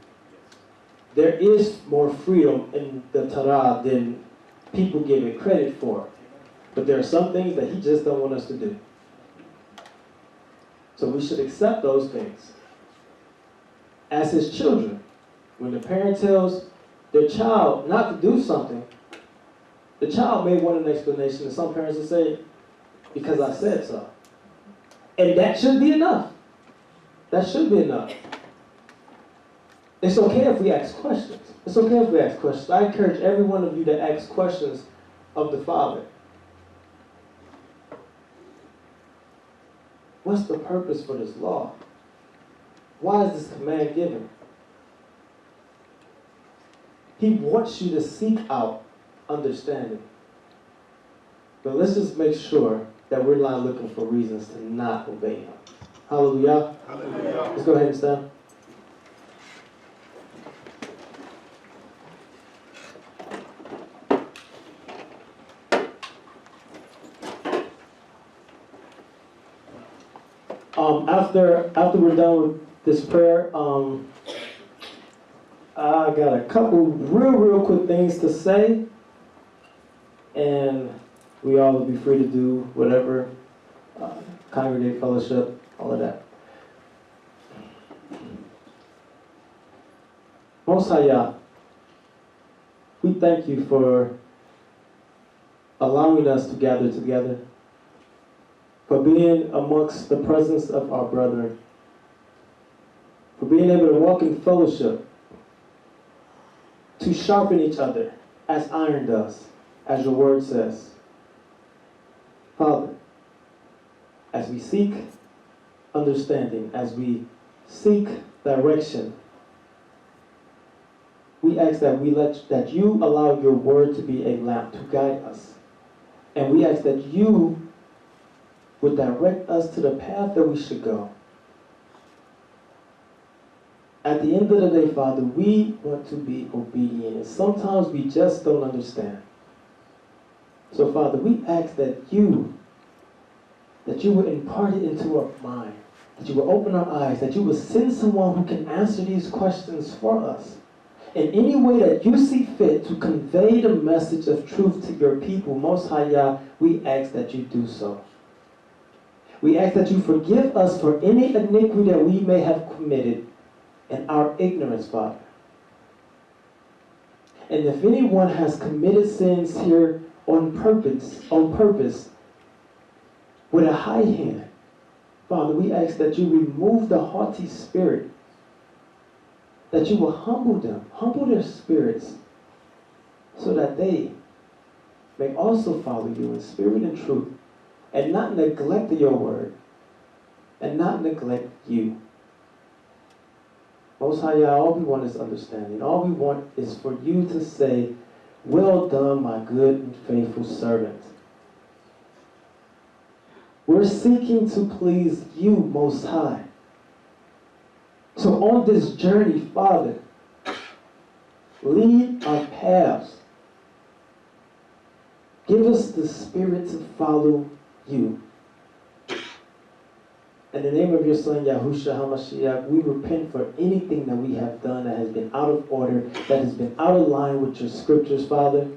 [SPEAKER 4] There is more freedom in the Torah than people give it credit for. But there are some things that He just don't want us to do. So we should accept those things. As His children, when the parent tells their child not to do something, the child may want an explanation, and some parents will say, because I said so. And that should be enough. That should be enough. It's okay if we ask questions. It's okay if we ask questions. I encourage every one of you to ask questions of the Father. What's the purpose for this law? Why is this command given? He wants you to seek out understanding. But let's just make sure that we're not looking for reasons to not obey Him. Hallelujah. Hallelujah. Let's go ahead and stand. After we're done with this prayer, I got a couple real quick things to say, and we all will be free to do whatever, congregate, fellowship, all of that. Most High Yah, we thank You for allowing us to gather together, for being amongst the presence of our brethren, for being able to walk in fellowship, to sharpen each other as iron does, as Your word says. Father, as we seek understanding, as we seek direction, we ask that You allow Your word to be a lamp to guide us. And we ask that You would direct us to the path that we should go. At the end of the day, Father, we want to be obedient, and sometimes we just don't understand. So, Father, we ask that You would impart it into our mind, that You would open our eyes, that You would send someone who can answer these questions for us. In any way that You see fit to convey the message of truth to Your people, Most High Yah, we ask that You do so. We ask that You forgive us for any iniquity that we may have committed in our ignorance, Father. And if anyone has committed sins here on purpose, with a high hand, Father, we ask that You remove the haughty spirit, that You will humble them, humble their spirits, so that they may also follow You in spirit and truth, and not neglect Your word, and not neglect You. Most High Yah, all we want is understanding. All we want is for You to say, well done, my good and faithful servant. We're seeking to please You, Most High. So on this journey, Father, lead our paths. Give us the spirit to follow You. In the name of Your Son, Yahushua HaMashiach, we repent for anything that we have done that has been out of order, that has been out of line with Your scriptures, Father.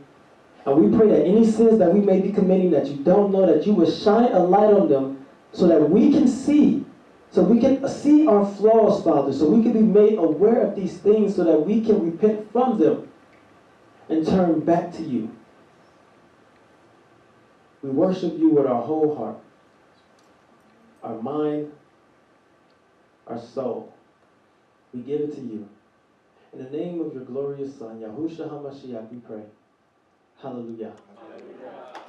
[SPEAKER 4] And we pray that any sins that we may be committing that You don't know, that You will shine a light on them so that we can see. So we can see our flaws, Father, so we can be made aware of these things so that we can repent from them and turn back to You. We worship You with our whole heart, our mind, our soul. We give it to You. In the name of your glorious Son, Yahushua HaMashiach, we pray. Hallelujah.
[SPEAKER 12] Hallelujah.